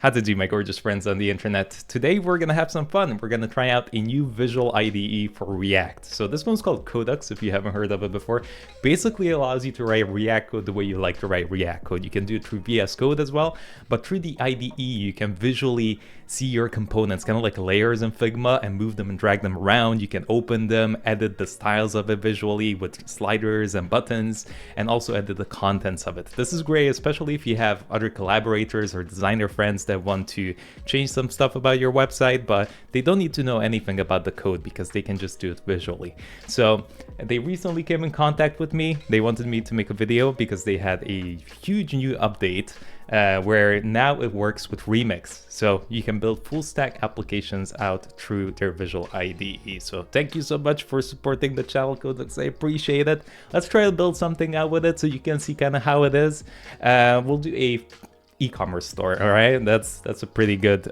How to do, my gorgeous friends on the internet. Today we're gonna have some fun. We're gonna try out a new visual IDE for React. So this one's called Codux, if you haven't heard of it before. Basically allows you to write React code the way you like to write React code. You can do it through VS Code as well, but through the IDE you can visually see your components, kind of like layers in Figma, and move them and drag them around. You can open them, edit the styles of it visually with sliders and buttons, and also edit the contents of it. This is great, especially if you have other collaborators or designer friends that want to change some stuff about your website, but they don't need to know anything about the code because they can just do it visually. So they recently came in contact with me. They wanted me to make a video because they had a huge new update where now it works with Remix. So you can build full stack applications out through their visual IDE. So thank you so much for supporting the channel, Codux. I appreciate it. Let's try to build something out with it so you can see kind of how it is. We'll do a e-commerce store, all right? That's a pretty good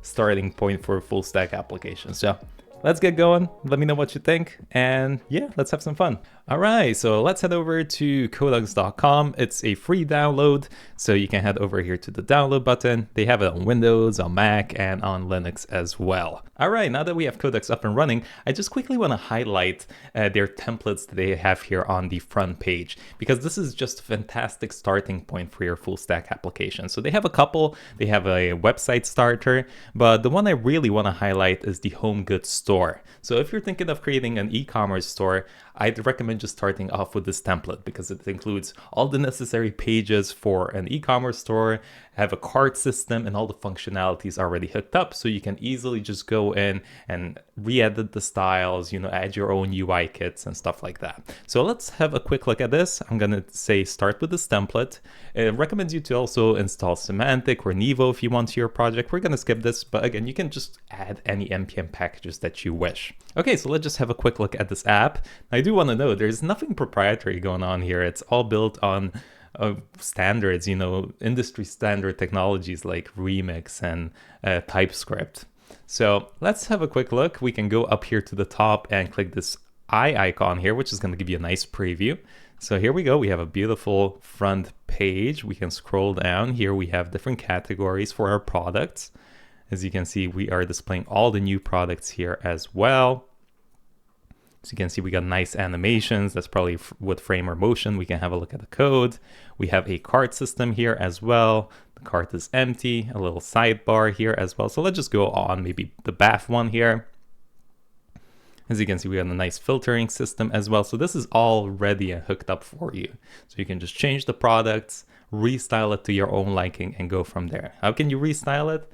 starting point for a full stack application. So let's get going. Let me know what you think, and yeah, let's have some fun. All right, so let's head over to codux.com. It's a free download, so you can head over here to the download button. They have it on Windows, on Mac, and on Linux as well. All right, now that we have Codux up and running, I just quickly want to highlight their templates that they have here on the front page, because this is just a fantastic starting point for your full stack application. So they have a couple. They have a website starter, but the one I really want to highlight is the home goods store. So if you're thinking of creating an e-commerce store, I'd recommend just starting off with this template because it includes all the necessary pages for an e-commerce store, have a cart system, and all the functionalities already hooked up, so you can easily just go in and re-edit the styles, add your own UI kits and stuff like that. So let's have a quick look at this. I'm gonna say start with this template. It recommends you to also install Semantic or Nevo if you want to your project. We're gonna skip this, but again, you can just add any npm packages that you wish. Okay, so let's just have a quick look at this app. I do want to know there's nothing proprietary going on here. It's all built on standards, industry standard technologies like Remix and TypeScript. So let's have a quick look. We can go up here to the top and click this eye icon here, which is going to give you a nice preview. So here we go. We have a beautiful front page. We can scroll down. Here we have different categories for our products. As you can see, we are displaying all the new products here as well. So you can see we got nice animations. That's probably with frame or motion. We can have a look at the code. We have a cart system here as well. The cart is empty, a little sidebar here as well. So let's just go on maybe the bath one here. As you can see, we have a nice filtering system as well. So this is all ready and hooked up for you. So you can just change the products, restyle it to your own liking, and go from there. How can you restyle it?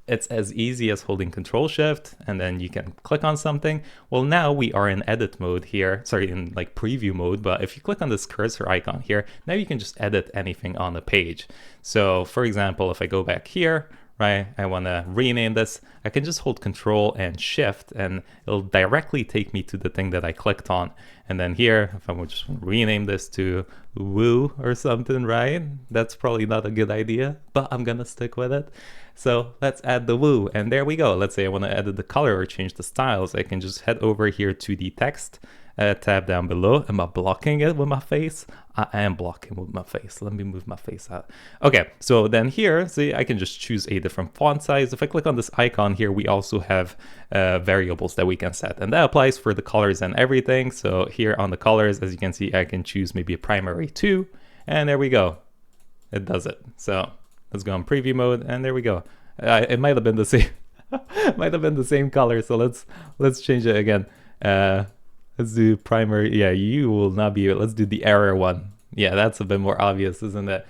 It's as easy as holding Control Shift and then you can click on something. Well, now we are in edit mode here, in like preview mode, but if you click on this cursor icon here, now you can just edit anything on the page. So for example, if I go back here, right, I want to rename this, I can just hold Control and Shift and it'll directly take me to the thing that I clicked on. And then here, if I would just rename this to Woo or something, right? That's probably not a good idea, but I'm gonna stick with it. So let's add the Woo, and there we go. Let's say I want to edit the color or change the styles. I can just head over here to the text tab down below. Am I blocking it with my face? I am blocking with my face. Let me move my face out. Okay, so then here, see, I can just choose a different font size. If I click on this icon here, we also have variables that we can set, and that applies for the colors and everything. So here on the colors, as you can see, I can choose maybe a primary 2, and there we go. It does it. So let's go on preview mode, and there we go. It might have been the same, might have been the same color. So let's change it again. Let's do primary. Yeah, you will not be. Let's do the error one. Yeah, that's a bit more obvious, isn't it?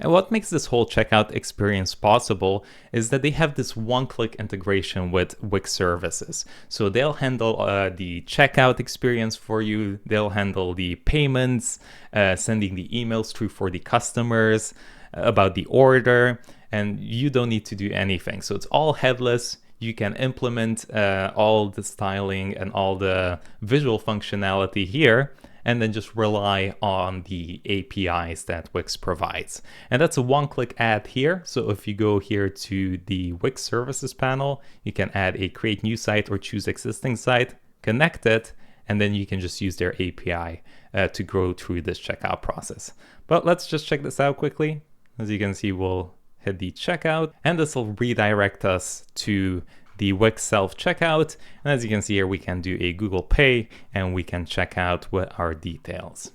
And what makes this whole checkout experience possible is that they have this one-click integration with Wix services. So they'll handle the checkout experience for you. They'll handle the payments, sending the emails through for the customers about the order, and you don't need to do anything. So it's all headless. You can implement all the styling and all the visual functionality here, and then just rely on the APIs that Wix provides. And that's a one-click add here. So if you go here to the Wix services panel, you can add a create new site or choose existing site, connect it, and then you can just use their API to go through this checkout process. But let's just check this out quickly. As you can see, we'll hit the checkout, and this will redirect us to the Wix self-checkout. And as you can see here, we can do a Google Pay and we can check out with our details.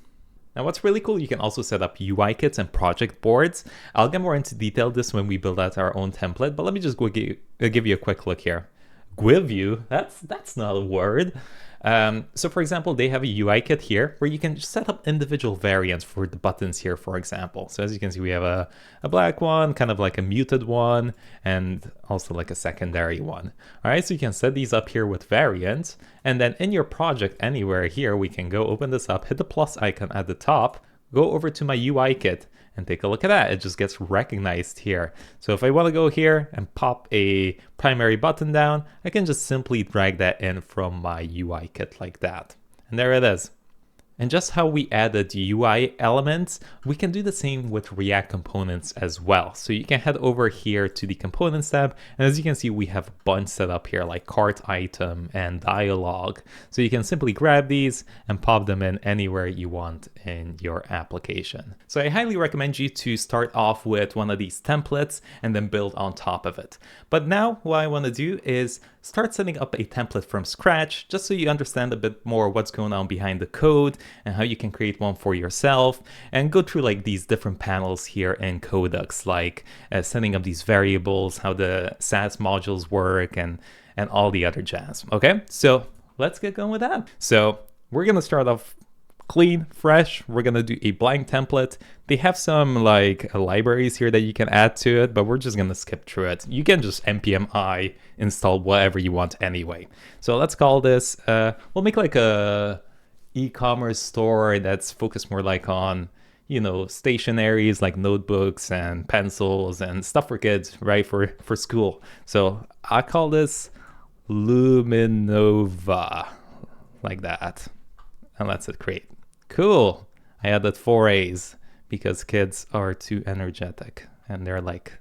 Now what's really cool, you can also set up UI kits and project boards. I'll get more into detail this when we build out our own template, but let me just go give you a quick look here. Give you, that's not a word. So for example, they have a UI kit here where you can just set up individual variants for the buttons here, for example. So as you can see, we have a black one, kind of like a muted one, and also like a secondary one. All right, so you can set these up here with variants. And then in your project anywhere here, we can go open this up, hit the plus icon at the top, go over to my UI kit, and take a look at that. It just gets recognized here. So if I want to go here and pop a primary button down, I can just simply drag that in from my UI kit like that. And there it is. And just how we added UI elements, we can do the same with React components as well. So you can head over here to the components tab, and as you can see, we have a bunch set up here like cart item and dialog. So you can simply grab these and pop them in anywhere you want in your application. So I highly recommend you to start off with one of these templates and then build on top of it. But now what I want to do is start setting up a template from scratch, just so you understand a bit more what's going on behind the code and how you can create one for yourself, and go through like these different panels here in Codux, like setting up these variables, how the SAS modules work, and all the other jazz. Okay, so let's get going with that. So we're gonna start off clean, fresh. We're gonna do a blank template. They have some like libraries here that you can add to it, but we're just gonna skip through it. You can just npm I install whatever you want anyway. So let's call this, we'll make like a e-commerce store that's focused more like on, you know, stationaries like notebooks and pencils and stuff for kids, right, for school. So I call this Luminova, like that. And let's hit create. Cool. I added 4 A's because kids are too energetic and they're like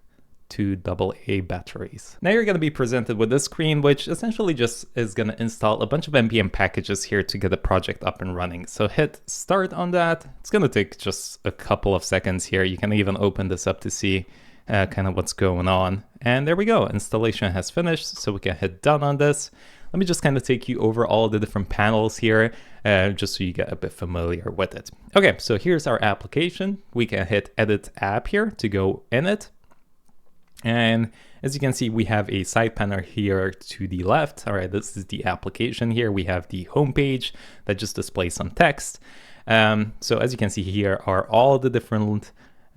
2 AA batteries. Now you're going to be presented with this screen, which essentially just is going to install a bunch of npm packages here to get the project up and running. So hit start on that. It's going to take just a couple of seconds here. You can even open this up to see kind of what's going on. And there we go. Installation has finished. So we can hit done on this. Let me just kind of take you over all the different panels here, just so you get a bit familiar with it. Okay, so here's our application. We can hit edit app here to go in it. And as you can see, we have a side panel here to the left. All right, this is the application here. We have the home page that just displays some text. So as you can see, here are all the different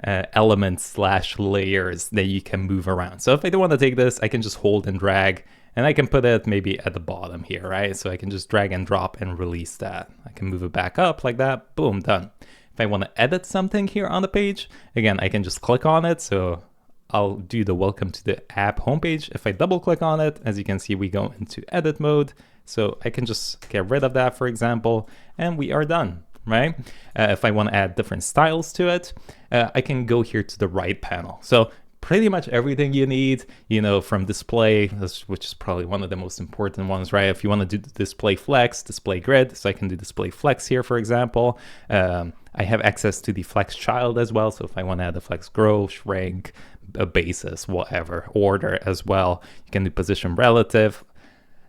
elements / layers that you can move around. So if I don't want to take this, I can just hold and drag, and I can put it maybe at the bottom here, right? So I can just drag and drop and release that. I can move it back up like that, boom, done. If I want to edit something here on the page, again, I can just click on it. So I'll do the welcome to the app homepage. If I double click on it, as you can see, we go into edit mode. So I can just get rid of that, for example, and we are done, right? If I want to add different styles to it, I can go here to the right panel. So pretty much everything you need, you know, from display, which is probably one of the most important ones, right? If you want to do display flex, display grid, so I can do display flex here, for example. I have access to the flex child as well. So if I want to add a flex grow, shrink, a basis, whatever, order as well, you can do position relative,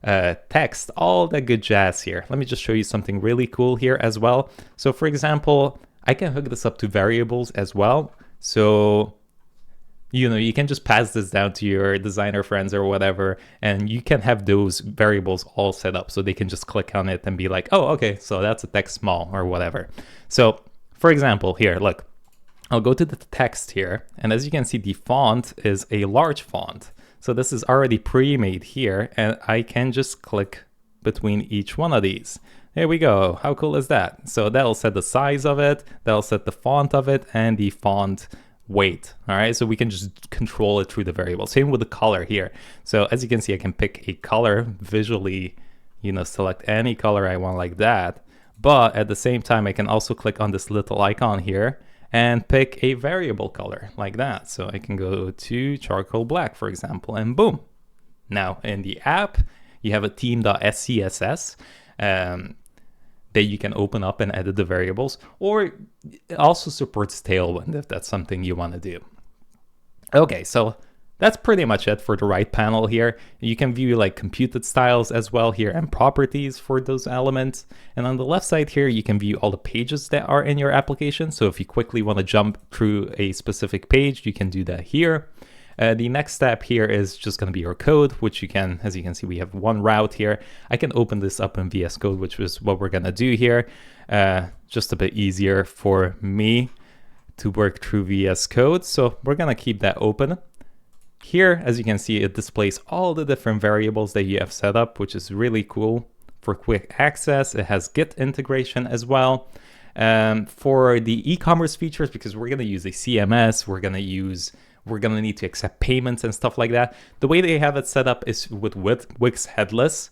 text, all that good jazz here. Let me just show you something really cool here as well. So for example, I can hook this up to variables as well. So you know, you can just pass this down to your designer friends or whatever, and you can have those variables all set up so they can just click on it and be like, oh, okay, so that's a text small or whatever. So for example, here, look, I'll go to the text here, and as you can see, the font is a large font. So this is already pre-made here, and I can just click between each one of these. There we go. How cool is that? So that'll set the size of it, that'll set the font of it, and the font weight. All right, so we can just control it through the variable. Same with the color here. So as you can see, I can pick a color visually, you know, select any color I want like that. But at the same time, I can also click on this little icon here and pick a variable color like that. So I can go to charcoal black, for example, and boom. Now in the app, you have a theme.scss that you can open up and edit the variables, or it also supports Tailwind if that's something you want to do. Okay, so that's pretty much it for the right panel here. You can view like computed styles as well here and properties for those elements. And on the left side here, you can view all the pages that are in your application. So if you quickly want to jump through a specific page, you can do that here. The next step here is just going to be your code, which you can, as you can see, we have one route here. I can open this up in VS Code, which is what we're going to do here. Just a bit easier for me to work through VS Code. So we're going to keep that open. Here, as you can see, it displays all the different variables that you have set up, which is really cool for quick access. It has Git integration as well. For the e-commerce features, because we're going to use a CMS, we're going to need to accept payments and stuff like that. The way they have it set up is with Wix headless.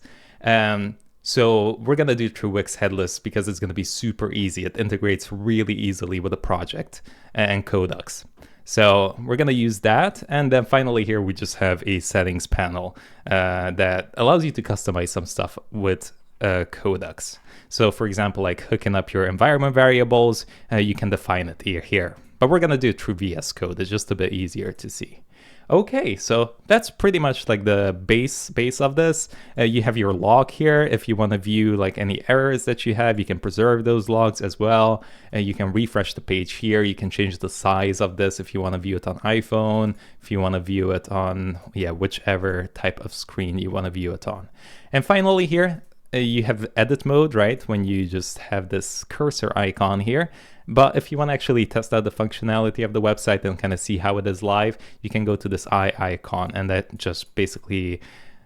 So we're going to do through Wix headless because it's going to be super easy. It integrates really easily with the project and Codux. So we're going to use that. And then finally here, we just have a settings panel that allows you to customize some stuff with Codux. So for example, like hooking up your environment variables, you can define it here. But we're going to do it through VS Code. It's just a bit easier to see. Okay, so that's pretty much like the base of this. You have your log here. If you want to view like any errors that you have, you can preserve those logs as well. You can refresh the page here. You can change the size of this if you want to view it on iPhone, if you want to view it on, whichever type of screen you want to view it on. And finally here, you have edit mode, right? When you just have this cursor icon here. But if you want to actually test out the functionality of the website and kind of see how it is live, you can go to this eye icon, and that just basically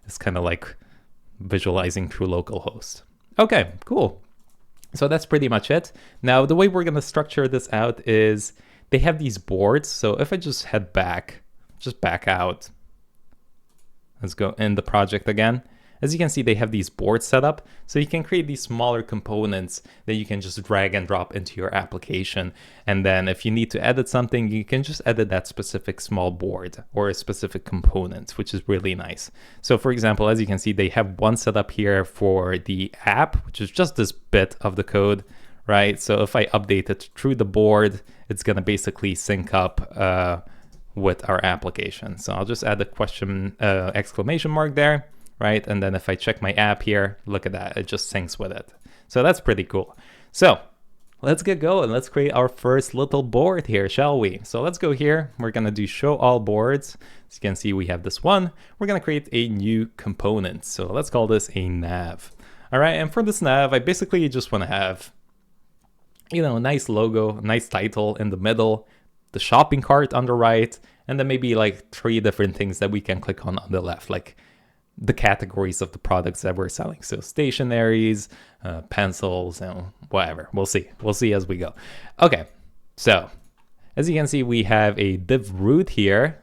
is kind of like visualizing through localhost. Okay, cool. So that's pretty much it. Now, the way we're going to structure this out is they have these boards. So if I just head back, just back out, let's go in the project again. As you can see, they have these boards set up, so you can create these smaller components that you can just drag and drop into your application. And then if you need to edit something, you can just edit that specific small board or a specific component, which is really nice. So for example, as you can see, they have one set up here for the app, which is just this bit of the code, right? So if I update it through the board, it's going to basically sync up with our application. So I'll just add a question exclamation mark there. Right? And then if I check my app here, look at that, it just syncs with it. So that's pretty cool. So let's get going. Let's create our first little board here, shall we? So let's go here. We're going to do show all boards. As you can see, we have this one. We're going to create a new component. So let's call this a nav. All right. And for this nav, I basically just want to have, a nice logo, a nice title in the middle, the shopping cart on the right, and then maybe like 3 different things that we can click on the left, like the categories of the products that we're selling. So stationaries, pencils, and whatever. We'll see as we go. Okay, so as you can see, we have a div root here.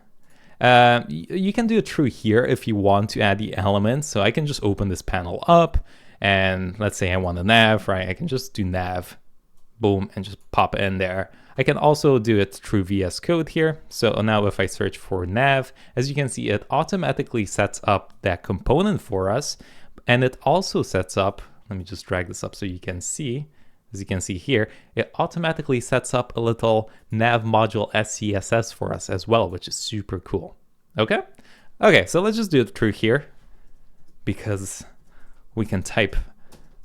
You can do it through here if you want to add the elements. So I can just open this panel up, and let's say I want a nav, right? I can just do nav, boom, and just pop it in there. I can also do it through VS Code here. So now if I search for nav, as you can see, it automatically sets up that component for us. And it also sets up, let me just drag this up so you can see, as you can see here, it automatically sets up a little nav module SCSS for us as well, which is super cool. Okay? Okay, so let's just do it through here because we can type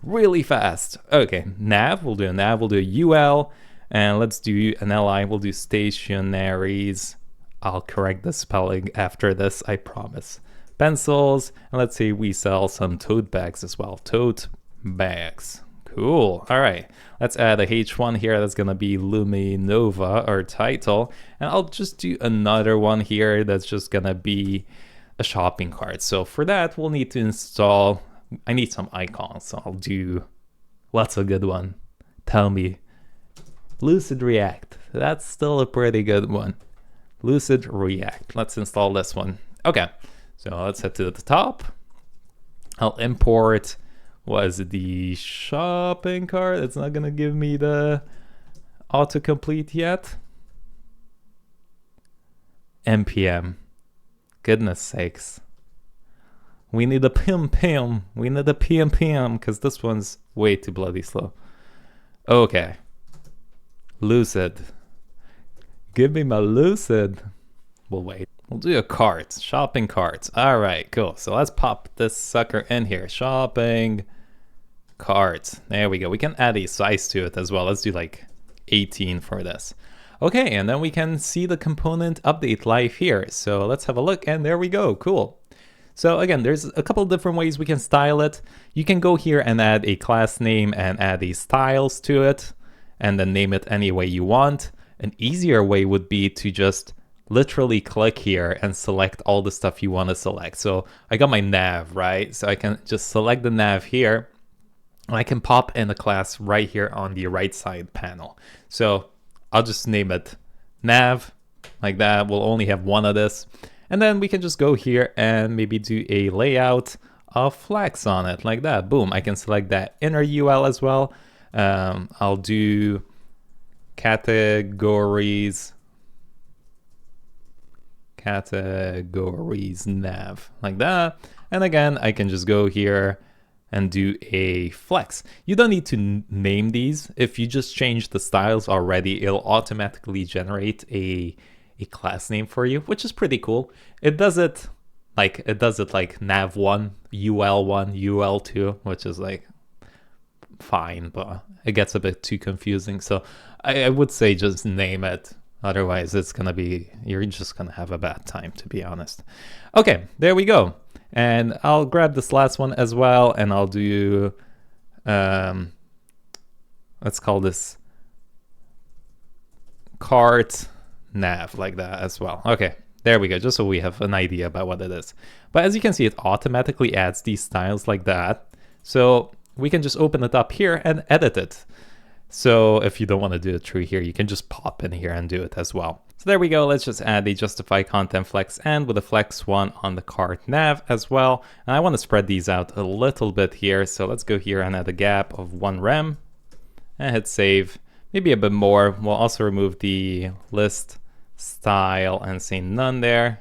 really fast. Okay, nav, we'll do a nav, we'll do a UL. And let's do an LI, we'll do stationaries. I'll correct the spelling after this, I promise. Pencils, and let's say we sell some tote bags as well. Tote bags, cool. All right, let's add a H1 here. That's gonna be Luminova, our title. And I'll just do another one here that's just gonna be a shopping cart. So for that, we'll need to install, I need some icons. So I'll do, what's a good one? Tell me. Lucid React, that's still a pretty good one. Lucid React, let's install this one. Okay, so let's head to the top. I'll import, was the shopping cart? It's not gonna give me the autocomplete yet. NPM, goodness sakes. We need a pim, we need a pim, because this one's way too bloody slow. Okay. Lucid. Give me my Lucid. we'll wait. We'll do a cart, shopping cart. All right, cool. So let's pop this sucker in here. Shopping cart. There we go. We can add a size to it as well. Let's do like 18 for this. Okay, and then we can see the component update live here. So let's have a look, and there we go. Cool. So again, there's a couple of different ways we can style it. You can go here and add a class name and add these styles to it, and then name it any way you want. An easier way would be to just literally click here and select all the stuff you want to select. So I got my nav, right? So I can just select the nav here. I can pop in a class right here on the right side panel. So I'll just name it nav, like that. We'll only have one of this. And then we can just go here and maybe do a layout of flex on it, like that. Boom, I can select that inner UL as well. I'll do categories nav, like that. And again, I can just go here and do a flex. You don't need to name these. If you just change the styles already, it'll automatically generate a class name for you, which is pretty cool. It does it like nav1, ul1, ul2, which is like fine, but it gets a bit too confusing. So I would say just name it. Otherwise, you're just gonna have a bad time, to be honest. Okay, there we go. And I'll grab this last one as well, and I'll do, let's call this cart nav, like that as well. Okay, there we go, just so we have an idea about what it is. But as you can see, it automatically adds these styles like that. So we can just open it up here and edit it. So if you don't want to do it through here, you can just pop in here and do it as well. So there we go. Let's just add the justify content flex and with a flex one on the cart nav as well. And I want to spread these out a little bit here. So let's go here and add a gap of 1 rem and hit save. Maybe a bit more. We'll also remove the list style and say none there.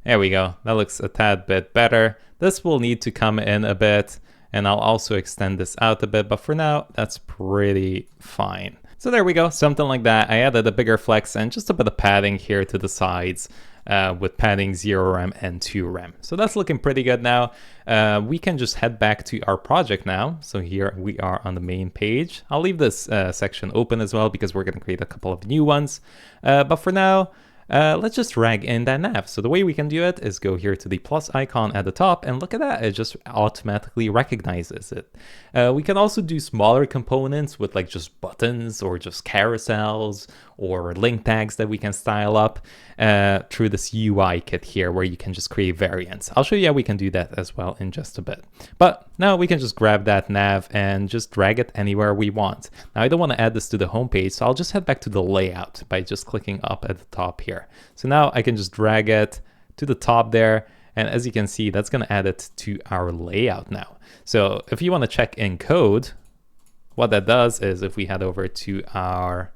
There we go. That looks a tad bit better. This will need to come in a bit. And I'll also extend this out a bit, but for now, that's pretty fine. So there we go, something like that. I added a bigger flex and just a bit of padding here to the sides with padding 0 rem and 2 rem. So that's looking pretty good now. We can just head back to our project now. So here we are on the main page. I'll leave this section open as well because we're gonna create a couple of new ones. But for now, let's just drag in that nav. So the way we can do it is go here to the plus icon at the top and look at that, it just automatically recognizes it. We can also do smaller components with like just buttons or just carousels or link tags that we can style up through this UI kit here where you can just create variants. I'll show you how we can do that as well in just a bit. But now we can just grab that nav and just drag it anywhere we want. Now I don't want to add this to the home page, so I'll just head back to the layout by just clicking up at the top here. So now I can just drag it to the top there. And as you can see, that's going to add it to our layout now. So if you want to check in code, what that does is if we head over to our,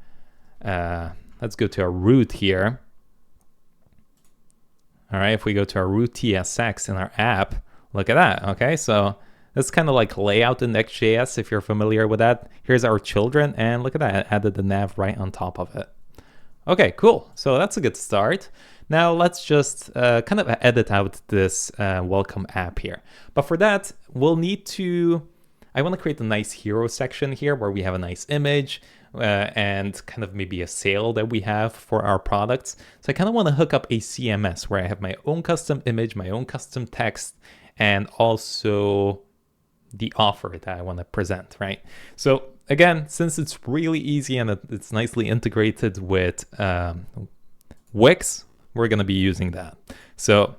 let's go to our root here. All right, if we go to our root TSX in our app, look at that. Okay, so that's kind of like layout in Next.js if you're familiar with that. Here's our children, and look at that, I added the nav right on top of it. Okay, cool. So that's a good start. Now let's just kind of edit out this welcome app here. But for that, we'll need to, I want to create a nice hero section here where we have a nice image and kind of maybe a sale that we have for our products. So I kind of want to hook up a CMS where I have my own custom image, my own custom text, and also the offer that I want to present, right? So again, since it's really easy and it's nicely integrated with Wix, we're going to be using that. So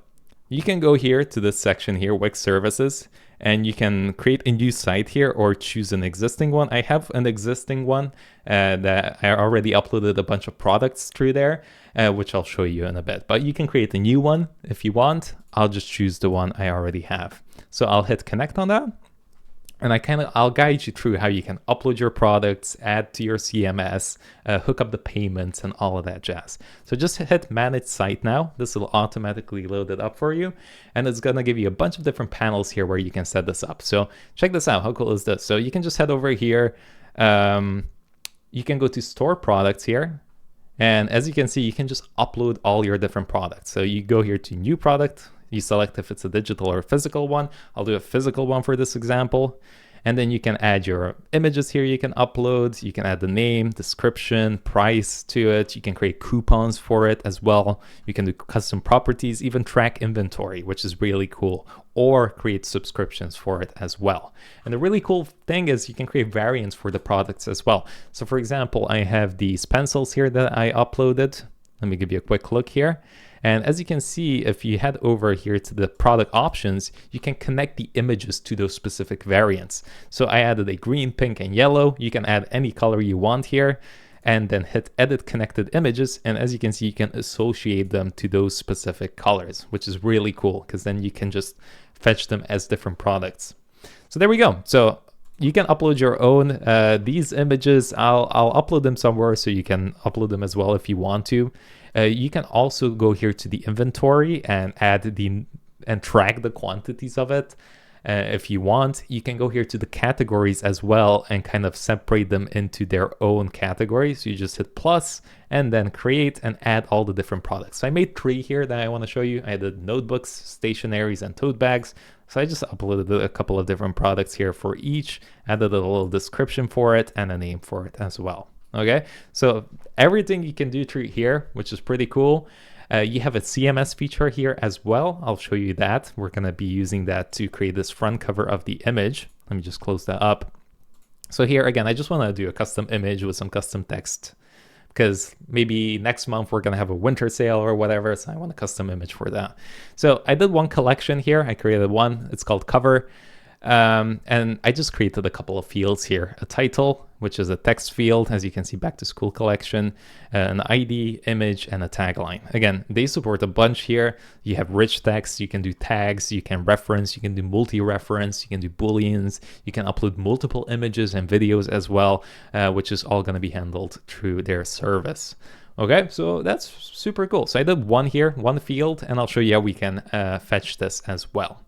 you can go here to this section here, Wix services, and you can create a new site here or choose an existing one. I have an existing one that I already uploaded a bunch of products through there, which I'll show you in a bit. But you can create a new one if you want. I'll just choose the one I already have. So I'll hit connect on that. And I'll guide you through how you can upload your products, add to your CMS, hook up the payments and all of that jazz. So just hit manage site now. This will automatically load it up for you. And it's going to give you a bunch of different panels here where you can set this up. So check this out. How cool is this? So you can just head over here. You can go to store products here. And as you can see, you can just upload all your different products. So you go here to new product, you select if it's a digital or a physical one. I'll do a physical one for this example. And then you can add your images here you can upload. You can add the name, description, price to it. You can create coupons for it as well. You can do custom properties, even track inventory, which is really cool, or create subscriptions for it as well. And the really cool thing is you can create variants for the products as well. So for example, I have these pencils here that I uploaded. Let me give you a quick look here. And as you can see, if you head over here to the product options, you can connect the images to those specific variants. So I added a green, pink, and yellow. You can add any color you want here and then hit edit connected images. And as you can see, you can associate them to those specific colors, which is really cool because then you can just fetch them as different products. So there we go. So you can upload your own. These images, I'll upload them somewhere so you can upload them as well if you want to. You can also go here to the inventory and and track the quantities of it. If you want, you can go here to the categories as well and kind of separate them into their own categories. So you just hit plus and then create and add all the different products. So I made 3 here that I want to show you. I added notebooks, stationaries, and tote bags. So I just uploaded a couple of different products here for each, added a little description for it and a name for it as well. Okay, so everything you can do through here, which is pretty cool. You have a CMS feature here as well. I'll show you that. We're going to be using that to create this front cover of the image. Let me just close that up. So here again, I just want to do a custom image with some custom text because maybe next month we're going to have a winter sale or whatever. So I want a custom image for that. So I did one collection here. I created one. It's called cover. And I just created a couple of fields here, a title, which is a text field, as you can see, back to school collection, an ID, image, and a tagline. Again, they support a bunch here. You have rich text, you can do tags, you can reference, you can do multi-reference, you can do booleans, you can upload multiple images and videos as well, which is all going to be handled through their service. Okay, so that's super cool. So I did one here, one field, and I'll show you how we can fetch this as well.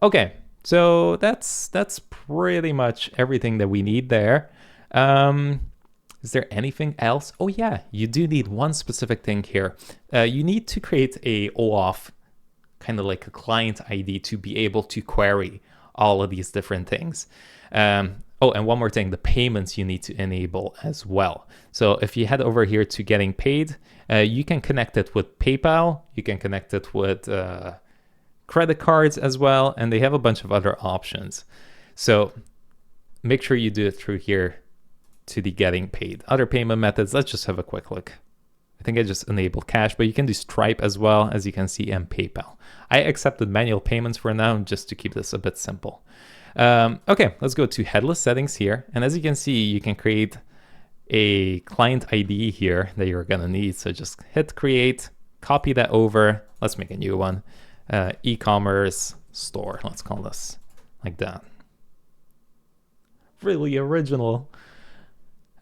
Okay. So that's pretty much everything that we need there. Is there anything else? Oh yeah, you do need one specific thing here. You need to create a OAuth, kind of like a client ID to be able to query all of these different things. Oh, and one more thing, the payments you need to enable as well. So if you head over here to getting paid, you can connect it with PayPal, you can connect it with credit cards as well, and they have a bunch of other options. So make sure you do it through here to the getting paid. Other payment methods, let's just have a quick look. I think I just enabled cash, but you can do Stripe as well, as you can see, and PayPal. I accepted manual payments for now just to keep this a bit simple. Okay, let's go to headless settings here. And as you can see, you can create a client ID here that you're gonna need. So just hit create, copy that over. Let's make a new one. E-commerce store, let's call this like that. Really original.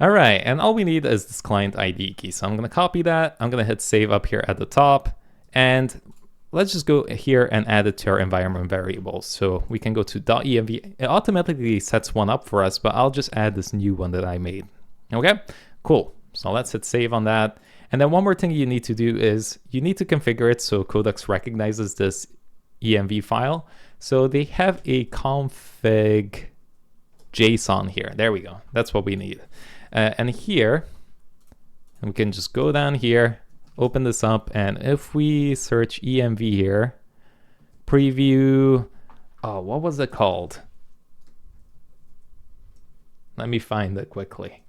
All right, and all we need is this client ID key. So I'm gonna copy that. I'm gonna hit save up here at the top, and let's just go here and add it to our environment variables. So we can go to .env. It automatically sets one up for us, but I'll just add this new one that I made. Okay, cool. So let's hit save on that. And then one more thing you need to do is you need to configure it so Codux recognizes this env file. So they have a config JSON here. There we go. That's what we need. And here, we can just go down here, open this up, and if we search env here, preview, oh, what was it called? Let me find it quickly.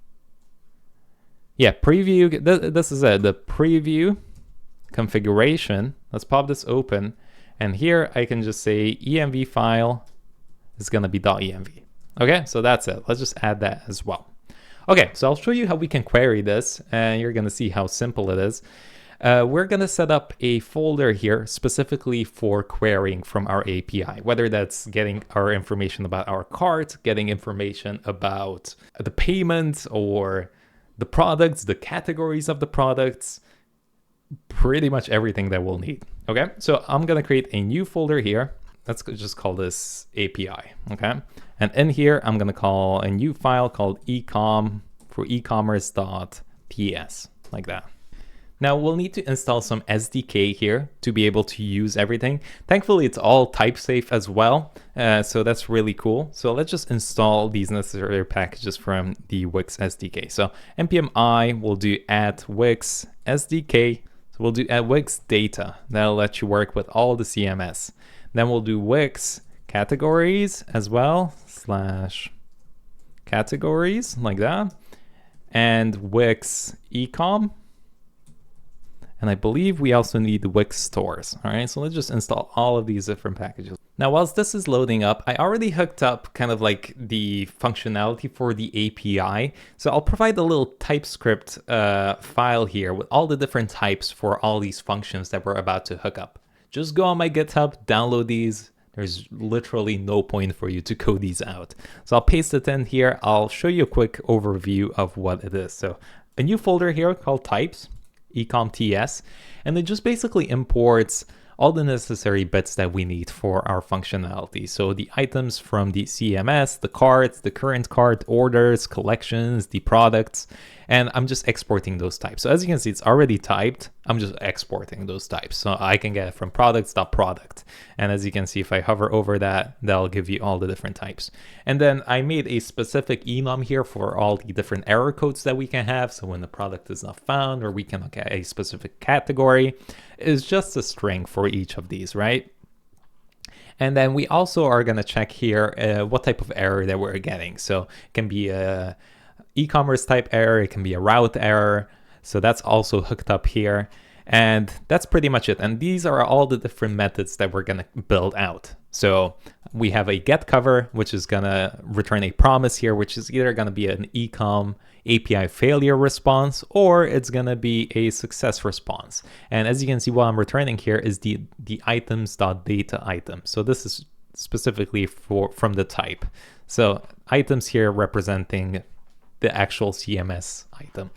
Yeah, preview, this is it, the preview configuration. Let's pop this open. And here I can just say env file is gonna be .env. Okay, so that's it. Let's just add that as well. Okay, so I'll show you how we can query this, and you're gonna see how simple it is. We're gonna set up a folder here specifically for querying from our API, whether that's getting our information about our cart, getting information about the payment or the products, the categories of the products, pretty much everything that we'll need. Okay, so I'm gonna create a new folder here. Let's just call this API, okay? And in here, I'm gonna call a new file called ecom for ecommerce.ts, like that. Now we'll need to install some SDK here to be able to use everything. Thankfully, it's all type safe as well, so that's really cool. So let's just install these necessary packages from the Wix SDK. So npm I will do add Wix SDK. So we'll do add Wix data. That'll let you work with all the CMS. Then we'll do Wix categories as well, / categories like that, and Wix ecom. And I believe we also need Wix stores. All right, so let's just install all of these different packages. Now, whilst this is loading up, I already hooked up kind of like the functionality for the API. So I'll provide a little TypeScript file here with all the different types for all these functions that we're about to hook up. Just go on my GitHub, download these. There's literally no point for you to code these out. So I'll paste it in here. I'll show you a quick overview of what it is. So a new folder here called types, ecom.ts, and it just basically imports all the necessary bits that we need for our functionality. So the items from the CMS, the cards, the current card orders, collections, the products, and I'm just exporting those types. So as you can see, it's already typed. I'm just exporting those types. So I can get it from products.product. And as you can see, if I hover over that, that'll give you all the different types. And then I made a specific enum here for all the different error codes that we can have. So when the product is not found, or we can look at a specific category, is just a string for each of these, right? And then we also are going to check here what type of error that we're getting. So it can be a e-commerce type error, it can be a route error. So that's also hooked up here. And that's pretty much it. And these are all the different methods that we're going to build out. So we have a get cover, which is going to return a promise here, which is either going to be an ecom API failure response, or it's going to be a success response. And as you can see, what I'm returning here is the items.data item. So this is specifically from the type. So items here representing the actual CMS item.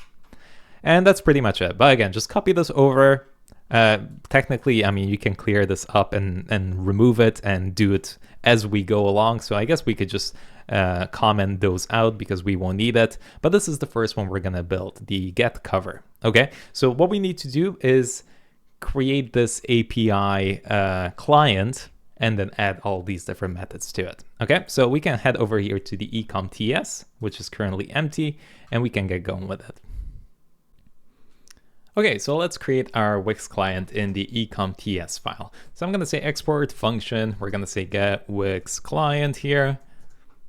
And that's pretty much it. But again, just copy this over. Technically, I mean, you can clear this up and remove it and do it as we go along. So I guess we could just comment those out because we won't need it. But this is the first one we're going to build, the get cover. Okay, so what we need to do is create this API client and then add all these different methods to it. Okay, so we can head over here to the ecom.ts, which is currently empty, and we can get going with it. Okay, so let's create our Wix client in the ecom.ts file. So I'm gonna say export function, we're gonna say get Wix client here.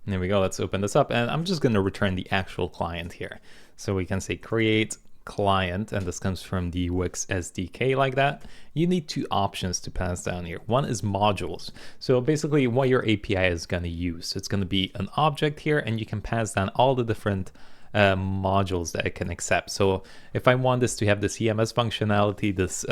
And there we go, let's open this up, and I'm just gonna return the actual client here. So we can say create client, and this comes from the Wix SDK like that. You need two options to pass down here. One is modules. So basically what your API is going to use. It's going to be an object here, and you can pass down all the different modules that it can accept. So if I want this to have the CMS functionality, this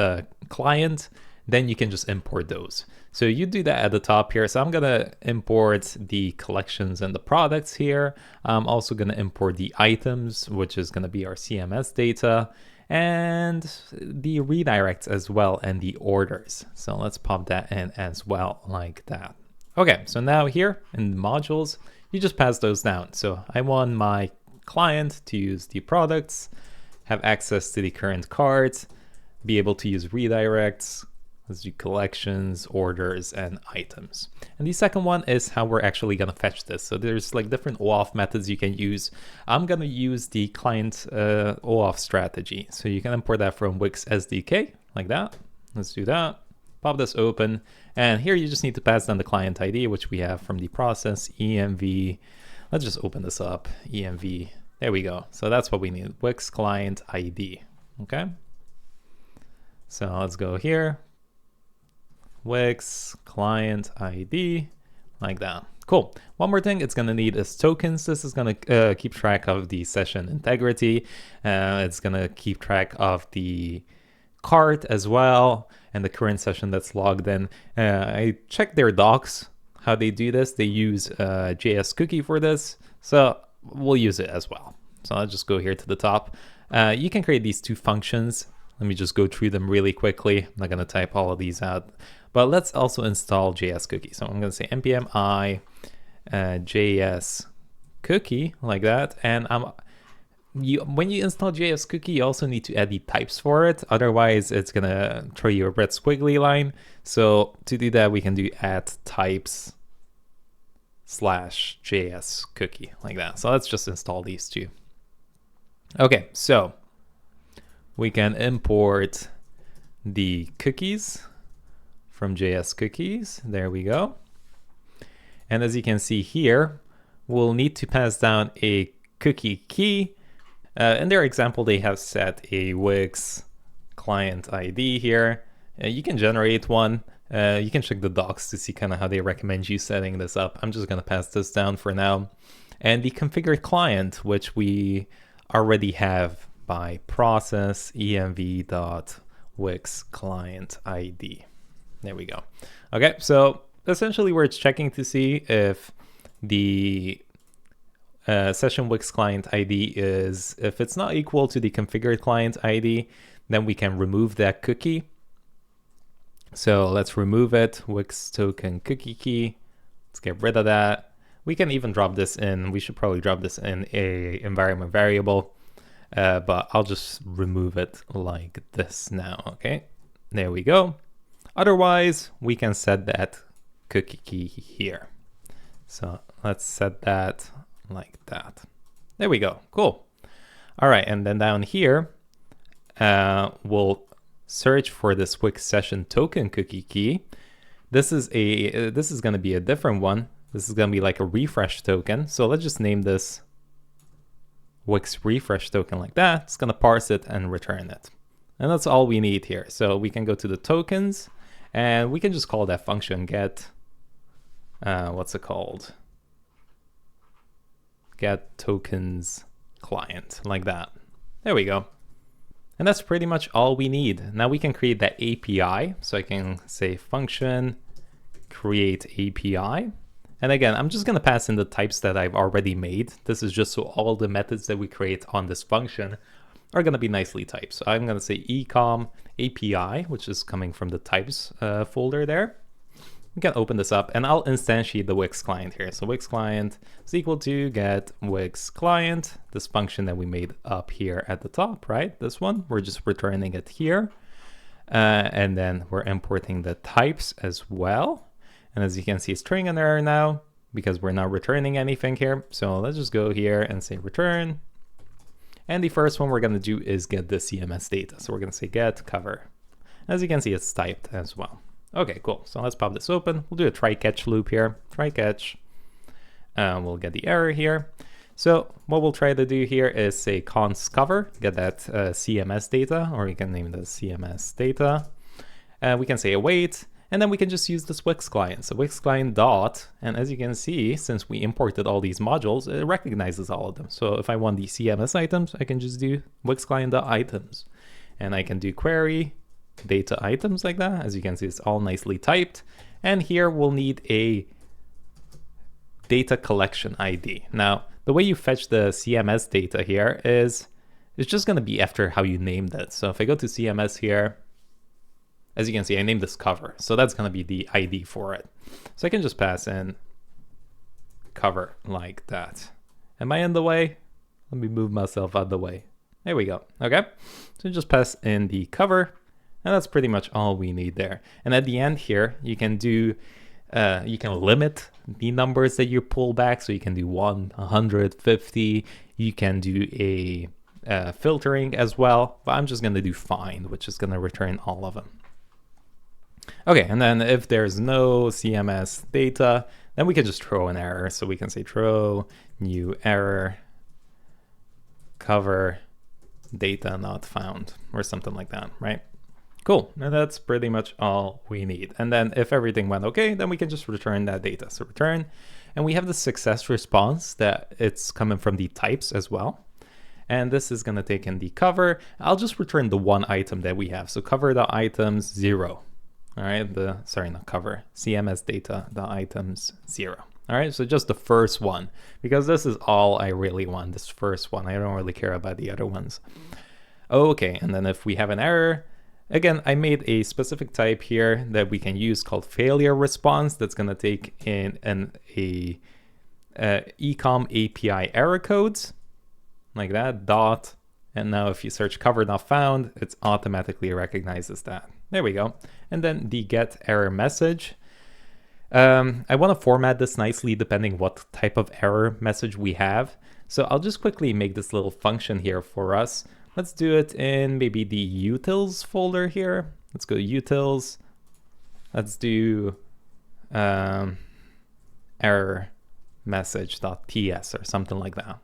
client, then you can just import those. So you do that at the top here. So I'm going to import the collections and the products here. I'm also going to import the items, which is going to be our CMS data, and the redirects as well, and the orders. So let's pop that in as well like that. Okay, so now here in modules, you just pass those down. So I want my client to use the products, have access to the current cards, be able to use redirects, let's do collections, orders, and items. And the second one is how we're actually going to fetch this. So there's like different OAuth methods you can use. I'm going to use the client OAuth strategy. So you can import that from Wix SDK like that. Let's do that. Pop this open. And here you just need to pass down the client ID, which we have from the process env. Let's just open this up, env. There we go. So that's what we need, Wix client ID. Okay. So let's go here. Wix client ID, like that. Cool. One more thing it's going to need is tokens. This is going to keep track of the session integrity. It's going to keep track of the cart as well and the current session that's logged in. I checked their docs, how they do this. They use JS cookie for this. So we'll use it as well. So I'll just go here to the top. You can create these two functions. Let me just go through them really quickly. I'm not going to type all of these out. But let's also install JS cookie. So I'm going to say npm I JS cookie like that. And when you install JS cookie, you also need to add the types for it. Otherwise, it's gonna throw you a red squiggly line. So to do that, we can do add types /JS cookie like that. So let's just install these two. Okay, so we can import the cookies from JS cookies. There we go. And as you can see here, we'll need to pass down a cookie key. In their example, they have set a Wix client ID here. You can generate one. You can check the docs to see kind of how they recommend you setting this up. I'm just going to pass this down for now. And the configured client, which we already have by process env.wix client ID. There we go. Okay, so essentially where it's checking to see if the session Wix client ID is, if it's not equal to the configured client ID, then we can remove that cookie. So let's remove it, Wix token cookie key. Let's get rid of that. We can even drop this in, we should probably drop this in a environment variable, but I'll just remove it like this now, okay? There we go. Otherwise, we can set that cookie key here. So let's set that like that. There we go, cool. All right, and then down here, we'll search for this Wix session token cookie key. This is going to be a different one. This is going to be like a refresh token. So let's just name this Wix refresh token like that. It's going to parse it and return it. And that's all we need here. So we can go to the tokens and we can just call that function get, what's it called? Get tokens client like that. There we go. And that's pretty much all we need. Now we can create that API. So I can say function create API. And again, I'm just going to pass in the types that I've already made. This is just so all the methods that we create on this function are going to be nicely typed. So I'm going to say ecom API, which is coming from the types folder there. We can open this up and I'll instantiate the Wix client here. So Wix client is equal to get Wix client, this function that we made up here at the top, right? This one, we're just returning it here. And then we're importing the types as well. And as you can see, it's throwing an error now because we're not returning anything here. So let's just go here and say return. And the first one we're going to do is get the CMS data. So we're going to say get cover. As you can see, it's typed as well. Okay, cool. So let's pop this open. We'll do a try catch loop here. Try catch. We'll get the error here. So what we'll try to do here is say const cover, get that CMS data, or you can name the CMS data. We can say await, and then we can just use this Wix client. So Wix client dot, and as you can see, since we imported all these modules, it recognizes all of them. So if I want the CMS items, I can just do Wix client dot items, and I can do query data items like that. As you can see, it's all nicely typed. And here we'll need a data collection ID. Now, the way you fetch the CMS data here is, it's just going to be after how you named it. So if I go to CMS here, as you can see, I named this cover. So that's going to be the ID for it. So I can just pass in cover like that. Am I in the way? Let me move myself out of the way. There we go. Okay. So just pass in the cover. And that's pretty much all we need there. And at the end here, you can do, you can limit the numbers that you pull back. So you can do 1, 150. You can do a filtering as well. But I'm just going to do find, which is going to return all of them. Okay, and then if there's no CMS data, then we can just throw an error. So we can say throw new error cover data not found or something like that, right? Cool, and that's pretty much all we need. And then if everything went okay, then we can just return that data. So return, and we have the success response that it's coming from the types as well. And this is gonna take in the cover. I'll just return the one item that we have. So cover.items 0. All right, sorry, not cover, CMS data, the items 0. All right, so just the first one, because this is all I really want, this first one. I don't really care about the other ones. Okay, and then if we have an error, again, I made a specific type here that we can use called failure response that's going to take in ecom API error codes like that, dot. And now if you search cover not found, it automatically recognizes that. There we go. And then the get error message. I want to format this nicely depending what type of error message we have. So I'll just quickly make this little function here for us. Let's do it in maybe the utils folder here. Let's go to utils. Let's do error message.ts or something like that.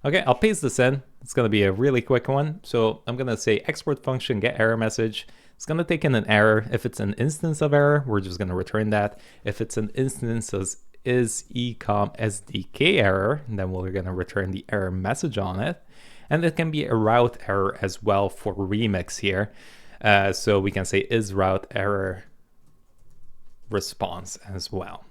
Okay, I'll paste this in. It's going to be a really quick one. So I'm going to say export function get error message. It's going to take in an error. If it's an instance of error, we're just going to return that. If it's an instance of is ecom SDK error, then we're going to return the error message on it. And it can be a route error as well for Remix here. So we can say is route error response as well.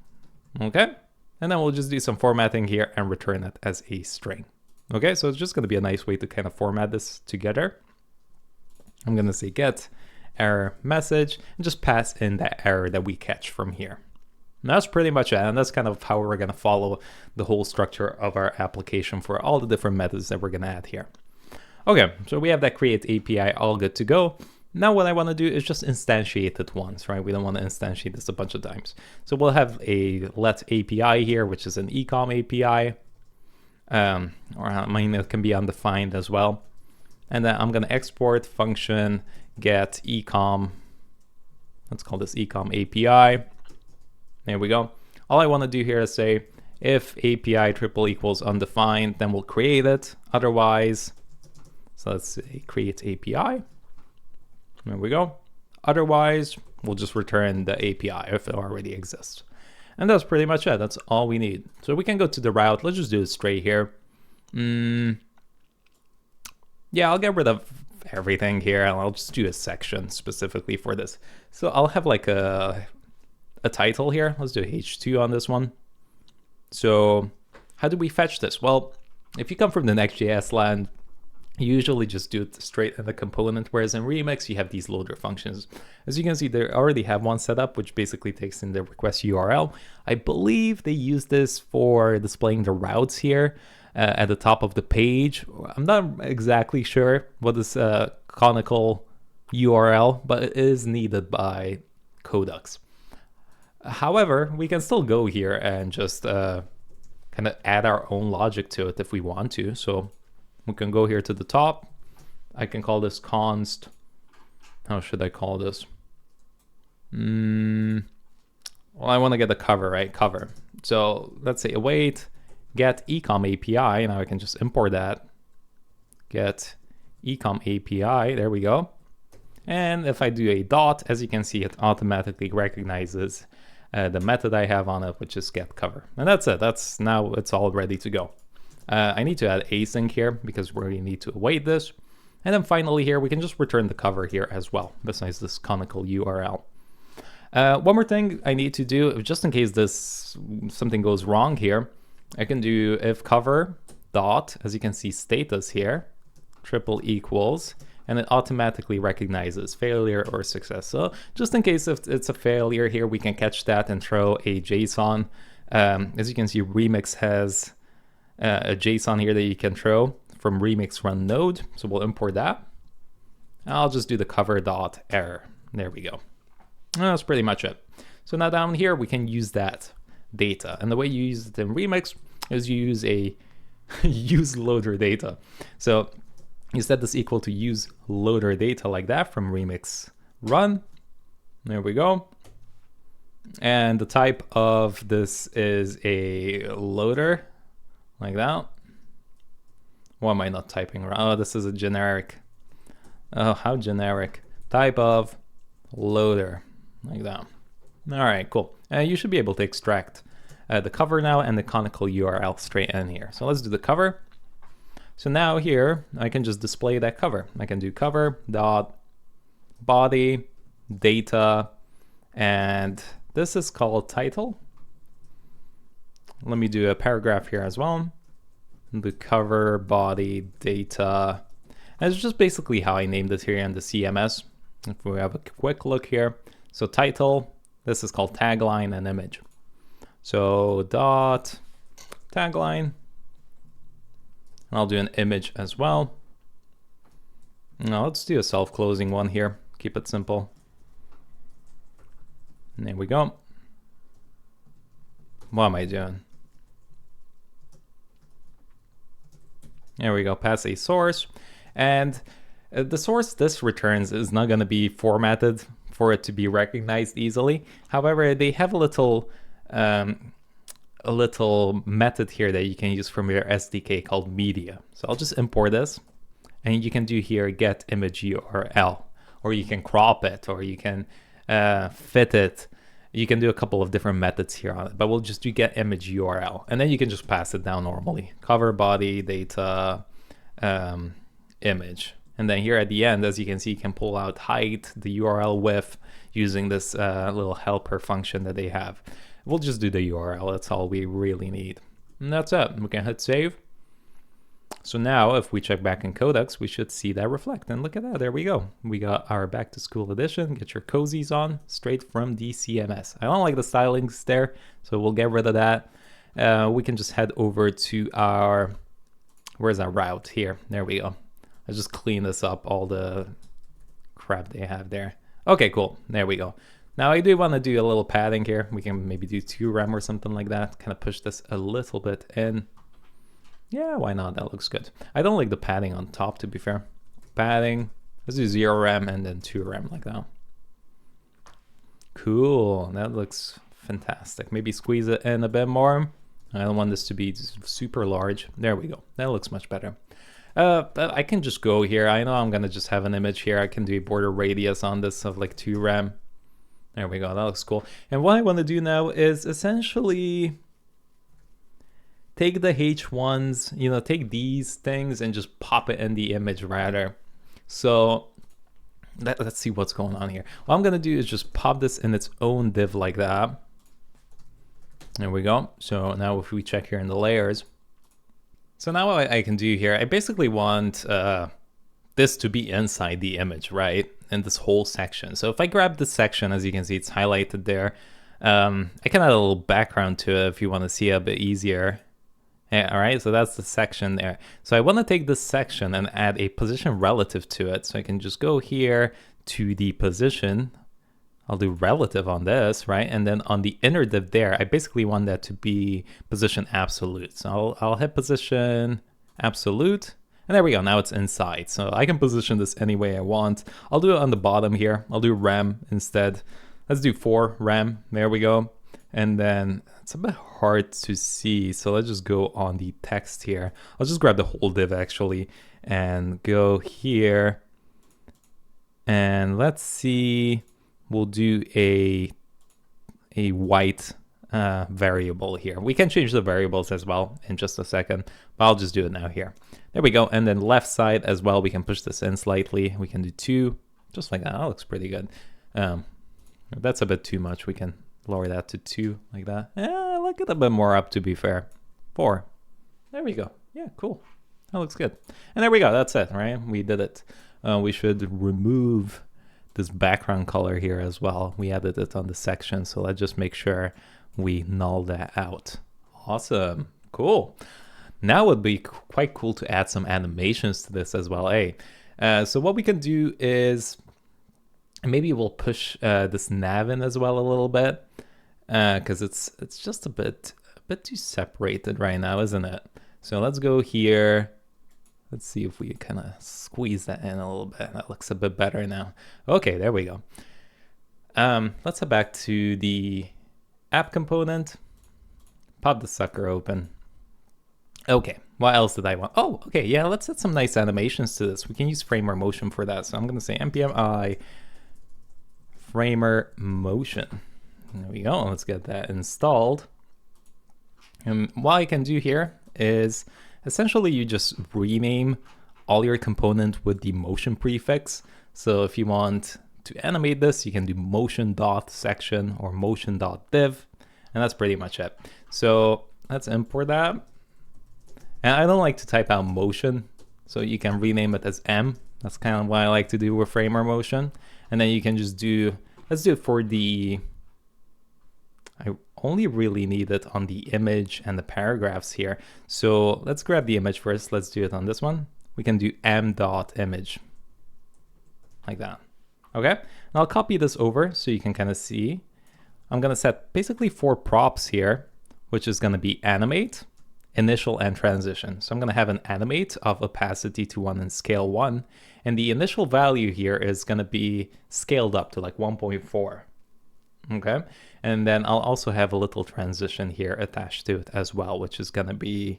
Okay, and then we'll just do some formatting here and return it as a string. Okay, so it's just going to be a nice way to kind of format this together. I'm going to say get error message and just pass in that error that we catch from here. And that's pretty much it, and that's kind of how we're going to follow the whole structure of our application for all the different methods that we're going to add here. Okay, so we have that create API all good to go. Now what I want to do is just instantiate it once, right? We don't want to instantiate this a bunch of times. So we'll have a let API here, which is an ecom API. Or I mean, it can be undefined as well. And then I'm going to export function get ecom. Let's call this ecom API. There we go. All I want to do here is say if API triple equals undefined, then we'll create it. Otherwise, so let's say create API. There we go. Otherwise, we'll just return the API if it already exists. And that's pretty much it. That's all we need. So we can go to the route. Let's just do it straight here. Yeah, I'll get rid of everything here and I'll just do a section specifically for this. So I'll have like a title here. Let's do H2 on this one. So how do we fetch this? Well, if you come from the Next.js land, you usually just do it straight in the component, whereas in Remix, you have these loader functions. As you can see, they already have one set up, which basically takes in the request URL. I believe they use this for displaying the routes here at the top of the page. I'm not exactly sure what is canonical URL, but it is needed by Codux. However, we can still go here and just kind of add our own logic to it if we want to. So we can go here to the top. I can call this const. How should I call this? Well, I want to get the cover, right? Cover. So let's say await get ecom API. Now I can just import that. Get ecom API. There we go. And if I do a dot, as you can see, it automatically recognizes the method I have on it, which is get cover. And that's it. That's now it's all ready to go. I need to add async here because we need to await this. And then finally here, we can just return the cover here as well, besides this canonical URL. One more thing I need to do, just in case something goes wrong here, I can do if cover dot, as you can see, status here, triple equals, and it automatically recognizes failure or success. So just in case if it's a failure here, we can catch that and throw a JSON. As you can see, Remix has a JSON here that you can throw from Remix run node. So we'll import that. I'll just do the cover dot error. There we go. That's pretty much it. So now down here, we can use that data. And the way you use it in Remix is you use a use loader data. So you set this equal to use loader data like that from Remix run. There we go. And the type of this is a loader like that. Why am I not typing around? Oh, this is a generic. Oh, how generic. Type of loader like that. All right, cool. You should be able to extract the cover now and the canonical URL straight in here. So let's do the cover. So now here, I can just display that cover. I can do cover dot body data, and this is called title. Let me do a paragraph here as well. The cover body data. And it's just basically how I named it here in the CMS. If we have a quick look here. So title, this is called tagline and image. So dot tagline. And I'll do an image as well. Now let's do a self-closing one here. Keep it simple. And there we go. What am I doing? There we go, pass a source. And the source this returns is not going to be formatted for it to be recognized easily. However, they have a little method here that you can use from your SDK called media. So I'll just import this, and you can do here get image URL, or you can crop it, or you can fit it. You can do a couple of different methods here on it, but we'll just do get image URL, and then you can just pass it down normally. Cover, body, data, image. And then here at the end, as you can see, you can pull out height, the URL width, using this little helper function that they have. We'll just do the URL, that's all we really need. And that's it, we can hit save. So now if we check back in Codux, we should see that reflect, and look at that, there we go. We got our back to school edition, get your cozies on, straight from the CMS. I don't like the stylings there, so we'll get rid of that. We can just head over to our, where's our route here? There we go. I just clean this up, all the crap they have there. Okay, cool, there we go. Now I do want to do a little padding here. We can maybe do 2 rem or something like that, kind of push this a little bit in. Yeah, why not? That looks good. I don't like the padding on top, to be fair. Padding, let's do 0 rem and then 2 rem like that. Cool, that looks fantastic. Maybe squeeze it in a bit more. I don't want this to be super large. There we go, that looks much better. I can just go here. I know I'm gonna just have an image here. I can do a border radius on this of like 2 rem. There we go, that looks cool. And what I want to do now is essentially take the H1s, you know, take these things and just pop it in the image rather. So let's see what's going on here. What I'm gonna do is just pop this in its own div like that. There we go. So now if we check here in the layers, so now what I can do here, I basically want this to be inside the image, right? In this whole section. So if I grab this section, as you can see, it's highlighted there. I can add a little background to it if you want to see it a bit easier. Yeah, all right, so that's the section there. So I want to take this section and add a position relative to it. So I can just go here to the position. I'll do relative on this, right? And then on the inner div there, I basically want that to be position absolute. So I'll hit position absolute. And there we go, now it's inside. So I can position this any way I want. I'll do it on the bottom here. I'll do rem instead. Let's do 4 rem, there we go. And then it's a bit hard to see, so let's just go on the text here. I'll just grab the whole div actually and go here. And let's see, we'll do a white variable here. We can change the variables as well in just a second, but I'll just do it now here. There we go, and then left side as well, we can push this in slightly. We can do 2, just like that. That looks pretty good. That's a bit too much. We can lower that to 2 like that. Yeah, look at a bit more up, to be fair. 4. There we go. Yeah, cool. That looks good. And there we go. That's it, right? We did it. We should remove this background color here as well. We added it on the section, so let's just make sure we null that out. Awesome. Cool. Now it would be quite cool to add some animations to this as well. Hey, so what we can do is maybe we'll push this nav in as well a little bit, because it's just a bit too separated right now, isn't it? So let's go here. Let's see if we kind of squeeze that in a little bit. That looks a bit better now. Okay, there we go. Let's head back to the app component. Pop the sucker open. Okay, what else did I want? Oh, okay, yeah, let's add some nice animations to this. We can use framer motion for that. So I'm going to say npm I framer motion. There we go. Let's get that installed. And what I can do here is essentially you just rename all your component with the motion prefix. So if you want to animate this, you can do motion.section or motion.div, and that's pretty much it. So let's import that. And I don't like to type out motion, so you can rename it as M. That's kind of what I like to do with framer motion. And then you can just do, let's do it for the, I only really need it on the image and the paragraphs here. So let's grab the image first. Let's do it on this one. We can do m.image like that. Okay, and I'll copy this over so you can kind of see. I'm going to set basically 4 props here, which is going to be animate, initial, and transition. So I'm going to have an animate of opacity to 1 and scale 1. And the initial value here is going to be scaled up to like 1.4. Okay, and then I'll also have a little transition here attached to it as well, which is going to be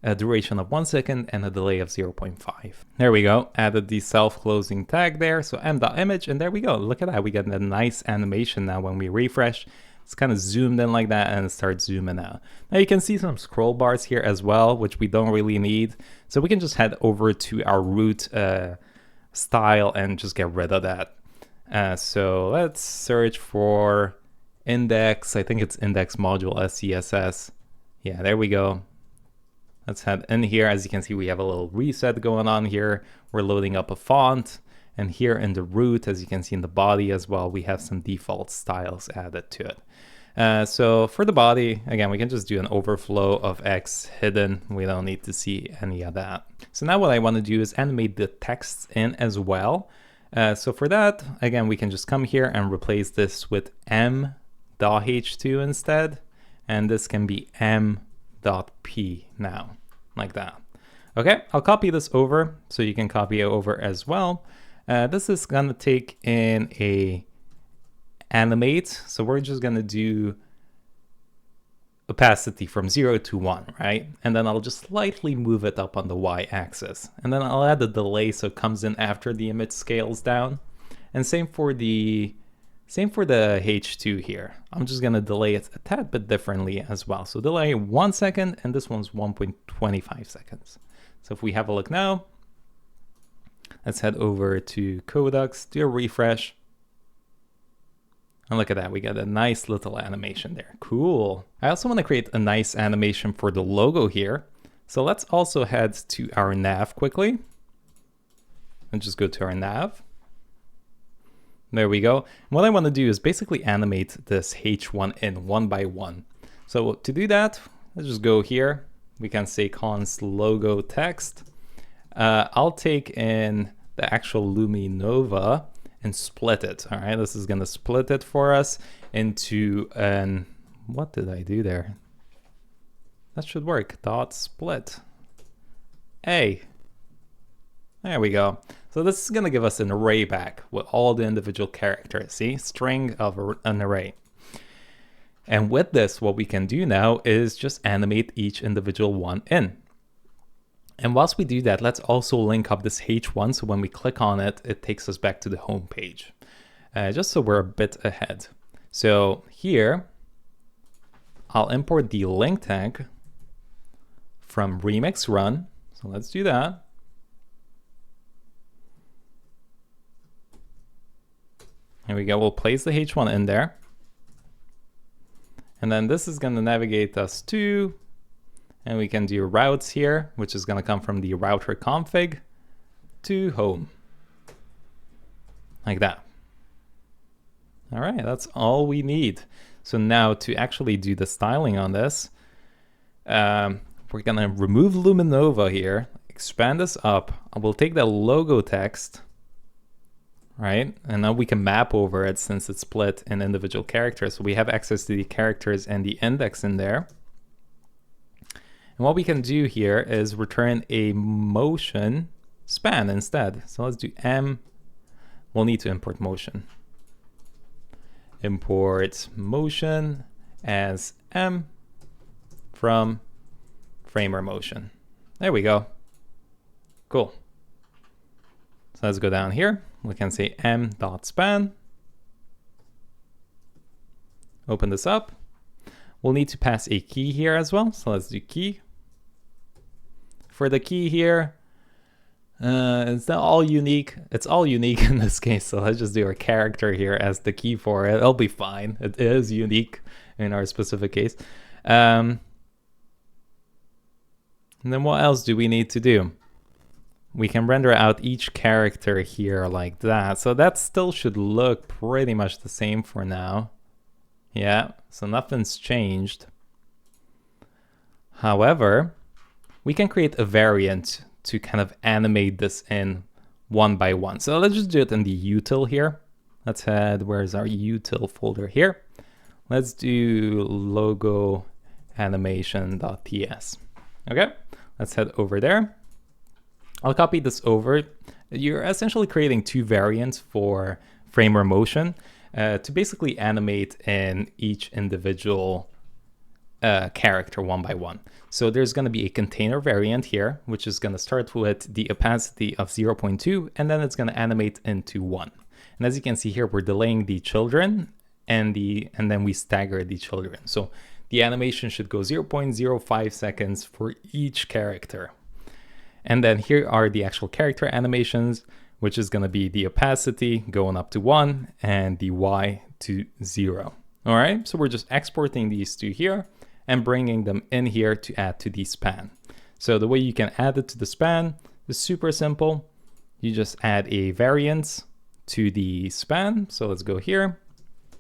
a duration of 1 second and a delay of 0.5. There we go. Added the self-closing tag there. So m.image, and there we go. Look at that. We get a nice animation now when we refresh. It's kind of zoomed in like that and it starts zooming out. Now you can see some scroll bars here as well, which we don't really need. So we can just head over to our root style and just get rid of that. So let's search for index. I think it's index module SCSS. Yeah, there we go. Let's head in here. As you can see, we have a little reset going on here. We're loading up a font. And here in the root, as you can see in the body as well, we have some default styles added to it. So for the body, again, we can just do an overflow of X hidden. We don't need to see any of that. So now what I want to do is animate the text in as well. So for that, again, we can just come here and replace this with m.h2 instead. And this can be m.p now, like that. Okay, I'll copy this over so you can copy it over as well. This is gonna take in a animate. So we're just gonna do opacity from 0 to 1, right? And then I'll just slightly move it up on the y-axis. And then I'll add a delay so it comes in after the image scales down. And same for the H2 here. I'm just gonna delay it a tad bit differently as well. So delay 1 second, and this one's 1.25 seconds. So if we have a look now, let's head over to Codux, do a refresh. And look at that, we got a nice little animation there. Cool. I also want to create a nice animation for the logo here. So let's also head to our nav quickly. And just go to our nav. There we go. And what I want to do is basically animate this H1 in one by one. So to do that, let's just go here. We can say const logo text. I'll take in the actual Luminova and split it. All right, this is going to split it for us into an, what did I do there? That should work. Dot split. A. There we go. So this is going to give us an array back with all the individual characters. See, string of an array. And with this, what we can do now is just animate each individual one in. And whilst we do that, let's also link up this H1. So when we click on it, it takes us back to the home page, just so we're a bit ahead. So here, I'll import the link tag from remix run. So let's do that. Here we go. We'll place the H1 in there. And then this is going to navigate us to, and we can do routes here, which is going to come from the router config to home. Like that. All right, that's all we need. So now to actually do the styling on this, we're going to remove Luminova here, expand this up. We'll take the logo text, right? And now we can map over it since it's split in individual characters. So we have access to the characters and the index in there. And what we can do here is return a motion span instead. So let's do M. We'll need to import motion. Import motion as M from framer motion. There we go. Cool. So let's go down here. We can say m.span. Open this up. We'll need to pass a key here as well. So let's do key. For the key here, it's not all unique. It's all unique in this case. So let's just do our character here as the key for it. It'll be fine. It is unique in our specific case. And then what else do we need to do? We can render out each character here like that. So that still should look pretty much the same for now. Yeah, so nothing's changed. However, we can create a variant to kind of animate this in one by one. So let's just do it in the util here. Let's head, where's our util folder here? Let's do logo animation.ts. Okay, let's head over there. I'll copy this over. You're essentially creating two variants for frame or motion to basically animate in each individual character one by one. So there's going to be a container variant here, which is going to start with the opacity of 0.2, and then it's going to animate into 1. And as you can see here, we're delaying the children and then we stagger the children. So the animation should go 0.05 seconds for each character. And then here are the actual character animations, which is going to be the opacity going up to 1 and the Y to 0. All right, so we're just exporting these two here and bringing them in here to add to the span. So the way you can add it to the span is super simple. You just add a variance to the span. So let's go here,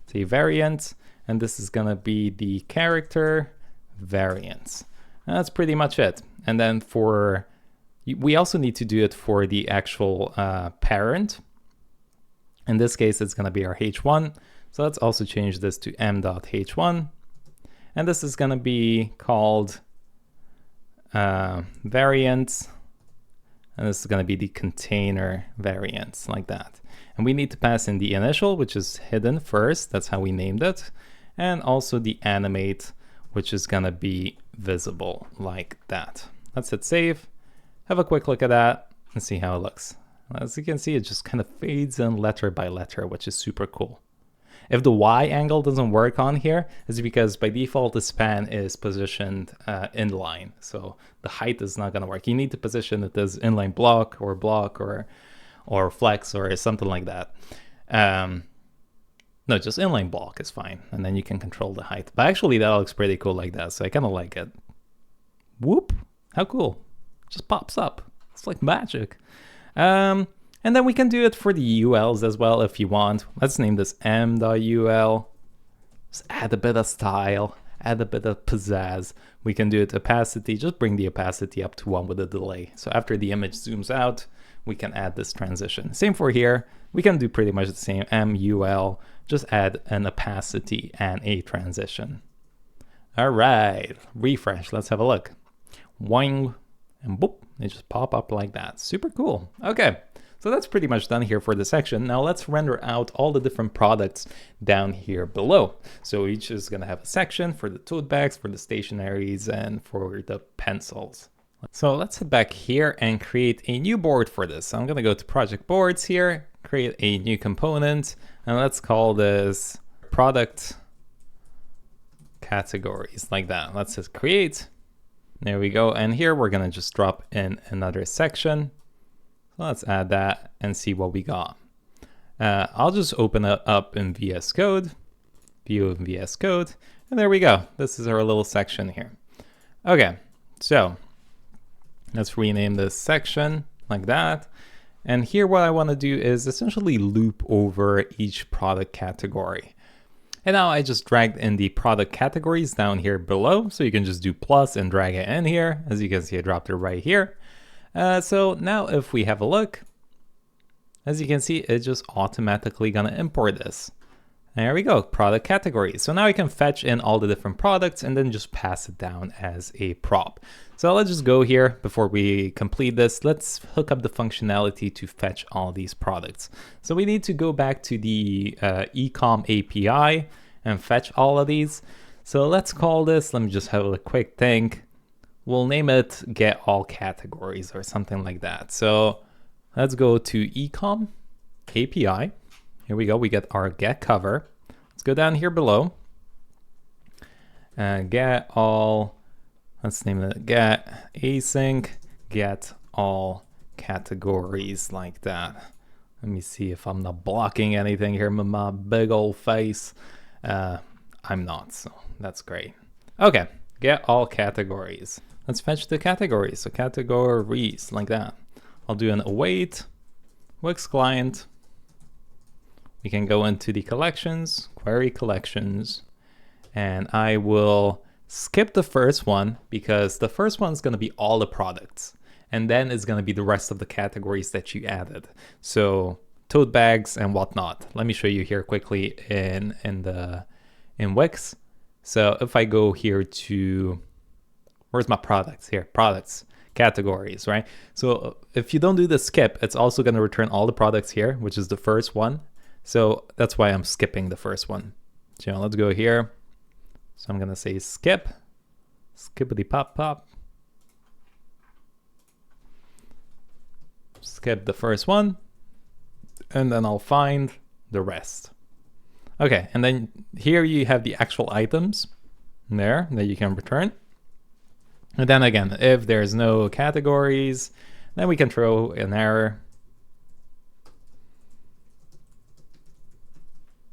say variant, and this is gonna be the character variance. And that's pretty much it. And then we also need to do it for the actual parent. In this case, it's gonna be our H1. So let's also change this to m.h1. And this is going to be called variants. And this is going to be the container variants, like that. And we need to pass in the initial, which is hidden first. That's how we named it. And also the animate, which is going to be visible, like that. Let's hit save. Have a quick look at that and see how it looks. As you can see, it just kind of fades in letter by letter, which is super cool. If the Y angle doesn't work on here, it's because by default the span is positioned inline, so the height is not going to work. You need to position it as inline block or flex or something like that. No, just inline block is fine, and then you can control the height. But actually that looks pretty cool like that, so I kind of like it. Whoop! How cool! Just pops up. It's like magic. And then we can do it for the ULs as well if you want. Let's name this m.ul. Just add a bit of style, add a bit of pizzazz. We can do it opacity, just bring the opacity up to 1 with a delay. So after the image zooms out, we can add this transition. Same for here. We can do pretty much the same, mul, just add an opacity and a transition. All right, refresh, let's have a look. Boing, and boop, they just pop up like that. Super cool. Okay. So that's pretty much done here for the section. Now let's render out all the different products down here below. So each is going to have a section for the tote bags, for the stationaries, and for the pencils. So let's head back here and create a new board for this. So I'm going to go to project boards here, create a new component, and let's call this product categories, like that. Let's hit create. There we go. And here we're going to just drop in another section. Let's add that and see what we got. I'll just open it up in VS Code, view in VS Code, and there we go. This is our little section here. Okay, so let's rename this section like that. And here what I want to do is essentially loop over each product category. And now I just dragged in the product categories down here below, so you can just do plus and drag it in here. As you can see, I dropped it right here. So now if we have a look, as you can see, it's just automatically gonna import this. There we go, product categories. So now I can fetch in all the different products and then just pass it down as a prop. So let's just go here before we complete this. Let's hook up the functionality to fetch all these products. So we need to go back to the ecom API and fetch all of these. So let's call this, let me just have a quick think. We'll name it get all categories or something like that. So let's go to ecom API. Here we go, we get our get cover. Let's go down here below. Get all, let's name it get async, get all categories, like that. Let me see if I'm not blocking anything here with my big old face. I'm not, so that's great. Okay, get all categories. Let's fetch the categories, so categories, like that. I'll do an await, Wix client. We can go into the collections, query collections, And I will skip the first one because the first one is going to be all the products. And then it's going to be the rest of the categories that you added. So tote bags and whatnot. Let me show you here quickly in Wix. So if I go here to, where's my products? Here, products, categories, right? So if you don't do the skip, it's also going to return all the products here, which is the first one. So that's why I'm skipping the first one. So let's go here. So I'm going to say skip, skippity pop pop. Skip the first one, and then I'll find the rest. Okay, and then here you have the actual items there that you can return. And then again, if there's no categories, then we can throw an error.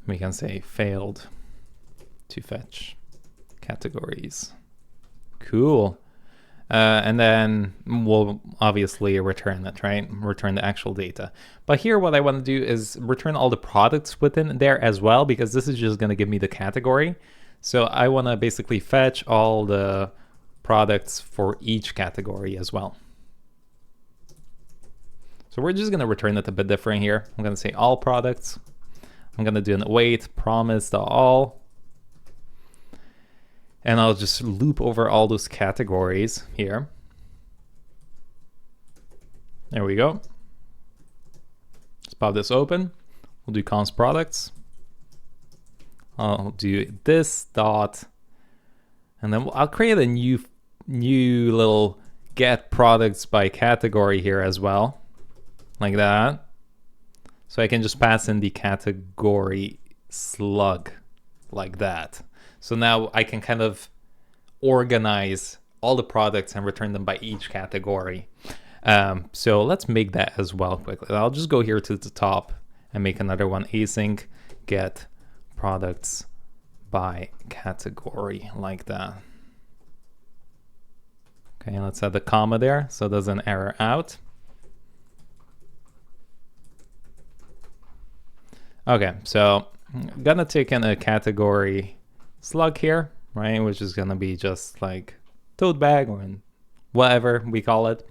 We can say failed to fetch categories. Cool. And then we'll obviously return it, right? Return the actual data. But here what I want to do is return all the products within there as well, because this is just going to give me the category. So I want to basically fetch all the products for each category as well. So we're just going to return it a bit different here. I'm going to say all products. I'm going to do an await promise the all. And I'll just loop over all those categories here. There we go. Let's pop this open. We'll do const products. I'll do this dot, and then I'll create a new little get products by category here as well, like that. So I can just pass in the category slug like that. So now I can kind of organize all the products and return them by each category. So let's make that as well quickly. I'll just go here to the top and make another one, async get products by category, like that. Okay, let's add the comma there so it doesn't error out. Okay, so I'm gonna take in a category slug here, right, which is gonna be just like tote bag or whatever we call it.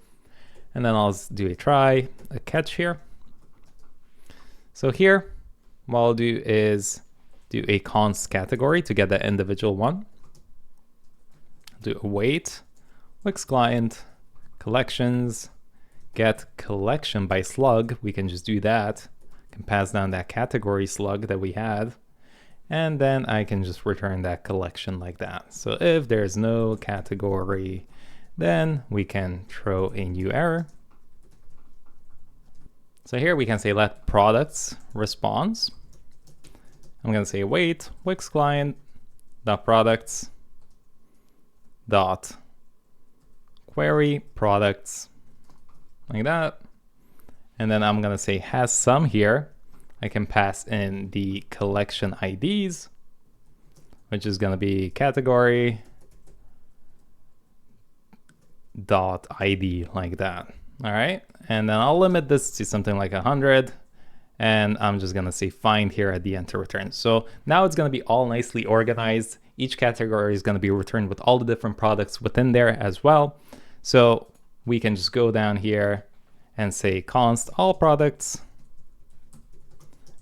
And then I'll do a try, a catch here. So here, what I'll do is do a const category to get the individual one. Do await, Wix client, collections, get collection by slug. We can just do that. Can pass down that category slug that we had. And then I can just return that collection like that. So if there's no category, then we can throw a new error. So here we can say let products response. I'm going to say wait Wix client dot products dot query products, like that. And then I'm going to say has some here. I can pass in the collection IDs, which is going to be category dot ID, like that. All right. And then I'll limit this to something like 100. And I'm just going to say find here at the end to return. So now it's going to be all nicely organized. Each category is going to be returned with all the different products within there as well. So we can just go down here and say const all products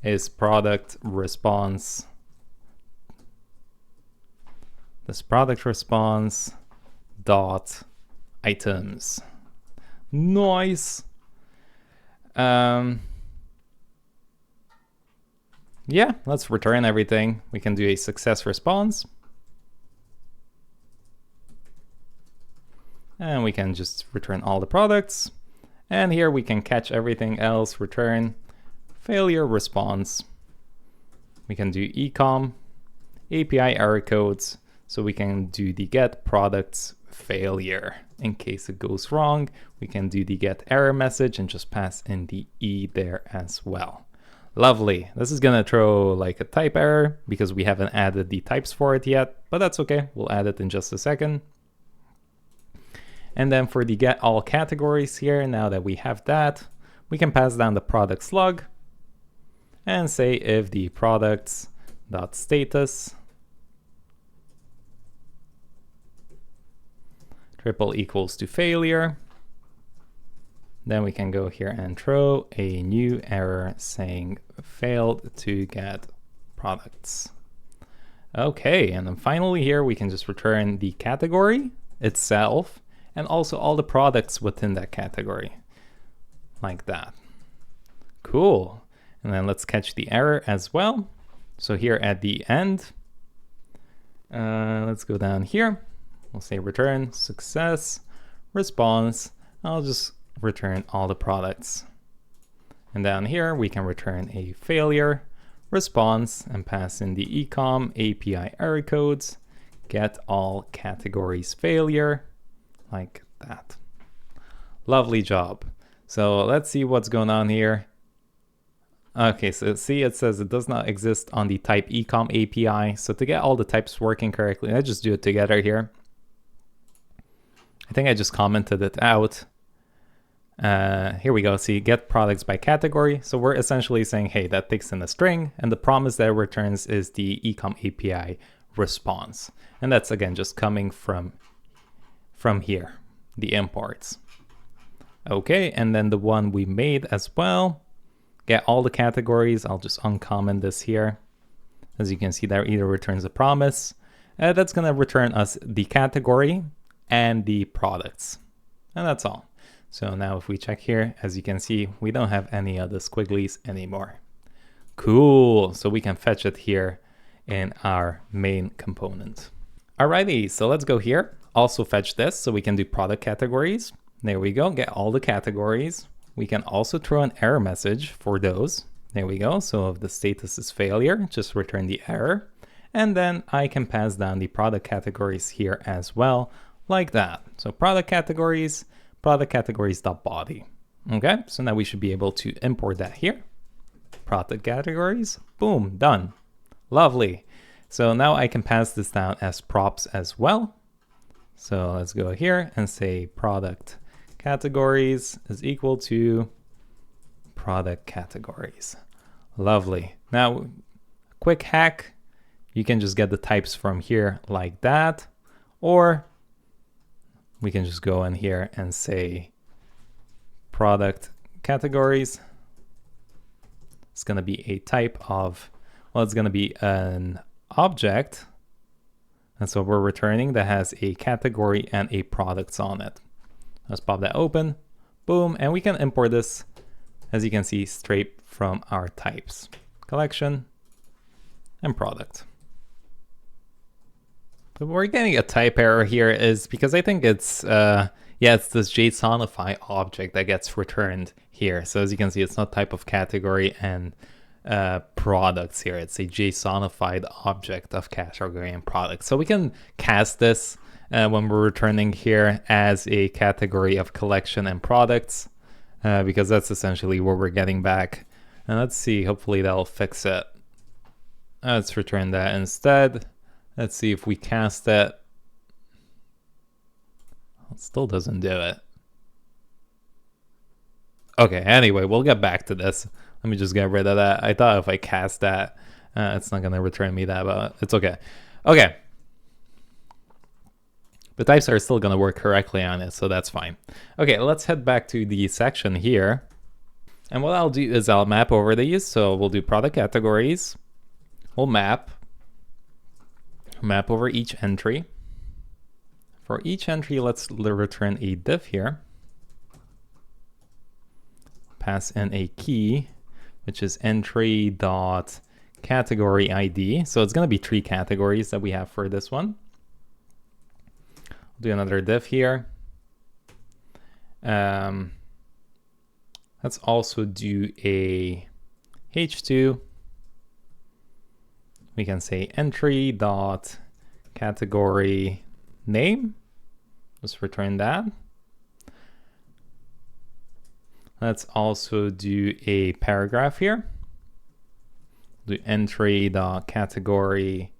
is product response. This product response dot items. Nice. Yeah, let's return everything. We can do a success response. And we can just return all the products. And here we can catch everything else, return failure response. We can do ecom, API error codes. So we can do the get products failure. In case it goes wrong, we can do the get error message and just pass in the E there as well. Lovely. This is gonna throw like a type error because we haven't added the types for it yet, but that's okay. We'll add it in just a second. And then for the get all categories here, now that we have that, we can pass down the product slug and say if the products.status triple equals to failure. Then we can go here and throw a new error saying failed to get products. Okay, and then finally here we can just return the category itself and also all the products within that category, like that. Cool. And then let's catch the error as well. So here at the end, let's go down here. We'll say return success response. I'll just return all the products. And down here, we can return a failure response and pass in the ecom API error codes, get all categories failure, like that. Lovely job. So let's see what's going on here. Okay, so see, it says it does not exist on the type ecom API. So to get all the types working correctly, let's just do it together here. I think I just commented it out. Here we go. See, get products by category. So we're essentially saying, hey, that takes in a string, and the promise that it returns is the ecom API response. And that's again just coming from here, the imports. Okay, and then the one we made as well, get all the categories. I'll just uncomment this here. As you can see, that either returns a promise. That's going to return us the category and the products. And that's all. So now if we check here, as you can see, we don't have any of the squigglies anymore. Cool. So we can fetch it here in our main component. Alrighty, so let's go here. Also fetch this so we can do product categories. There we go. Get all the categories. We can also throw an error message for those. There we go. So if the status is failure, just return the error. And then I can pass down the product categories here as well, like that. So product categories.body. Okay, so now we should be able to import that here. Product categories, boom, done. Lovely. So now I can pass this down as props as well. So let's go here and say product categories is equal to product categories. Lovely. Now, quick hack, you can just get the types from here like that, or we can just go in here and say product categories. It's going to be a type of, well, it's going to be an object. That's what we're returning that has a category and a products on it. Let's pop that open. Boom. And we can import this, as you can see, straight from our types. Collection and product. But we're getting a type error here is because I think it's, it's this JSONify object that gets returned here. So as you can see, it's not type of category and products here. It's a JSONified object of category and products. So we can cast this when we're returning here as a category of collection and products, because that's essentially what we're getting back. And let's see, hopefully that'll fix it. Let's return that instead. Let's see if we cast it. It still doesn't do it. Okay, anyway, we'll get back to this. Let me just get rid of that. I thought if I cast that, it's not going to return me that, but it's okay. Okay. The types are still going to work correctly on it, so that's fine. Okay, let's head back to the section here. And what I'll do is I'll map over these. So we'll do product categories. We'll map over each entry. For each entry, let's return a div here. Pass in a key, which is entry.category ID. So it's going to be 3 categories that we have for this one. Do another div here. Let's also do a h2. We can say entry.category name. Just return that. Let's also do a paragraph here. Do entry.category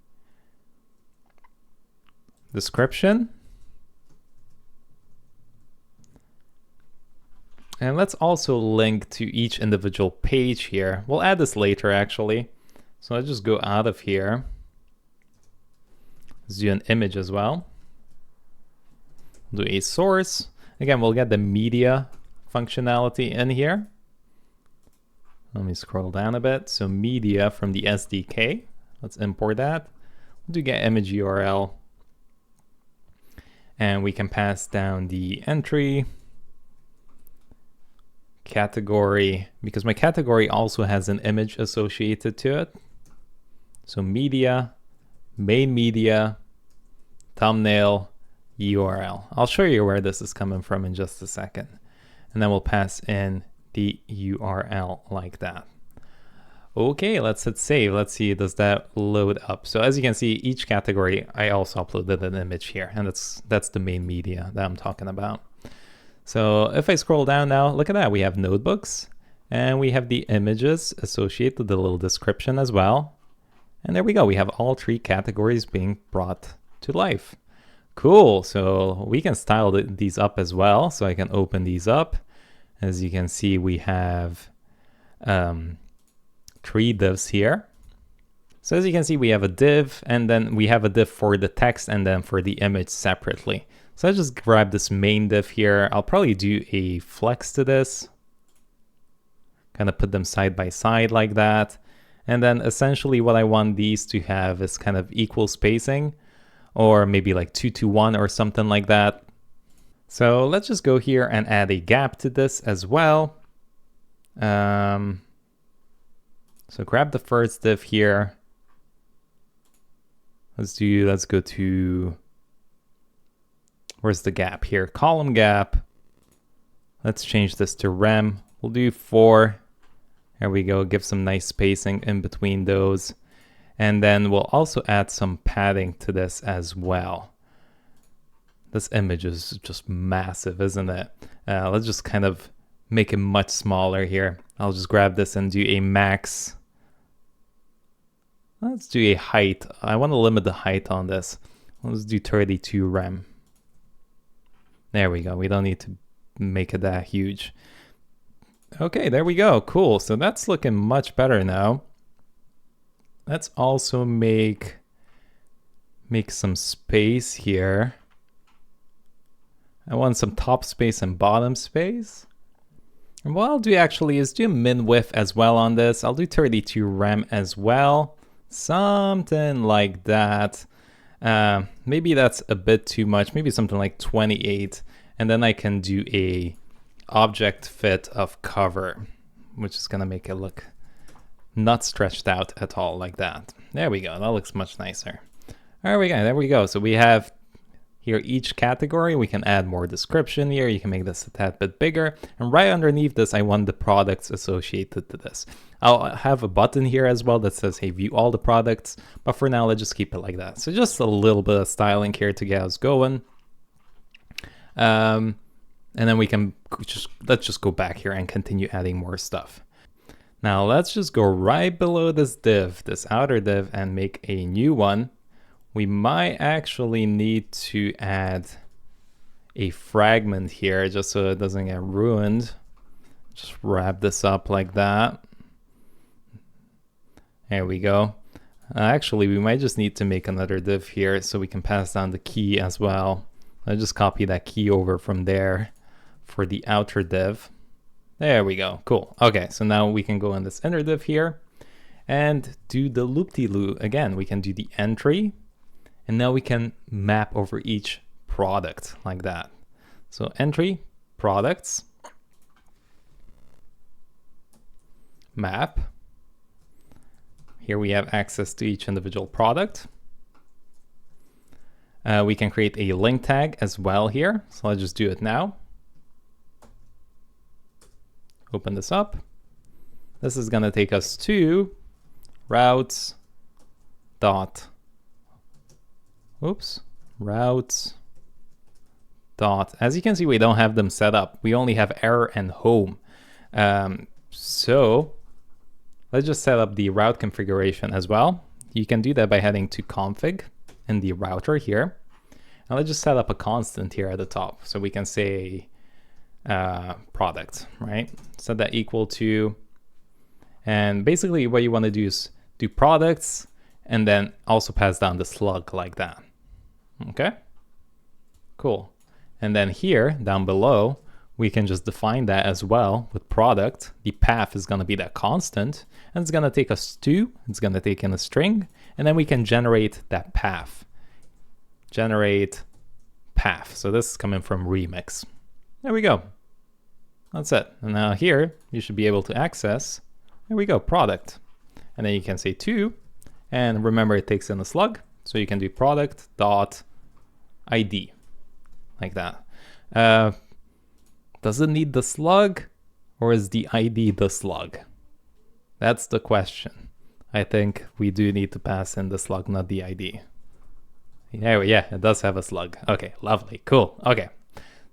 description. And let's also link to each individual page here. We'll add this later, actually. So let's just go out of here. Let's do an image as well. We'll do a source. Again, we'll get the media functionality in here. Let me scroll down a bit. So media from the SDK. Let's import that. We'll do get image URL. And we can pass down the entry, category, because my category also has an image associated to it. So media, main media, thumbnail, URL. I'll show you where this is coming from in just a second. And then we'll pass in the URL like that. Okay, let's hit save. Let's see, does that load up? So as you can see, each category, I also uploaded an image here, and that's the main media that I'm talking about. So if I scroll down now, look at that. We have notebooks, and we have the images associated with the little description as well. And there we go. We have all three categories being brought to life. Cool. So we can style these up as well. So I can open these up. As you can see, we have three divs here. So as you can see, we have a div, and then we have a div for the text and then for the image separately. So I just grab this main div here. I'll probably do a flex to this, kind of put them side by side like that. And then essentially what I want these to have is kind of equal spacing, or maybe like 2:1 or something like that. So let's just go here and add a gap to this as well. So grab the first div here. Let's go to, where's the gap here? Column gap. Let's change this to rem. We'll do 4. There we go. Give some nice spacing in between those. And then we'll also add some padding to this as well. This image is just massive, isn't it? Let's just kind of make it much smaller here. I'll just grab this and do a max. Let's do a height. I want to limit the height on this. Let's do 32 rem. There we go. We don't need to make it that huge. Okay, there we go. Cool. So that's looking much better now. Let's also make some space here. I want some top space and bottom space. And what I'll do actually is do min width as well on this. I'll do 32 rem as well. Something like that. Maybe that's a bit too much. Maybe something like 28. And then I can do a object fit of cover, which is gonna make it look not stretched out at all like that. There we go. That looks much nicer. There we go. So we have here each category. We can add more description here. You can make this a tad bit bigger. And right underneath this, I want the products associated to this. I'll have a button here as well that says, hey, view all the products. But for now, let's just keep it like that. So just a little bit of styling here to get us going. And then we can let's just go back here and continue adding more stuff. Now let's just go right below this div, this outer div, and make a new one. We might actually need to add a fragment here just so it doesn't get ruined. Just wrap this up like that. There we go. Actually, we might just need to make another div here so we can pass down the key as well. I'll just copy that key over from there for the outer div. There we go. Cool. Okay, so now we can go in this inner div here and do the loop-de-loop. Again, we can do the entry, and now we can map over each product like that. So entry, products, map. Here we have access to each individual product. We can create a link tag as well here. So let's just do it now. Open this up. This is gonna take us to routes dot, routes dot. As you can see, we don't have them set up. We only have error and home. So let's just set up the route configuration as well. You can do that by heading to config in the router here. And let's just set up a constant here at the top. So we can say product, right? Set that equal to, and basically what you want to do is do products and then also pass down the slug like that. Okay, cool. And then here, down below, we can just define that as well with product. The path is going to be that constant, and it's going to take us to, it's going to take in a string, and then we can generate that path. Generate path. So this is coming from Remix. There we go. That's it. And now here, you should be able to access, there we go, product. And then you can say to, and remember it takes in a slug. So you can do product dot ID, like that. Does it need the slug, or is the ID the slug? That's the question. I think we do need to pass in the slug, not the ID. Yeah, it does have a slug. Okay, lovely, cool. Okay,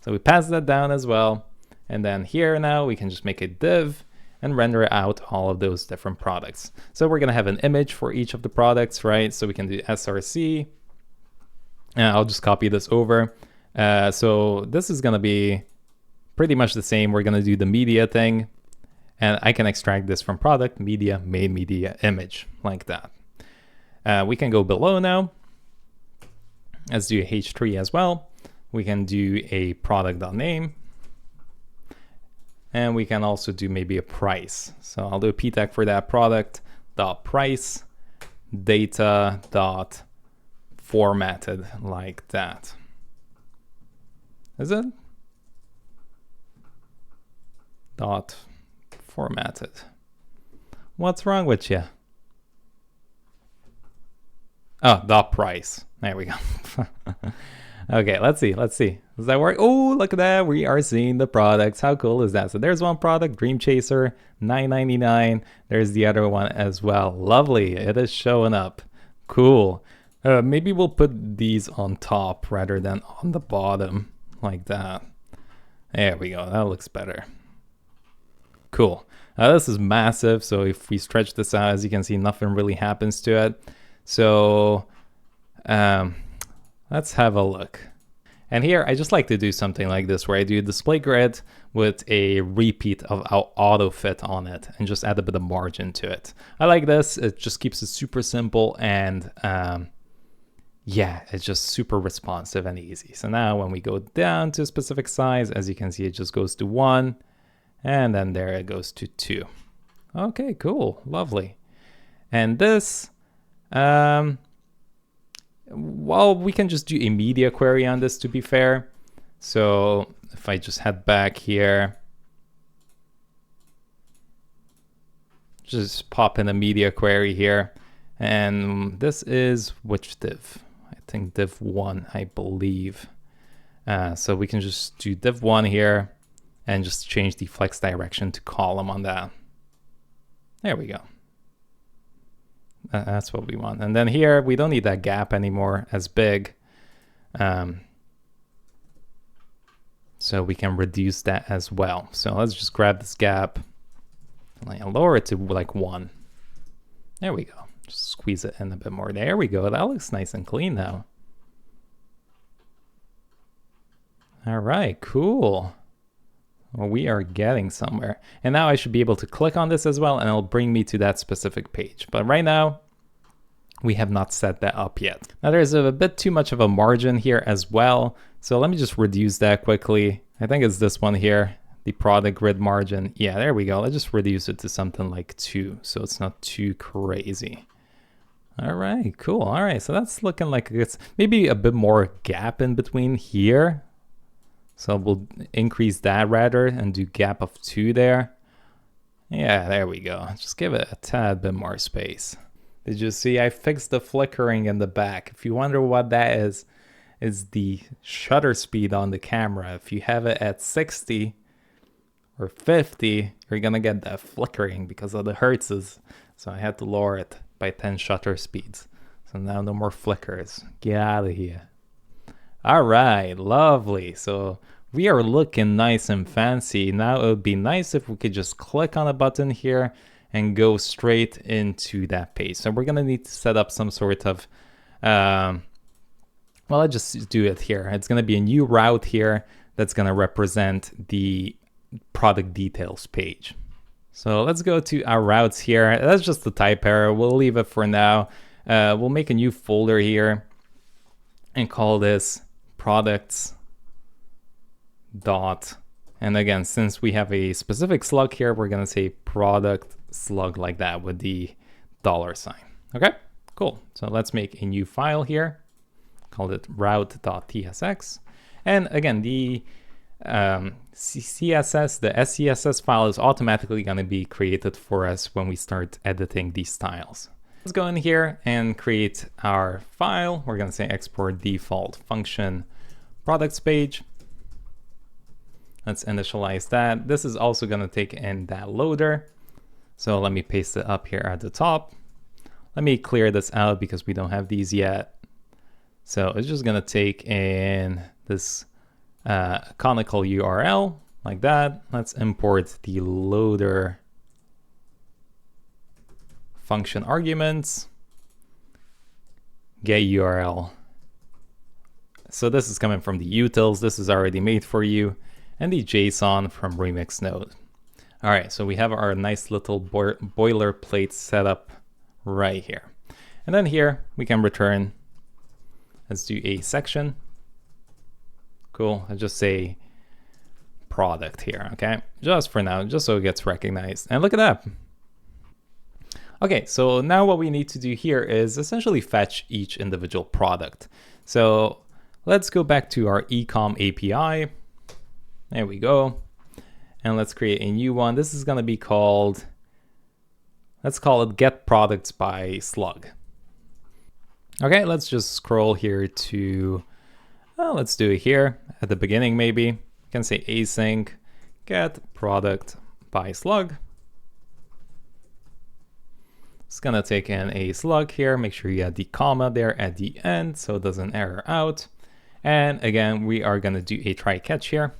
so we pass that down as well. And then here now we can just make a div and render out all of those different products. So we're gonna have an image for each of the products, right? So we can do src. I'll just copy this over. So this is gonna be pretty much the same. We're gonna do the media thing, and I can extract this from product, media, main media, image, like that. We can go below now. Let's do a h3 as well. We can do a product.name. And we can also do maybe a price. So I'll do a p tag for that product dot price data dot formatted, like that. Is it? Dot formatted. What's wrong with you? Oh, dot price. There we go. Okay, let's see. Does that work? Oh, look at that. We are seeing the products. How cool is that? So there's one product, Dream Chaser, $9.99. There's the other one as well. Lovely. It is showing up. Cool. Maybe we'll put these on top rather than on the bottom, like that. There we go. That looks better. Cool. This is massive. So if we stretch this out, as you can see, nothing really happens to it. So let's have a look. And here, I just like to do something like this, where I do display grid with a repeat of our auto fit on it and just add a bit of margin to it. I like this. It just keeps it super simple, and yeah, it's just super responsive and easy. So now when we go down to a specific size, as you can see, it just goes to 1, and then there it goes to 2. Okay, cool, lovely. And this, well, we can just do a media query on this, to be fair. So if I just head back here, just pop in a media query here. And this is which div? I think div 1, I believe. So we can just do div 1 here and just change the flex direction to column on that. There we go. That's what we want. And then here, we don't need that gap anymore as big. So we can reduce that as well. So let's just grab this gap and lower it to like 1. There we go. Just squeeze it in a bit more. There we go. That looks nice and clean now. All right, cool. Well, we are getting somewhere. And now I should be able to click on this as well, and it'll bring me to that specific page. But right now, we have not set that up yet. Now there's a bit too much of a margin here as well. So let me just reduce that quickly. I think it's this one here, the product grid margin. Yeah, there we go. Let's just reduce it to something like 2, so it's not too crazy. All right, cool. All right, so that's looking like it's maybe a bit more gap in between here. So we'll increase that rather and do gap of 2 there. Yeah, there we go. Just give it a tad bit more space. Did you see I fixed the flickering in the back? If you wonder what that is the shutter speed on the camera. If you have it at 60 or 50, you're gonna get that flickering because of the hertzes. So I had to lower it by 10 shutter speeds. So now no more flickers. Get out of here. All right, lovely. So we are looking nice and fancy. Now it would be nice if we could just click on a button here and go straight into that page. So we're gonna need to set up some sort of, well, I'll just do it here. It's gonna be a new route here that's gonna represent the product details page. So let's go to our routes here. That's just the type error. We'll leave it for now. We'll make a new folder here and call this products dot, and again, since we have a specific slug here, we're gonna say product slug like that with the $sign. Okay, cool. So let's make a new file here, call it route.tsx. And again, the CSS, the SCSS file is automatically gonna be created for us when we start editing these styles. Let's go in here and create our file. We're gonna say export default function products page. Let's initialize that. This is also gonna take in that loader. So let me paste it up here at the top. Let me clear this out because we don't have these yet. So it's just gonna take in this canonical URL like that. Let's import the loader function arguments, get URL. So this is coming from the utils. This is already made for you. And the JSON from Remix node. All right, so we have our nice little boilerplate set up right here. And then here we can return, let's do a section. Cool, I'll just say product here, okay? Just for now, just so it gets recognized. And look at that. Okay, so now what we need to do here is essentially fetch each individual product. So let's go back to our ecom API. There we go. And let's create a new one. This is gonna be called, let's call it get products by slug. Okay, let's just scroll here to, let's do it here at the beginning maybe. You can say async get product by slug. It's gonna take in a slug here. Make sure you add the comma there at the end so it doesn't error out. And again, we are gonna do a try catch here.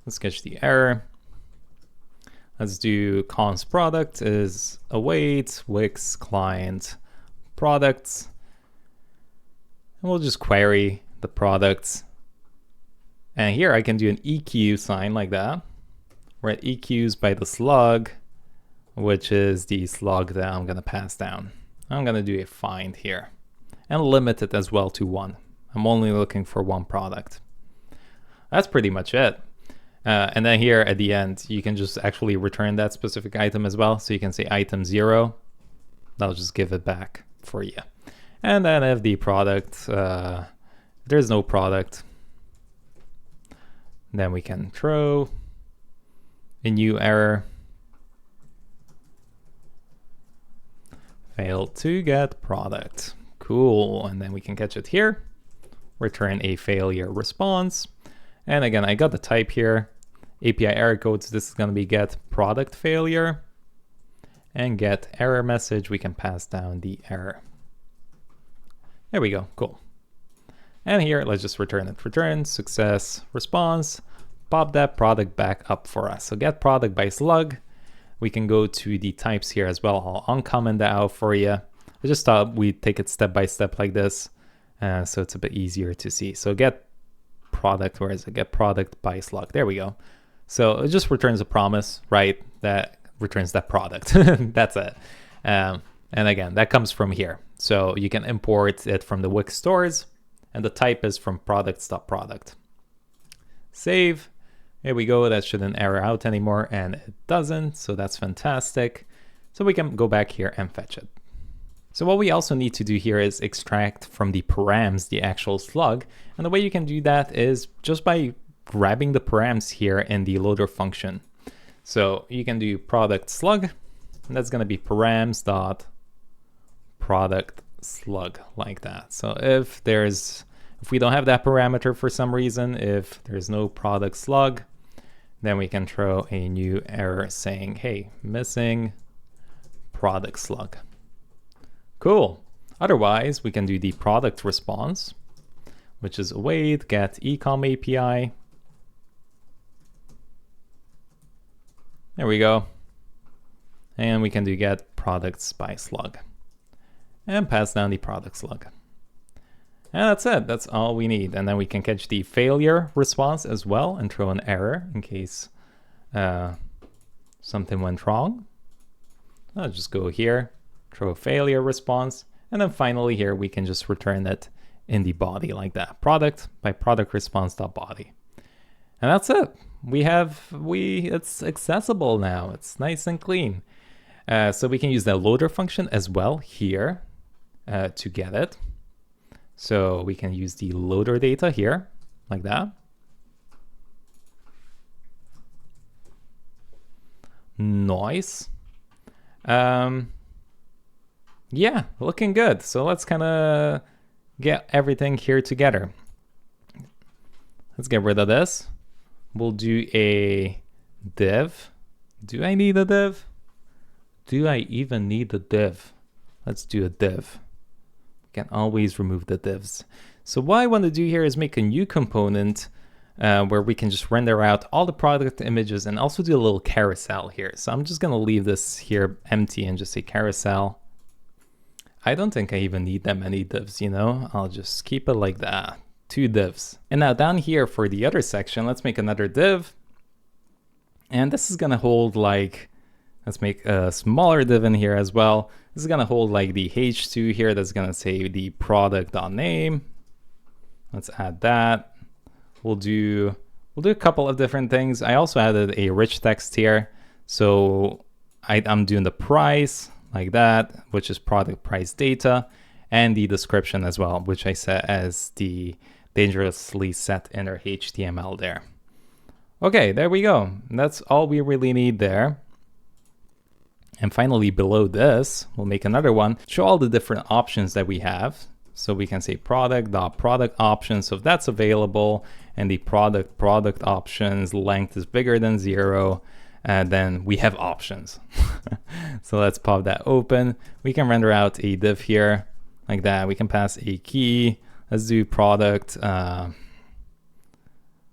Let's catch the error. Let's do const product is await Wix client products. And we'll just query the products. And here I can do an EQ sign like that, where it EQs by the slug, which is the slug that I'm gonna pass down. I'm gonna do a find here and limit it as well to 1. I'm only looking for 1 product. That's pretty much it. And then here at the end, you can just actually return that specific item as well. So you can say item 0, that'll just give it back for you. And then if the product, there's no product, then we can throw a new error. Failed to get product. Cool, and then we can catch it here. Return a failure response. And again, I got the type here. API error codes, this is gonna be get product failure. And get error message, we can pass down the error. There we go, cool. And here, let's just return it. Return success response, pop that product back up for us. So get product by slug. We can go to the types here as well. I'll uncomment that out for you. I just thought we'd take it step by step like this. So it's a bit easier to see. So get product, where is it? Get product by slug. There we go. So it just returns a promise, right? That returns that product. That's it. And again, that comes from here. So you can import it from the Wix stores, and the type is from products.product. Save. Here we go. That shouldn't error out anymore, and it doesn't. So that's fantastic. So we can go back here and fetch it. So what we also need to do here is extract from the params the actual slug. And the way you can do that is just by grabbing the params here in the loader function. So you can do product slug, and that's going to be params dot product slug like that. So if we don't have that parameter for some reason, if there's no product slug, then we can throw a new error saying, hey, missing product slug. Cool. Otherwise, we can do the product response, which is await get ecom API. There we go. And we can do get products by slug and pass down the product slug. And that's it. That's all we need. And then we can catch the failure response as well and throw an error in case something went wrong. I'll just go here, throw a failure response. And then finally here, we can just return it in the body like that. Product by product response.body. And that's it. It's accessible now. It's nice and clean. So we can use the loader function as well here to get it. So we can use the loader data here like that. Nice. Yeah, looking good. So let's kind of get everything here together. Let's get rid of this. We'll do a div. Do I need a div? Do I even need a div? Let's do a div. Can always remove the divs. So what I want to do here is make a new component where we can just render out all the product images and also do a little carousel here. So I'm just going to leave this here empty and just say carousel. I don't think I even need that many divs, you know? I'll just keep it like that. 2 divs. And now down here for the other section, let's make another div. And this is going to hold like, let's make a smaller div in here as well. This is going to hold like the h2 here. That's going to say the product.name. Let's add that. We'll do a couple of different things. I also added a rich text here. So I'm doing the price like that, which is product price data, and the description as well, which I set as the dangerously set inner HTML there. Okay, there we go. That's all we really need there. And finally, below this, we'll make another one, show all the different options that we have. So we can say product.product options. So if that's available and the product options length is bigger than 0, then we have options. So let's pop that open. We can render out a div here like that. We can pass a key. Let's do product.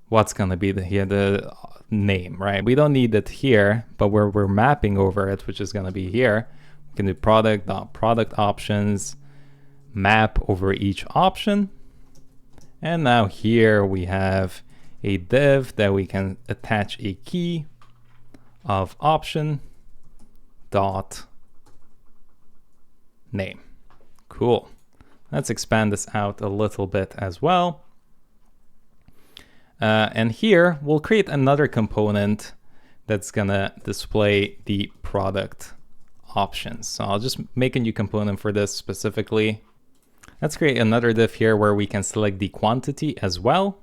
What's going to be the name, right? We don't need it here, but we're mapping over it, which is going to be here. We can do product.product options, map over each option. And now here we have a div that we can attach a key of option dot name. Cool. Let's expand this out a little bit as well. And here we'll create another component that's gonna display the product options. So I'll just make a new component for this specifically. Let's create another div here where we can select the quantity as well.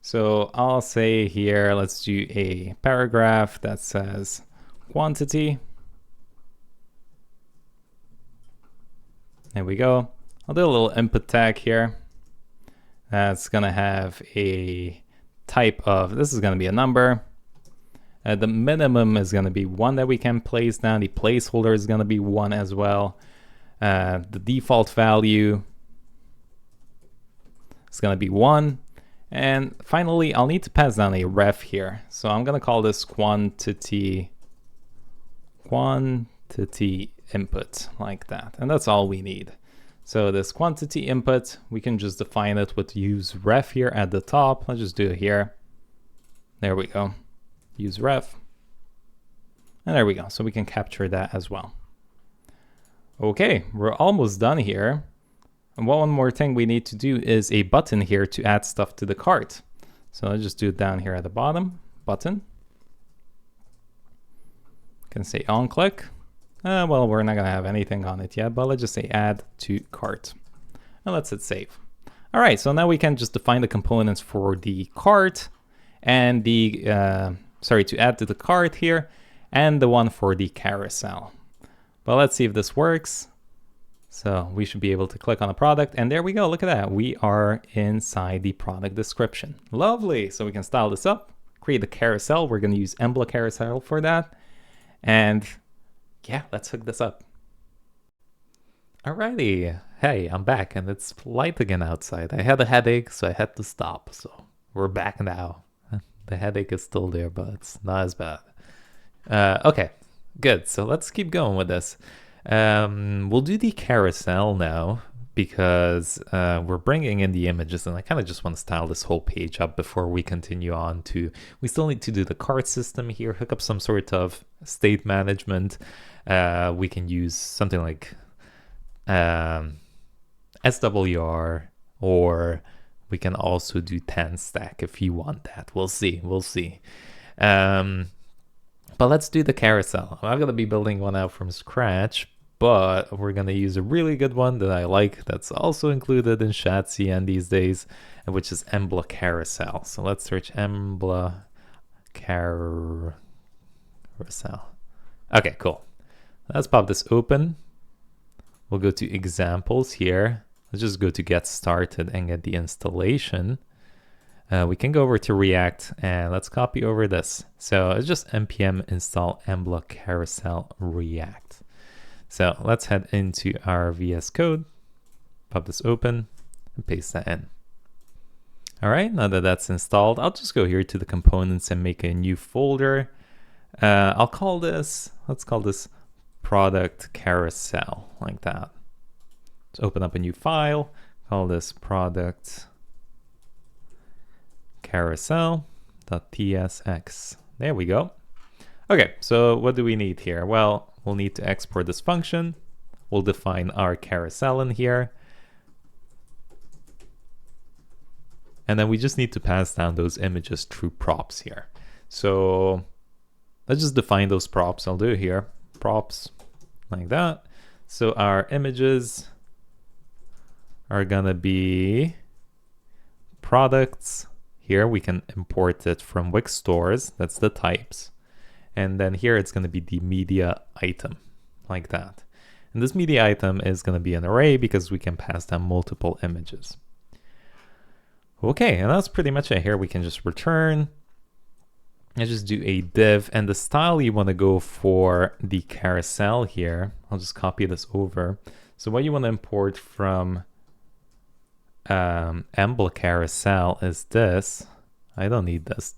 So I'll say here, let's do a paragraph that says quantity. There we go. I'll do a little input tag here. That's gonna have a type of, this is gonna be a number. The minimum is gonna be 1 that we can place down. The placeholder is gonna be 1 as well. The default value is gonna be 1. And finally, I'll need to pass down a ref here. So I'm gonna call this quantity input like that. And that's all we need. So this quantity input, we can just define it with use ref here at the top. Let's just do it here. There we go. Use ref. And there we go. So we can capture that as well. Okay, we're almost done here. And one more thing we need to do is a button here to add stuff to the cart. So let's just do it down here at the bottom, button. Can say on click. Well, we're not gonna have anything on it yet, but let's just say add to cart. And let's hit save. All right, so now we can just define the components for the cart and the, to add to the cart here, and the one for the carousel. But let's see if this works. So we should be able to click on the product, and there we go. Look at that. We are inside the product description. Lovely. So we can style this up, create the carousel. We're going to use Embla carousel for that. And yeah, let's hook this up. Alrighty. Hey, I'm back, and it's light again outside. I had a headache, so I had to stop. So we're back now. The headache is still there, but it's not as bad. Okay, good. So let's keep going with this. We'll do the carousel now because we're bringing in the images, and I kind of just want to style this whole page up before we continue on to, we still need to do the cart system here, hook up some sort of state management. We can use something like SWR or we can also do 10 stack if you want that. We'll see. But let's do the carousel. I'm not going to be building one out from scratch, but we're going to use a really good one that I like that's also included in ShadCN these days, which is Embla Carousel. So let's search Embla Carousel. Okay, cool. Let's pop this open. We'll go to examples here. Let's just go to get started and get the installation. We can go over to React and let's copy over this. So it's just npm install Embla Carousel React. So let's head into our VS Code, pop this open and paste that in. All right, now that that's installed, I'll just go here to the components and make a new folder. Let's call this product carousel, like that. Let's open up a new file, call this product carousel.tsx. There we go. Okay, so what do we need here? Well, we'll need to export this function. We'll define our carousel in here. And then we just need to pass down those images through props here. So let's just define those props. I'll do it here, props, like that. So our images are gonna be products. Here we can import it from Wix stores, that's the types. And then here it's gonna be the media item, like that. And this media item is gonna be an array because we can pass down multiple images. Okay, and that's pretty much it. Here we can just return and just do a div, and the style you wanna go for the carousel here, I'll just copy this over. So what you wanna import from Embla Carousel is this. I don't need this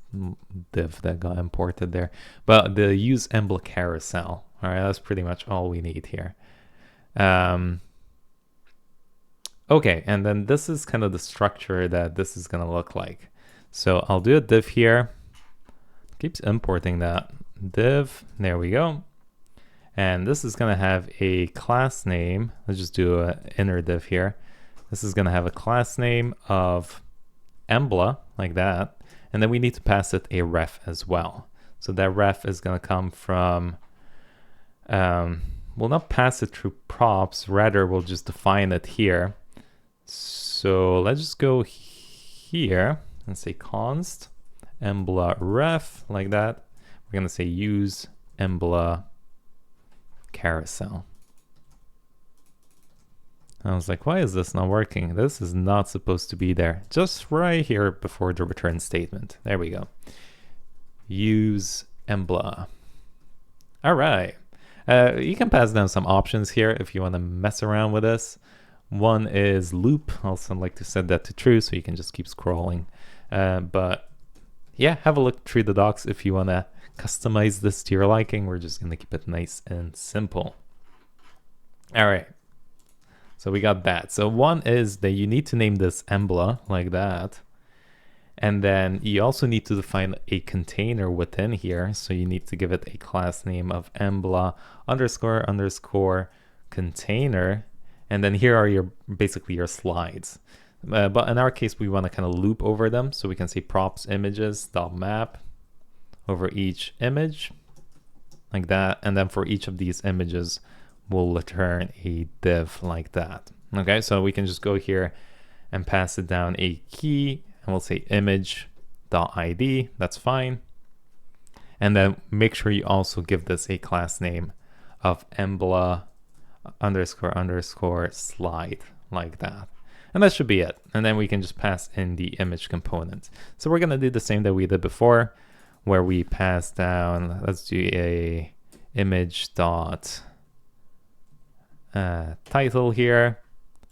div that got imported there, but the use Embla Carousel. All right, that's pretty much all we need here. Okay, and then this is kind of the structure that this is gonna look like. So I'll do a div here. Keeps importing that div. There we go. And this is gonna have a class name. Let's just do an inner div here. This is going to have a class name of Embla, like that. And then we need to pass it a ref as well. So that ref is going to come from, we'll not pass it through props, rather we'll just define it here. So let's just go here and say const Embla ref, like that. We're going to say use Embla carousel. I was like, why is this not working? This is not supposed to be there. Just right here before the return statement. There we go. Use Embla. All right. You can pass down some options here if you want to mess around with this. One is loop. Also like to set that to true so you can just keep scrolling. But yeah, have a look through the docs if you want to customize this to your liking. We're just going to keep it nice and simple. All right. So we got that. So one is that you need to name this Embla, like that. And then you also need to define a container within here. So you need to give it a class name of Embla __ container. And then here are your basically your slides. But in our case, we want to kind of loop over them. So we can say props images dot map over each image, like that. And then for each of these images, we'll return a div like that. Okay, so we can just go here and pass it down a key, and we'll say image.id. That's fine. And then make sure you also give this a class name of Embla __ slide, like that. And that should be it. And then we can just pass in the image component. So we're gonna do the same that we did before, where we pass down, let's do a image dot title here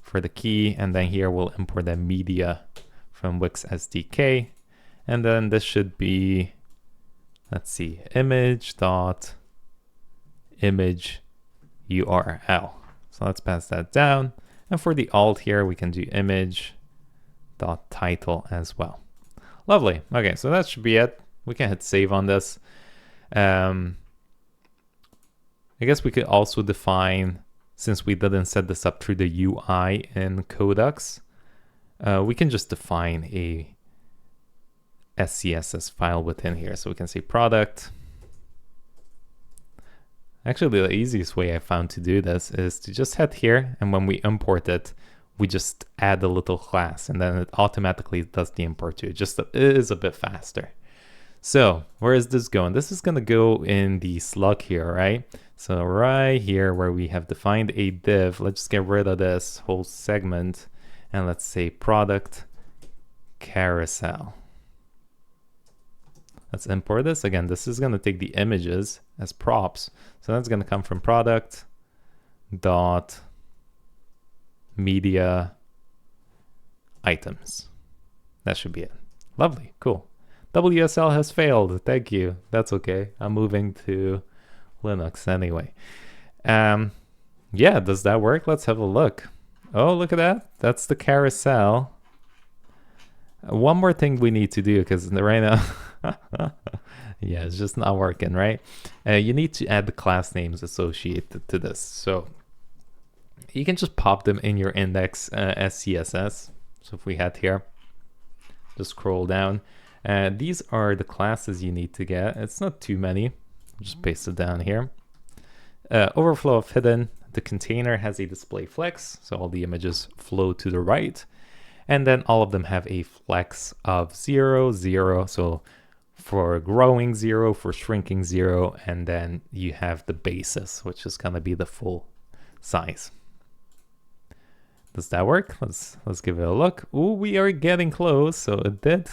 for the key, and then here we'll import the media from Wix SDK, and then this should be, let's see, image dot image URL. So let's pass that down, and for the alt here we can do image dot title as well. Lovely. Okay, so that should be it. We can hit save on this. I guess we could also define, since we didn't set this up through the UI in Codux, we can just define a SCSS file within here. So we can say product. Actually, the easiest way I found to do this is to just head here, and when we import it, we just add a little class, and then it automatically does the import to it. Just it is a bit faster. So where is this going? This is going to go in the slug here, right? So right here where we have defined a div, let's just get rid of this whole segment, and let's say product carousel. Let's import this. Again, this is going to take the images as props. So that's going to come from product dot media items. That should be it. Lovely. Cool. WSL has failed. Thank you. That's okay. I'm moving to Linux anyway. Yeah, does that work? Let's have a look. Oh, look at that. That's the carousel. One more thing we need to do, because right now, yeah, it's just not working, right? You need to add the class names associated to this. So you can just pop them in your index as CSS. So if we head here, just scroll down. These are the classes you need to get. It's not too many. Just paste it down here. Overflow of hidden. The container has a display flex, so all the images flow to the right. And then all of them have a flex of 0, 0. So for growing 0, for shrinking 0, and then you have the basis, which is going to be the full size. Does that work? Let's give it a look. Ooh, we are getting close. So it did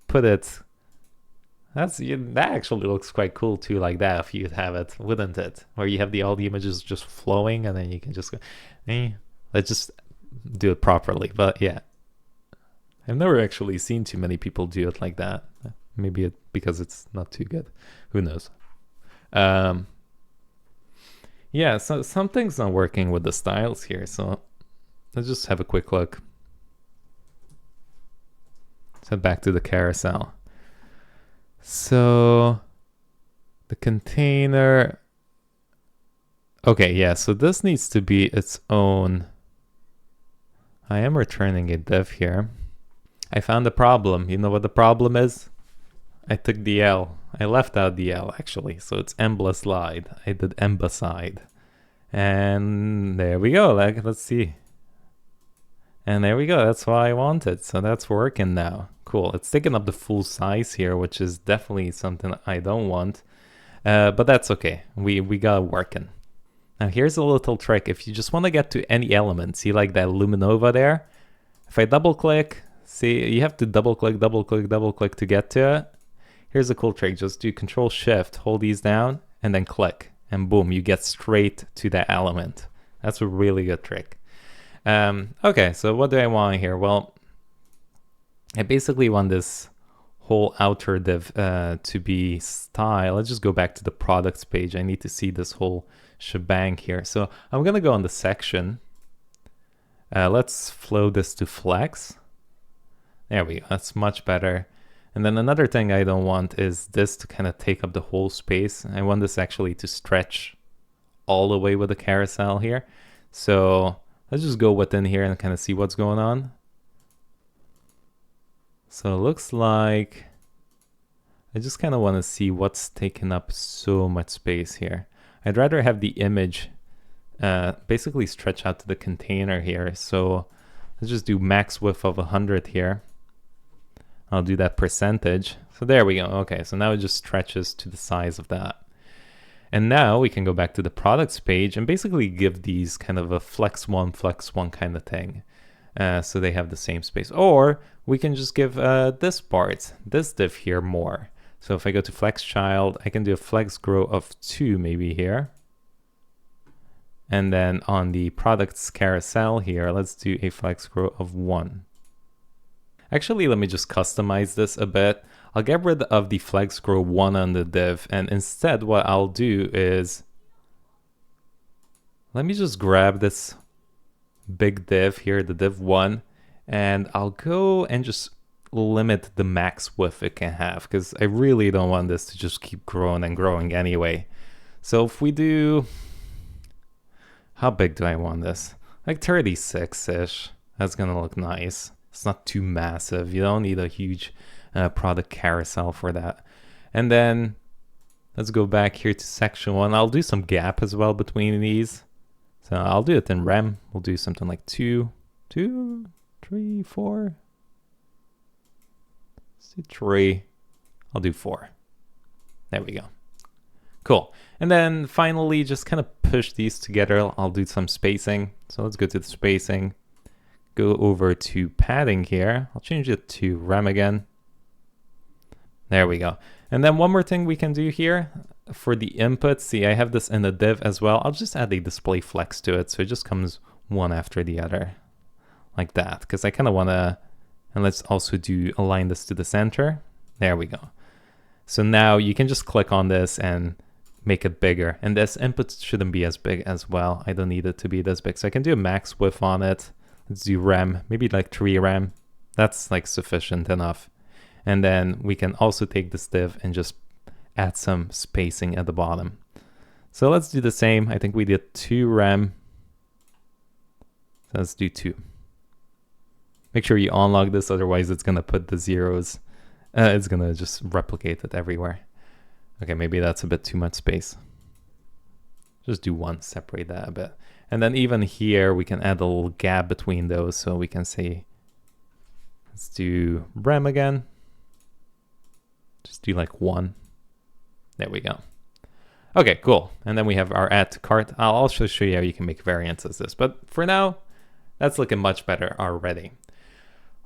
put it. That actually looks quite cool too, like that, if you'd have it, wouldn't it? Where you have all the images just flowing, and then you can just go, let's just do it properly. But yeah, I've never actually seen too many people do it like that. Maybe because it's not too good. Who knows? Yeah, so something's not working with the styles here. So let's just have a quick look. Let's head back to the carousel. So the container. Okay, yeah, so this needs to be its own. I am returning a div here. I found a problem. You know what the problem is? I took the L. I left out the L actually. So it's emblaslide. I did embaside. And there we go. Let's see. And there we go. That's what I wanted. So that's working now. Cool. It's taking up the full size here, which is definitely something I don't want. But that's okay. We got it working. Now here's a little trick. If you just want to get to any element, see like that luminova there? If I double click, see, you have to double click to get to it. Here's a cool trick. Just do Control Shift, hold these down, and then click. And boom, you get straight to that element. That's a really good trick. Okay, so what do I want here? Well, I basically want this whole outer div to be style. Let's just go back to the products page. I need to see this whole shebang here. So I'm going to go on the section. Let's flow this to flex. There we go. That's much better. And then another thing I don't want is this to kind of take up the whole space. I want this actually to stretch all the way with the carousel here. So let's just go within here and kind of see what's going on. So it looks like I just kind of want to see what's taking up so much space here. I'd rather have the image basically stretch out to the container here. So let's just do max width of 100 here. I'll do that percentage. So there we go. Okay, so now it just stretches to the size of that. And now we can go back to the products page and basically give these kind of a flex one kind of thing. So they have the same space. Or we can just give this part, this div here more. So if I go to flex child, I can do a flex grow of 2 maybe here. And then on the products carousel here, let's do a flex grow of 1. Actually, let me just customize this a bit. I'll get rid of the flex grow 1 on the div, and instead what I'll do is, let me just grab this big div here, the div 1, and I'll go and just limit the max width it can have, because I really don't want this to just keep growing and growing anyway. So if we do, how big do I want this? Like 36-ish. That's gonna look nice. It's not too massive. You don't need a huge product carousel for that. And then let's go back here to section 1. I'll do some gap as well between these. So I'll do it in rem. We'll do something like 2, 3, 4. Let's do 3. I'll do 4. There we go. Cool. And then finally, just kind of push these together. I'll do some spacing. So let's go to the spacing. Go over to padding here. I'll change it to rem again. There we go. And then one more thing we can do here for the input. See, I have this in the div as well. I'll just add a display flex to it. So it just comes one after the other like that. Because I kind of want to, and let's also do align this to the center. There we go. So now you can just click on this and make it bigger. And this input shouldn't be as big as well. I don't need it to be this big. So I can do a max width on it. Let's do rem, maybe like 3 rem. That's like sufficient enough. And then we can also take this div and just add some spacing at the bottom. So let's do the same. I think we did 2 rem. So let's do 2. Make sure you unlock this, otherwise it's gonna put the zeros. It's gonna just replicate it everywhere. Okay, maybe that's a bit too much space. Just do 1, separate that a bit. And then even here, we can add a little gap between those. So we can say, let's do rem again. Just do like 1. There we go. Okay, cool. And then we have our add to cart. I'll also show you how you can make variants of this. But for now, that's looking much better already.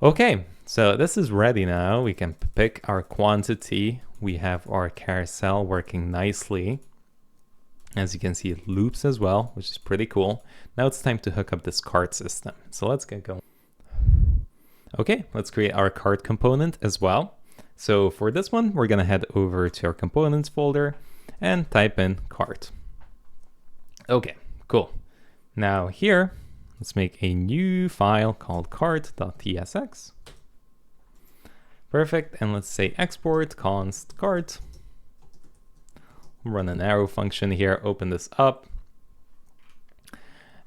Okay, so this is ready now. We can pick our quantity. We have our carousel working nicely. As you can see, it loops as well, which is pretty cool. Now it's time to hook up this cart system. So let's get going. Okay, let's create our cart component as well. So for this one, we're gonna head over to our components folder and type in cart. Okay, cool. Now here, let's make a new file called cart.tsx. Perfect, and let's say export const cart. Run an arrow function here, open this up.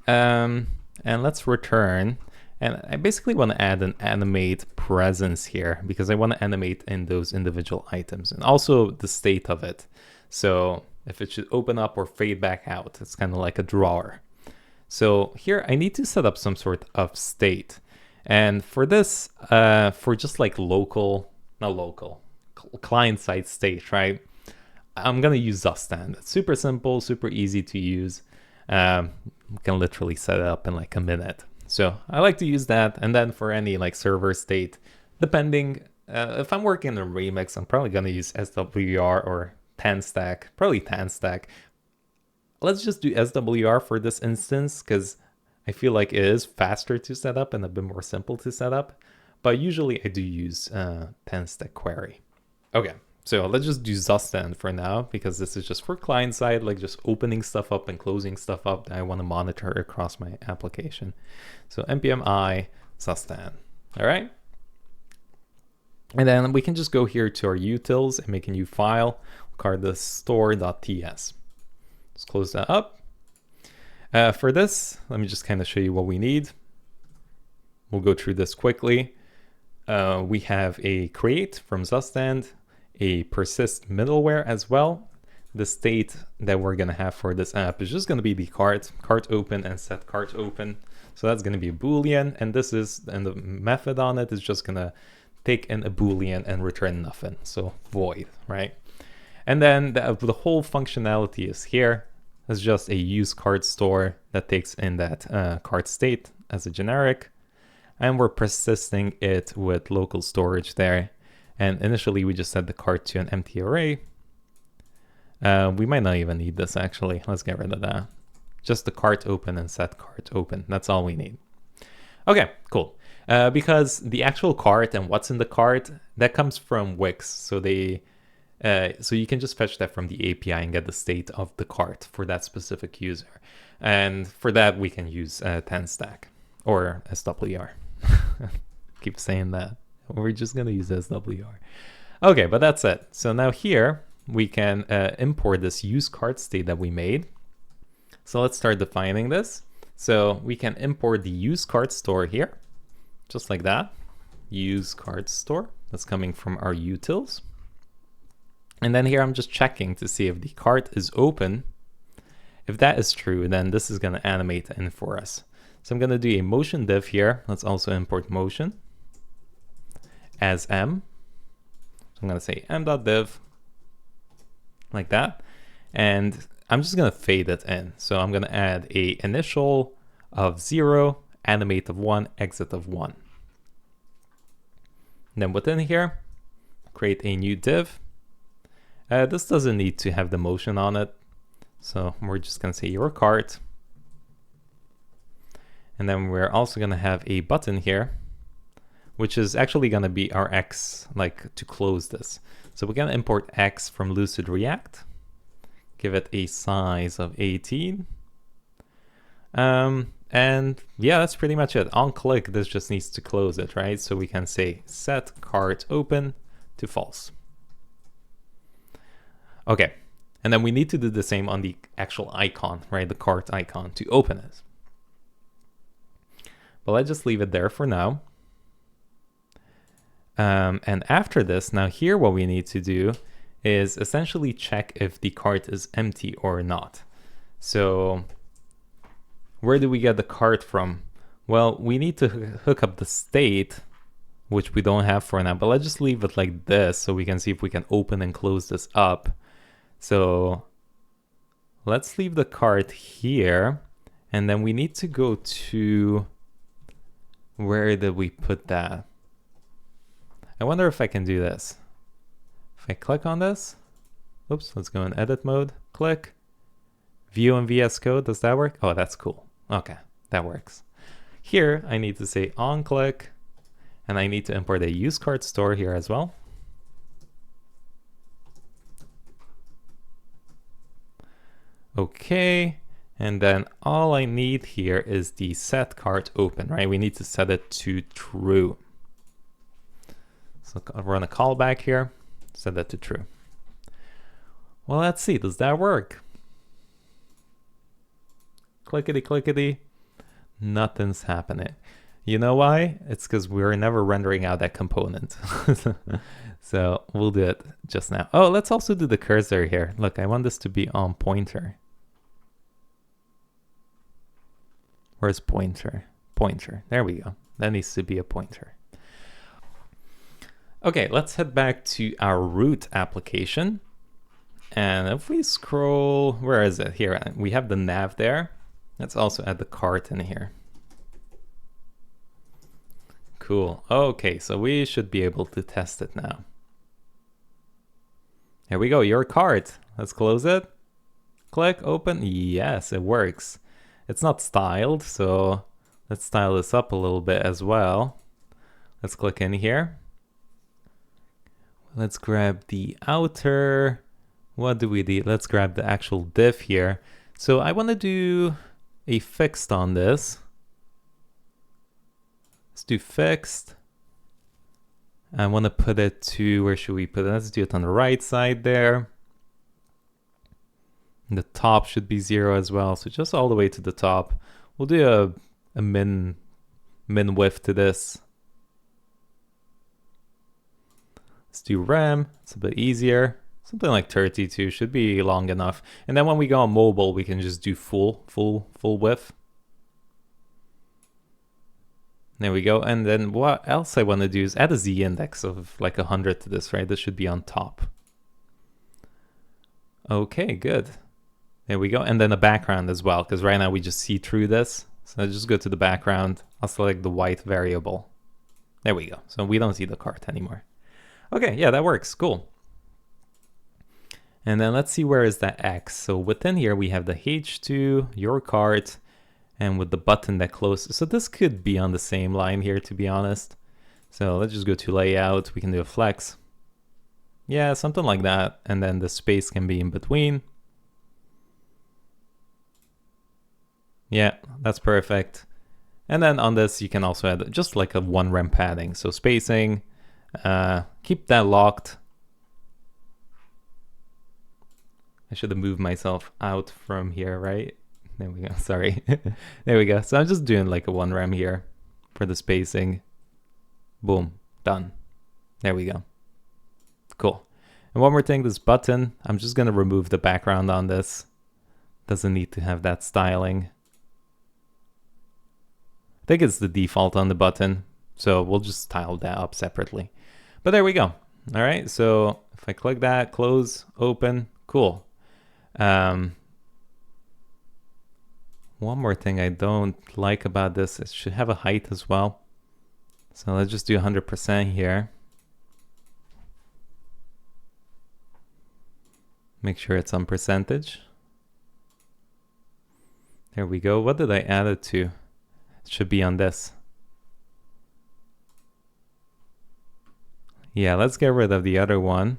And let's return. And I basically want to add an animate presence here because I want to animate in those individual items and also the state of it. So if it should open up or fade back out, it's kind of like a drawer. So here I need to set up some sort of state. And for this, for just like client-side state, right? I'm going to use Zustand. It's super simple, super easy to use. We can literally set it up in like a minute. So I like to use that. And then for any like server state, depending, if I'm working in Remix, I'm probably going to use SWR or TanStack, probably TanStack. Let's just do SWR for this instance because I feel like it is faster to set up and a bit more simple to set up. But usually I do use TanStack query. Okay. So let's just do Zustand for now, because this is just for client side, like just opening stuff up and closing stuff up that I want to monitor across my application. So npm I Zustand. All right. And then we can just go here to our utils and make a new file called the store.ts. Let's close that up. For this, let me just kind of show you what we need. We'll go through this quickly. We have a create from Zustand, a persist middleware as well. The state that we're going to have for this app is just going to be the cart open and set cart open. So that's going to be a Boolean, and this is, and the method on it is just going to take in a Boolean and return nothing. So void, right? And then the whole functionality is here. It's just a use cart store that takes in that cart state as a generic, and we're persisting it with local storage there. And initially we just set the cart to an empty array. We might not even need this actually. Let's get rid of that. Just the cart open and set cart open. That's all we need. Okay, cool. Because the actual cart and what's in the cart, that comes from Wix. So so you can just fetch that from the API and get the state of the cart for that specific user. And for that, we can use TanStack or SWR. Keep saying that. We're just going to use SWR. Okay, but that's it. So now here we can import this use cart state that we made. So let's start defining this. So we can import the use cart store here. just like that. Use card store. That's coming from our utils. And then here I'm just checking to see if the cart is open. If that is true, then this is going to animate in for us. So I'm going to do a motion div here. Let's also import motion as m. So I'm going to say m.div like that. And I'm just going to fade it in. So I'm going to add a initial of 0, animate of 1, exit of 1. And then within here, create a new div. This doesn't need to have the motion on it. So we're just going to say your cart. And then we're also going to have a button here, which is actually going to be our X, like to close this. So we're going to import X from Lucid React, give it a size of 18. And yeah, that's pretty much it. On click, this just needs to close it, right? So we can say set cart open to false. Okay. And then we need to do the same on the actual icon, right? The cart icon to open it. But let's just leave it there for now. And after this, now here what we need to do is essentially check if the cart is empty or not. So where do we get the cart from? Well, we need to hook up the state, which we don't have for now, but let's just leave it like this so we can see if we can open and close this up. So let's leave the cart here, and then we need to go to, where did we put that? I wonder if I can do this. If I click on this, oops, let's go in edit mode, click, view in VS Code, does that work? Oh, that's cool. Okay, that works. Here, I need to say on click, and I need to import a use cart store here as well. Okay, and then all I need here is the set cart open, right? We need to set it to true. So I'll run a callback here, set that to true. Well, let's see, does that work? Clickety clickety, nothing's happening. You know why? It's because we're never rendering out that component. So we'll do it just now. Oh, let's also do the cursor here. Look, I want this to be on pointer. Where's pointer? Pointer, there we go. That needs to be a pointer. Okay, let's head back to our root application. And if we scroll, where is it? Here, we have the nav there. Let's also add the cart in here. Cool. Okay, so we should be able to test it now. Here we go, your cart. Let's close it. Click, open. Yes, it works. It's not styled, so let's style this up a little bit as well. Let's click in here. Let's grab the outer. What do we do? Let's grab the actual div here. So I want to do a fixed on this. Let's do fixed. I want to put it to, where should we put it? Let's do it on the right side there. And the top should be 0 as well. So just all the way to the top. We'll do a min width to this. Let's do rem. It's a bit easier. Something like 32 should be long enough. And then when we go on mobile, we can just do full width. There we go. And then what else I want to do is add a Z index of like 100 to this, right? This should be on top. Okay, good. There we go. And then a background as well, because right now we just see through this. So I'll just go to the background. I'll select the white variable. There we go. So we don't see the cart anymore. Okay, yeah, that works. Cool. And then let's see, where is that X? So within here, we have the H2, your cart, and with the button that closes. So this could be on the same line here, to be honest. So let's just go to layout. We can do a flex. Yeah, something like that. And then the space can be in between. Yeah, that's perfect. And then on this, you can also add just like a 1 rem padding. So spacing, keep that locked. I should have moved myself out from here, right? There we go, sorry. There we go. So I'm just doing like a 1 rem here for the spacing. Boom, done. There we go. Cool. And one more thing, this button, I'm just gonna remove the background on this. Doesn't need to have that styling. I think it's the default on the button, so we'll just style that up separately. But there we go. All right, so if I click that, close, open, cool. One more thing I don't like about this, it should have a height as well. So let's just do 100% here. Make sure it's on percentage. There we go. What did I add it to? It should be on this. Yeah, let's get rid of the other one.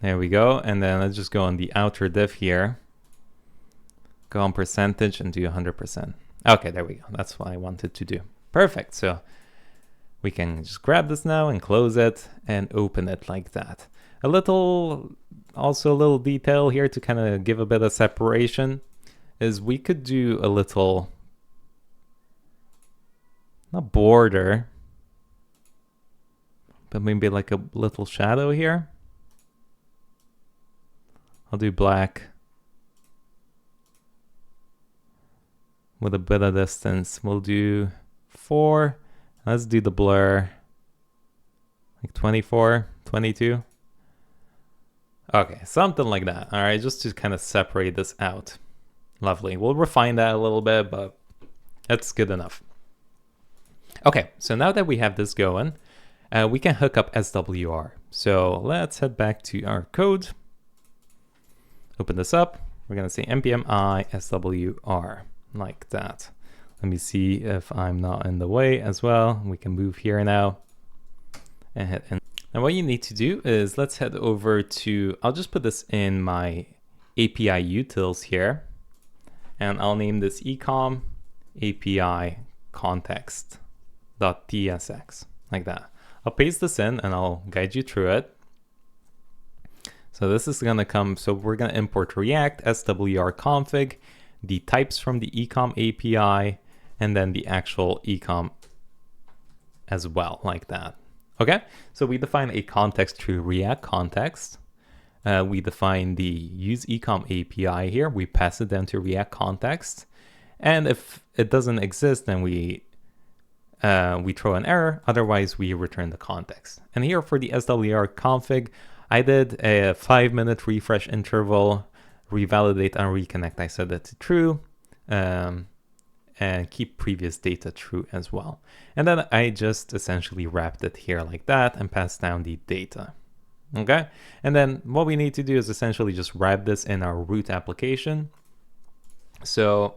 There we go. And then let's just go on the outer div here. Go on percentage and do 100%. Okay, there we go. That's what I wanted to do. Perfect. So we can just grab this now and close it and open it like that. Also a little detail here to kind of give a bit of separation is we could do a little, not border, but maybe like a little shadow here. I'll do black with a bit of distance. We'll do 4. Let's do the blur like 24, 22. Okay, something like that. All right, just to kind of separate this out. Lovely. We'll refine that a little bit, but that's good enough. Okay, so now that we have this going, we can hook up SWR. So let's head back to our code. Open this up. We're going to say npm I SWR like that. Let me see if I'm not in the way as well. We can move here now and hit enter. Now what you need to do is let's head over to, I'll just put this in my API utils here, and I'll name this ecom API context.tsx like that. I'll paste this in and I'll guide you through it. So this is gonna come, so we're gonna import React, SWR config, the types from the ecom API, and then the actual ecom as well, like that. Okay, so we define a context through React context. We define the use ecom API here. We pass it down to React context. And if it doesn't exist, then we throw an error. Otherwise, we return the context. And here for the SWR config, I did a 5-minute refresh interval, revalidate and reconnect. I set that to true. And keep previous data true as well. And then I just essentially wrapped it here like that and passed down the data. Okay, and then what we need to do is essentially just wrap this in our root application. So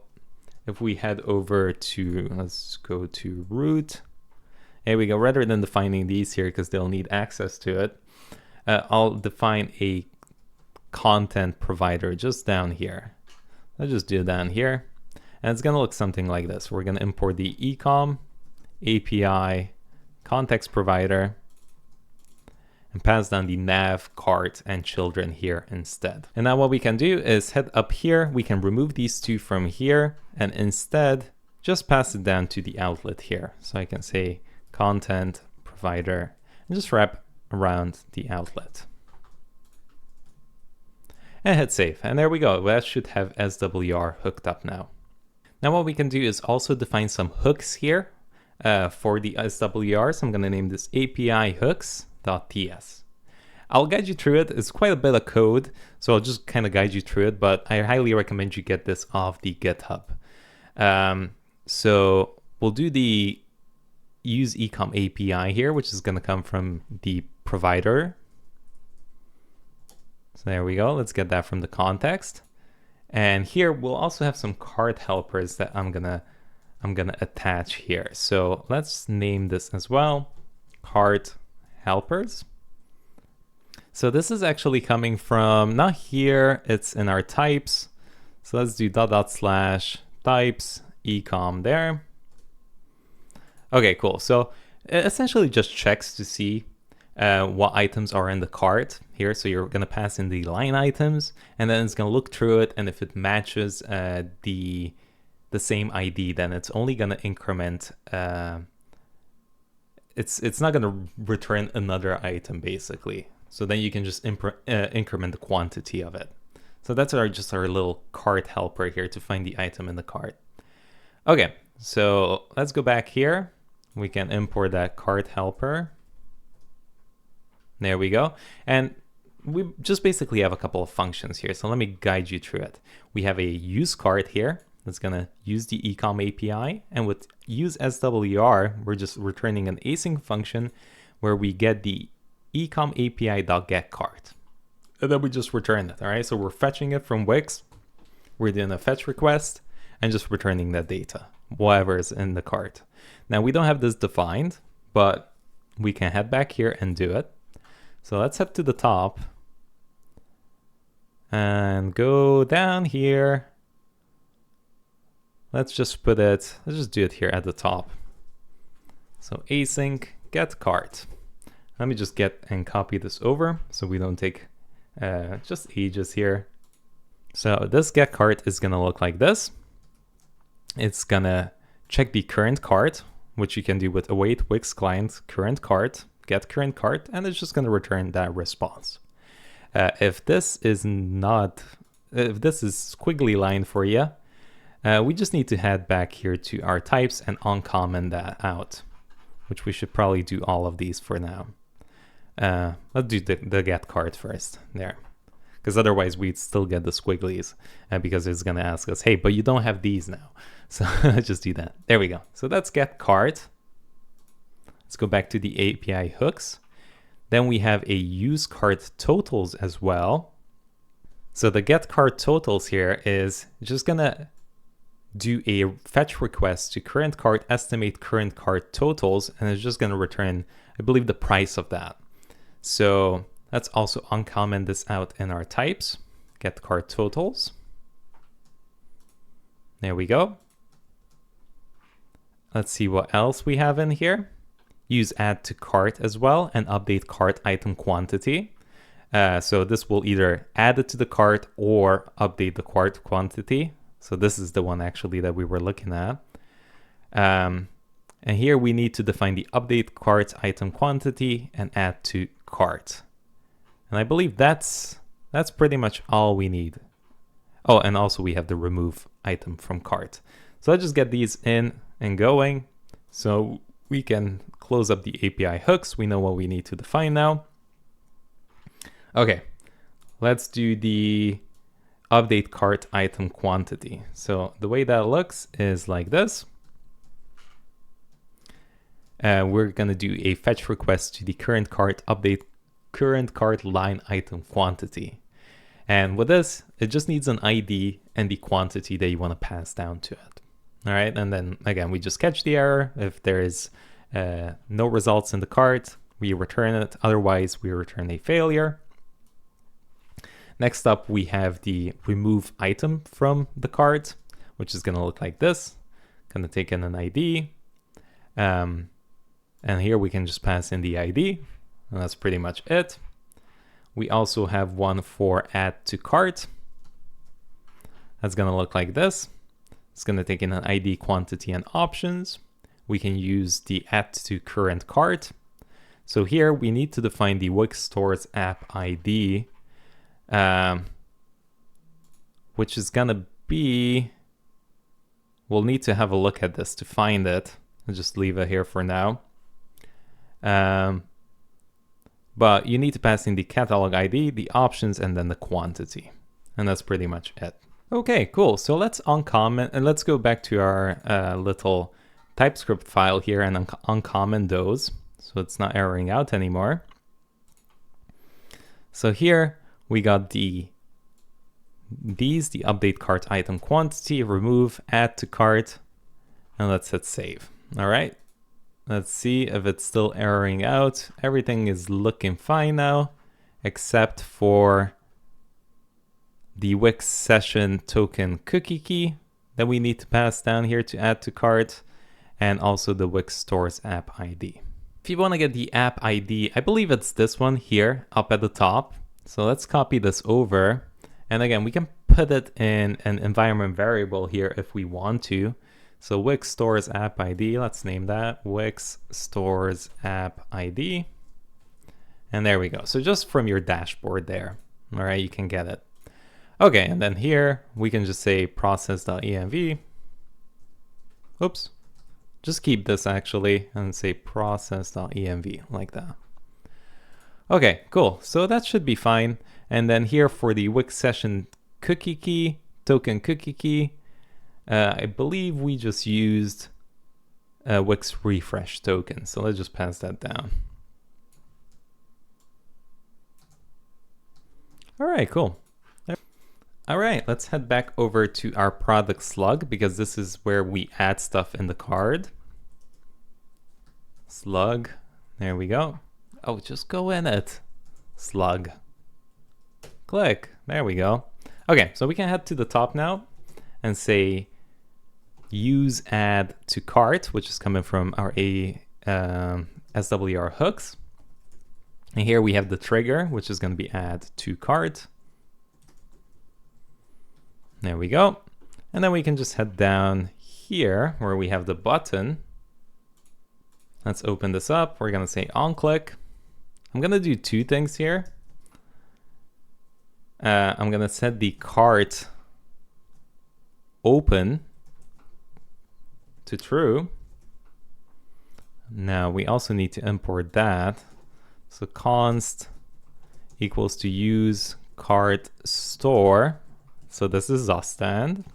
if we head over to, let's go to root. Here we go. Rather than defining these here because they'll need access to it, I'll define a content provider just down here. Let's just do it down here. And it's going to look something like this. We're going to import the ecom API context provider and pass down the nav, cart, and children here instead. And now what we can do is head up here. We can remove these two from here and instead just pass it down to the outlet here. So I can say content provider and just wrap around the outlet. And hit save. And there we go. That should have SWR hooked up now. Now what we can do is also define some hooks here for the SWR. So I'm going to name this API hooks.ts. I'll guide you through it. It's quite a bit of code, so I'll just kind of guide you through it, but I highly recommend you get this off the GitHub. So we'll do the use ecom API here, which is going to come from the provider. So there we go. Let's get that from the context. And here we'll also have some cart helpers that I'm gonna attach here. So let's name this as well, cart helpers. So this is actually coming from, not here, it's in our types. So let's do /types ecom there. Okay, cool. So it essentially just checks to see what items are in the cart here. So you're going to pass in the line items, and then it's going to look through it. And if it matches the same ID, then it's only going to increment it's not going to return another item basically. So then you can just increment the quantity of it. So that's just our little cart helper here to find the item in the cart. Okay, so let's go back here. We can import that cart helper. There we go. And we just basically have a couple of functions here. So let me guide you through it. We have a use cart here that's going to use the ecom API. And with use SWR, we're just returning an async function where we get the ecom API.getCart. And then we just return it. All right. So we're fetching it from Wix. We're doing a fetch request and just returning that data, whatever is in the cart. Now we don't have this defined, but we can head back here and do it. So let's head to the top and go down here. Let's just do it here at the top. So async get cart. Let me just get and copy this over so we don't take just ages here. So this get cart is gonna look like this. It's gonna check the current cart, which you can do with await Wix client current cart, get current cart, and it's just gonna return that response. If this is squiggly line for you, we just need to head back here to our types and uncomment that out, which we should probably do all of these for now. Let's do the get cart first there, because otherwise we'd still get the squigglies because it's going to ask us, hey, but you don't have these now. So let's just do that. There we go. So that's get cart. Let's go back to the API hooks. Then we have a use cart totals as well. So the get cart totals here is just going to do a fetch request to current cart, estimate current cart totals, and it's just going to return, I believe, the price of that. So let's also uncomment this out in our types, get cart totals. There we go. Let's see what else we have in here. Use add to cart as well and update cart item quantity. So this will either add it to the cart or update the cart quantity. So this is the one actually that we were looking at. And here we need to define the update cart item quantity and add to cart. And I believe that's pretty much all we need. Oh, and also we have the remove item from cart. So let's just get these in and going so we can close up the API hooks. We know what we need to define now. Okay, let's do the update cart item quantity. So the way that looks is like this. We're going to do a fetch request to the current cart, update current cart line item quantity. And with this, it just needs an ID and the quantity that you want to pass down to it. All right. And then again, we just catch the error. If there is no results in the cart, we return it. Otherwise, we return a failure. Next up, we have the remove item from the cart, which is going to look like this. Going to take in an ID. And here we can just pass in the ID. And that's pretty much it. We also have one for add to cart. That's going to look like this. It's going to take in an ID, quantity, and options. We can use the add to current cart. So here we need to define the Wix stores app ID, which is going to be, we'll need to have a look at this to find it. I'll just leave it here for now. But you need to pass in the catalog ID, the options, and then the quantity. And that's pretty much it. Okay, cool. So let's uncomment and let's go back to our little TypeScript file here and uncomment those. So it's not erroring out anymore. So here we got the update cart item quantity, remove, add to cart, and let's hit save. All right. Let's see if it's still erroring out. Everything is looking fine now, except for the Wix session token cookie key that we need to pass down here to add to cart, and also the Wix stores app ID. If you want to get the app ID, I believe it's this one here up at the top. So let's copy this over. And again, we can put it in an environment variable here if we want to. So Wix stores app ID, let's name that Wix stores app ID. And there we go. So just from your dashboard there, all right, you can get it. Okay, and then here we can just say process.env. Oops, just keep this actually and say process.env like that. Okay, cool. So that should be fine. And then here for the Wix session cookie key, token cookie key, I believe we just used a Wix refresh token. So let's just pass that down. All right, cool. All right, let's head back over to our product slug because this is where we add stuff in the card. Slug, there we go. Oh, just go in it. Slug. Click, there we go. Okay, so we can head to the top now and say use add to cart, which is coming from our SWR hooks. And here we have the trigger, which is going to be add to cart. There we go. And then we can just head down here where we have the button. Let's open this up. We're going to say on click. I'm going to do two things here. I'm going to set the cart open to true. Now we also need to import that. So const equals to use cart store. So this is Zostand,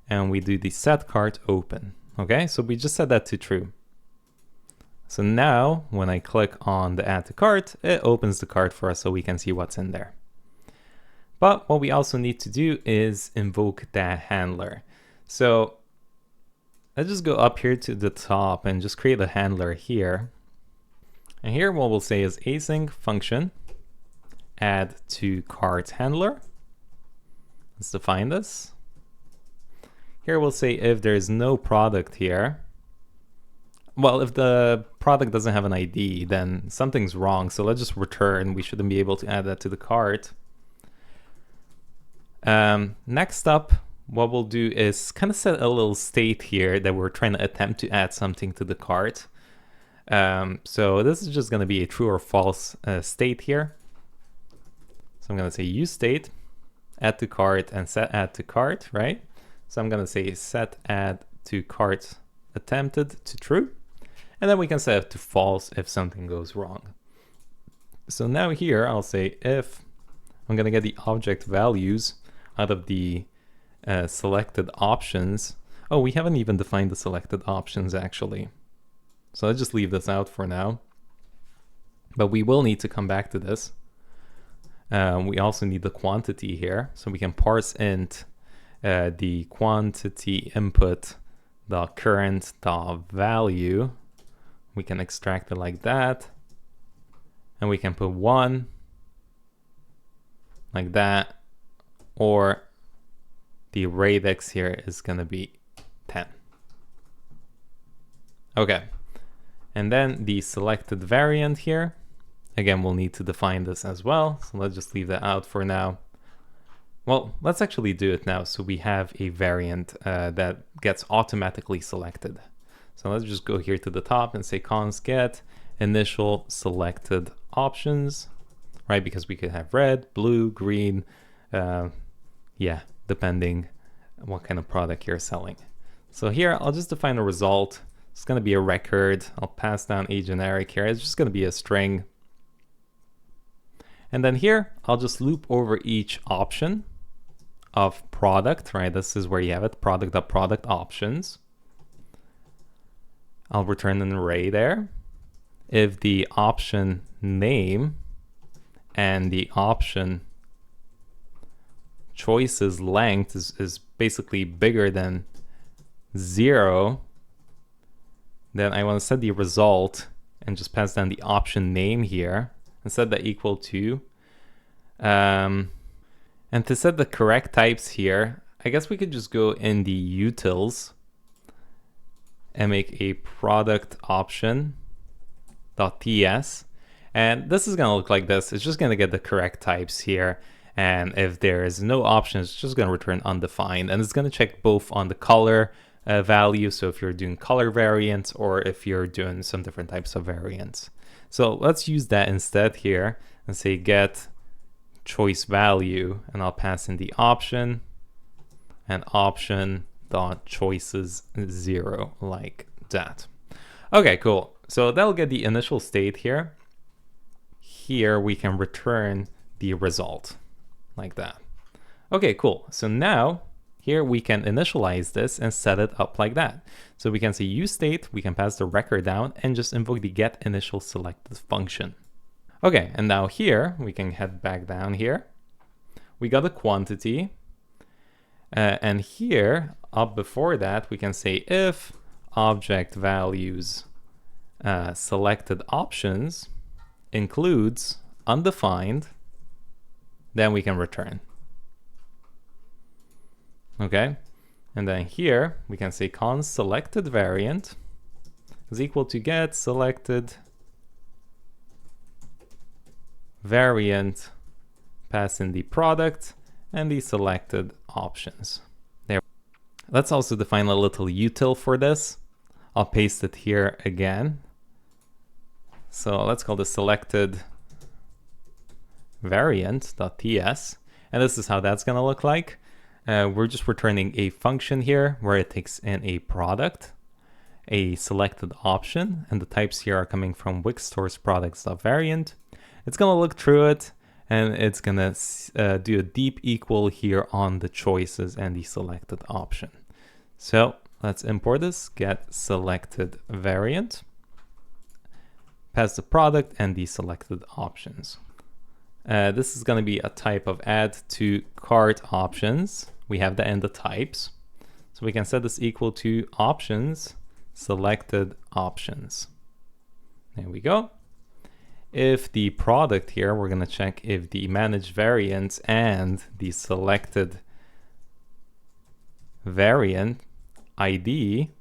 and we do the set cart open. Okay, so we just set that to true. So now when I click on the add to cart, it opens the cart for us so we can see what's in there. But what we also need to do is invoke that handler. So let's just go up here to the top and just create a handler here. And here what we'll say is async function add to cart handler. Let's define this. Here we'll say if there's no product here, well, if the product doesn't have an ID, then something's wrong. So let's just return. We shouldn't be able to add that to the cart. Next up, what we'll do is kind of set a little state here that we're trying to attempt to add something to the cart. So this is just going to be a true or false state here. So I'm going to say use state, add to cart, and set add to cart, right? So I'm going to say set add to cart attempted to true. And then we can set it to false if something goes wrong. So now here I'll say if I'm going to get the object values out of the selected options. Oh, we haven't even defined the selected options actually. So let's just leave this out for now. But we will need to come back to this. We also need the quantity here. So we can parse int the quantity input the current the value. We can extract it like that. And we can put 1 like that. Or the radix here is going to be 10. Okay. And then the selected variant here. Again, we'll need to define this as well. So let's just leave that out for now. Well, let's actually do it now. So we have a variant that gets automatically selected. So let's just go here to the top and say const get initial selected options, right? Because we could have red, blue, green, yeah, depending what kind of product you're selling. So here, I'll just define a result. It's going to be a record. I'll pass down a generic here. It's just going to be a string. And then here, I'll just loop over each option of product, right? This is where you have it, product.product options. I'll return an array there. If the option name and the option choice's length is basically bigger than 0, then I want to set the result and just pass down the option name here and set that equal to. And to set the correct types here, I guess we could just go in the utils and make a product option .ts. And this is going to look like this. It's just going to get the correct types here. And if there is no option, it's just going to return undefined. And it's going to check both on the color value. So if you're doing color variants or if you're doing some different types of variants. So let's use that instead here and say get choice value, and I'll pass in the option and option dot choices 0 like that. Okay, cool. So that'll get the initial state here. Here we can return the result like that. Okay, cool. So now here we can initialize this and set it up like that. So we can say use state, we can pass the record down and just invoke the get initial selected function. Okay, and now here we can head back down here. We got a quantity. And here up before that, we can say if object values selected options includes undefined, then we can return. Okay, and then here we can say const selected variant is equal to get selected variant, pass in the product and the selected options. There. Let's also define a little util for this. I'll paste it here again. So let's call this selected variant.ts, and this is how that's going to look like. We're just returning a function here where it takes in a product, a selected option, and the types here are coming from Wix stores products.variant. It's going to look through it, and it's going to do a deep equal here on the choices and the selected option. So let's import this, get selected variant, pass the product and the selected options. This is going to be a type of add to cart options. We have that in the types. So we can set this equal to options, selected options. There we go. If the product here, we're going to check if the managed variants and the selected variant ID.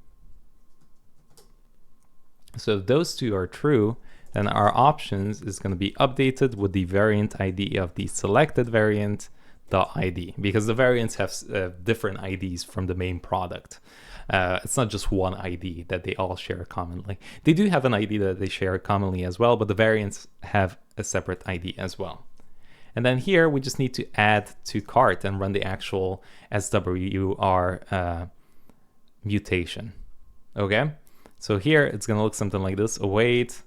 So if those two are true, then our options is going to be updated with the variant ID of the selected variant.id, because the variants have different IDs from the main product. It's not just one ID that they all share commonly. They do have an ID that they share commonly as well, but the variants have a separate ID as well. And then here we just need to add to cart and run the actual SWR mutation. Okay, so here it's going to look something like this: await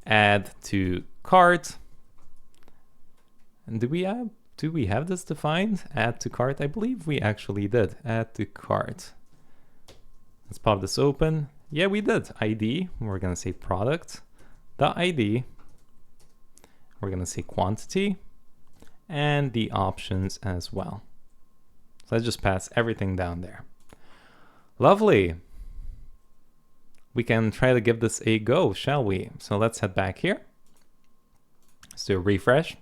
add to cart. And do we have this defined? Add to cart? I believe we actually did. Add to cart. Let's pop this open. Yeah, we did. ID. We're going to say product. The ID. We're going to say quantity and the options as well. So let's just pass everything down there. Lovely. We can try to give this a go, shall we? So let's head back here. Let's do a refresh.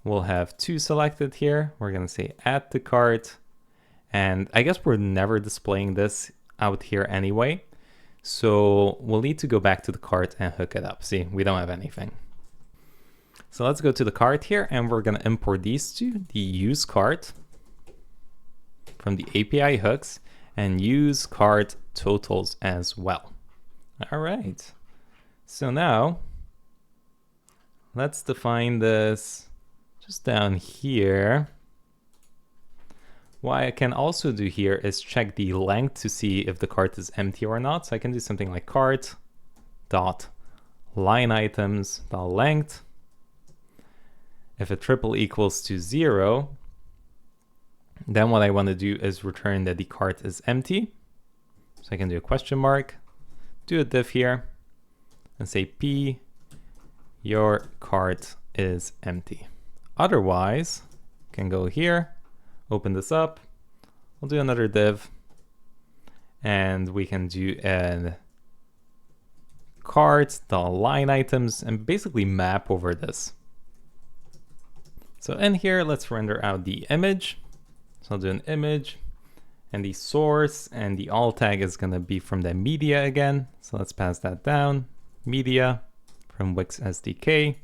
We'll have 2 selected here. We're going to say add to cart. And I guess we're never displaying this out here anyway. So we'll need to go back to the cart and hook it up. See, we don't have anything. So let's go to the cart here, and we're going to import these two, the use cart from the API hooks and use cart totals as well. All right. So now let's define this just down here. What I can also do here is check the length to see if the cart is empty or not. So I can do something like cart dot line items dot length. If a triple equals to 0, then what I want to do is return that the cart is empty. So I can do a question mark, do a div here, and say P, your cart is empty. Otherwise, I can go here, open this up, we'll do another div, and we can do a cart.line items and basically map over this. So in here, let's render out the image. So I'll do an image, and the source and the alt tag is going to be from the media again. So let's pass that down, media from Wix SDK.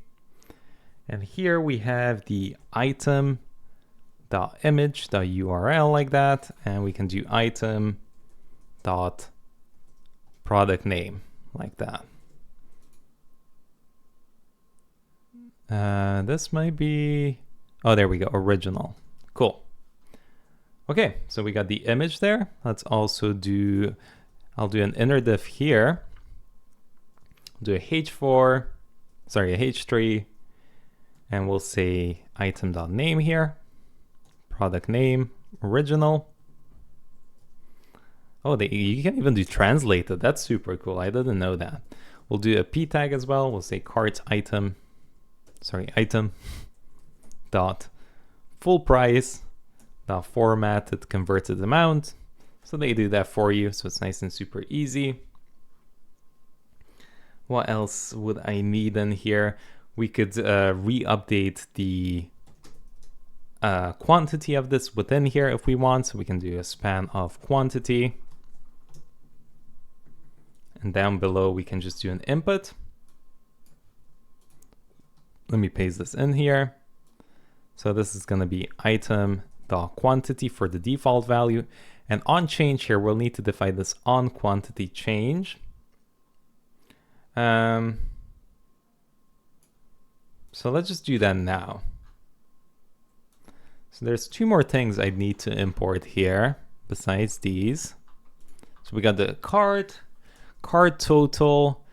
And here we have the item.image.url like that, and we can do item dot product name, like that. This might be, oh, there we go, original. Cool. Okay, so we got the image there. Let's also do, I'll do an inner div here. Do a h4, sorry, a h3, and we'll say item.name here, product name, original. Oh, you can even do translated. That's super cool. I didn't know that. We'll do a p tag as well. We'll say cart item, sorry, item dot full price dot formatted converted amount. So they do that for you. So it's nice and super easy. What else would I need in here? We could re-update the quantity of this within here if we want. So we can do a span of quantity. And down below, we can just do an input. Let me paste this in here. So this is going to be item.quantity for the default value. And on change here, we'll need to define this on quantity change. So let's just do that now. So there's two more things I need to import here besides these. So we got the cart total.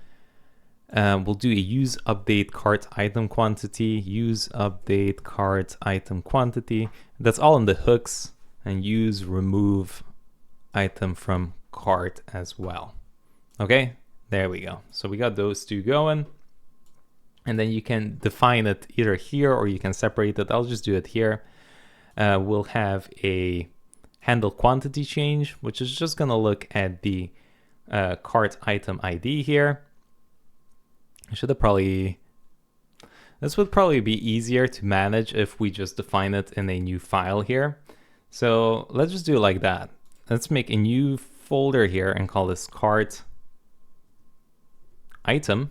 We'll do a use update cart item quantity, use update cart item quantity. That's all in the hooks, and use remove item from cart as well. Okay, there we go. So we got those two going. And then you can define it either here or you can separate it. I'll just do it here. We'll have a handle quantity change, which is just going to look at the cart item ID here. I should have probably, this would probably be easier to manage if we just define it in a new file here. So let's just do it like that. Let's make a new folder here and call this cart item.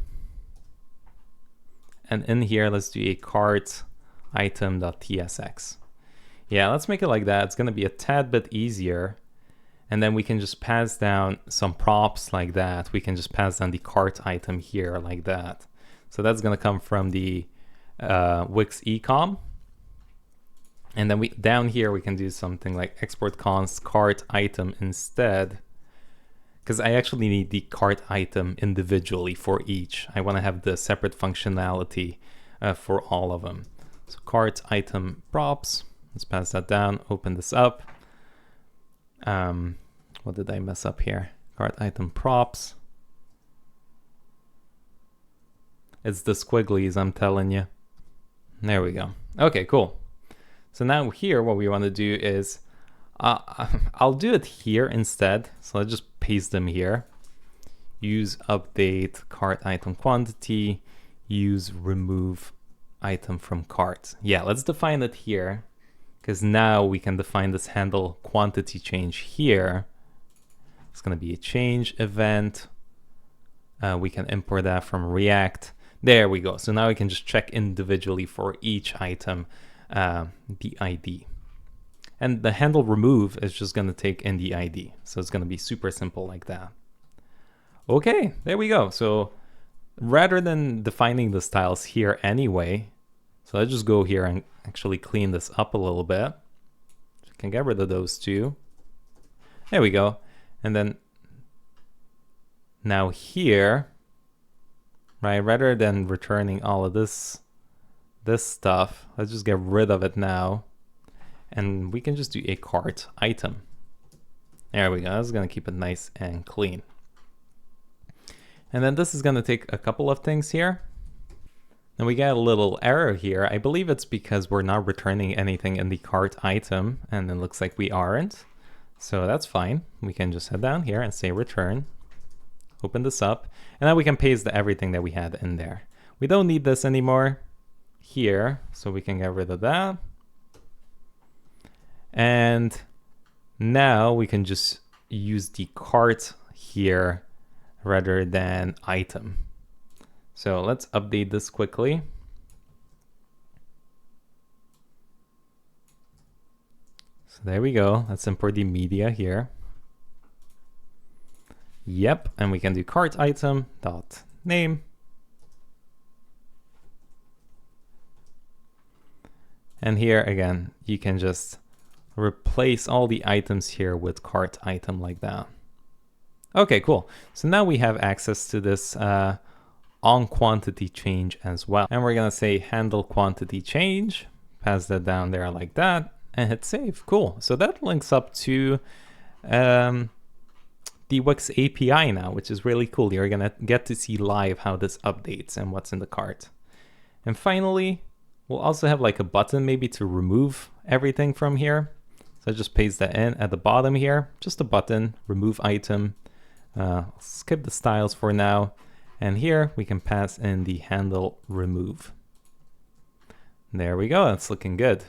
And in here, let's do a cart item.tsx. Yeah, let's make it like that. It's going to be a tad bit easier. And then we can just pass down some props like that. We can just pass down the cart item here like that. So that's going to come from the Wix ecom. And then down here, we can do something like export const cart item instead. Because I actually need the cart item individually for each. I want to have the separate functionality for all of them. So cart item props, let's pass that down, open this up. What did I mess up here? Cart item props. It's the squigglies, I'm telling you. There we go. Okay, cool. So now here, what we want to do is, I'll do it here instead. So let's just paste them here. Use update cart item quantity, use remove item from cart. Yeah, let's define it here, because now we can define this handle quantity change here. It's going to be a change event. We can import that from React. There we go. So now we can just check individually for each item the ID. And the handle remove is just going to take in the ID. So it's going to be super simple like that. Okay, there we go. So rather than defining the styles here anyway, so let's just go here and actually clean this up a little bit. So I can get rid of those two. There we go. And then now here, right, rather than returning all of this stuff, let's just get rid of it now. And we can just do a cart item. There we go. That's going to keep it nice and clean. And then this is going to take a couple of things here. And we get a little error here. I believe it's because we're not returning anything in the cart item, and it looks like we aren't. So that's fine. We can just head down here and say return. Open this up. And then we can paste everything that we had in there. We don't need this anymore here, so we can get rid of that. And now we can just use the cart here rather than item. So let's update this quickly. So there we go. Let's import the media here. Yep, and we can do cart item dot name. And here again, you can just replace all the items here with cart item like that. Okay, cool. So now we have access to this on quantity change as well. And we're gonna say handle quantity change, pass that down there like that, and hit save. Cool. So that links up to the Wix API now, which is really cool. You're gonna get to see live how this updates and what's in the cart. And finally, we'll also have like a button maybe to remove everything from here. So just paste that in at the bottom here, just a button, remove item. Skip the styles for now. And here we can pass in the handle remove. There we go, that's looking good.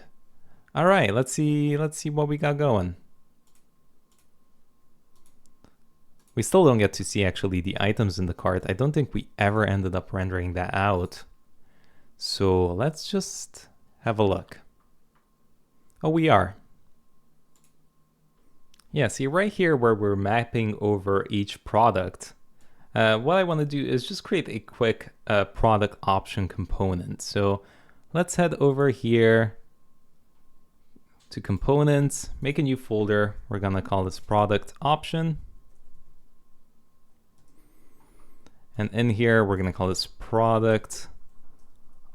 All right, let's see what we got going. We still don't get to see actually the items in the cart. I don't think we ever ended up rendering that out. So let's just have a look. Oh, we are. Yeah, see right here where we're mapping over each product, what I want to do is just create a quick product option component. So let's head over here to components, make a new folder. We're gonna call this product option. And in here, we're gonna call this product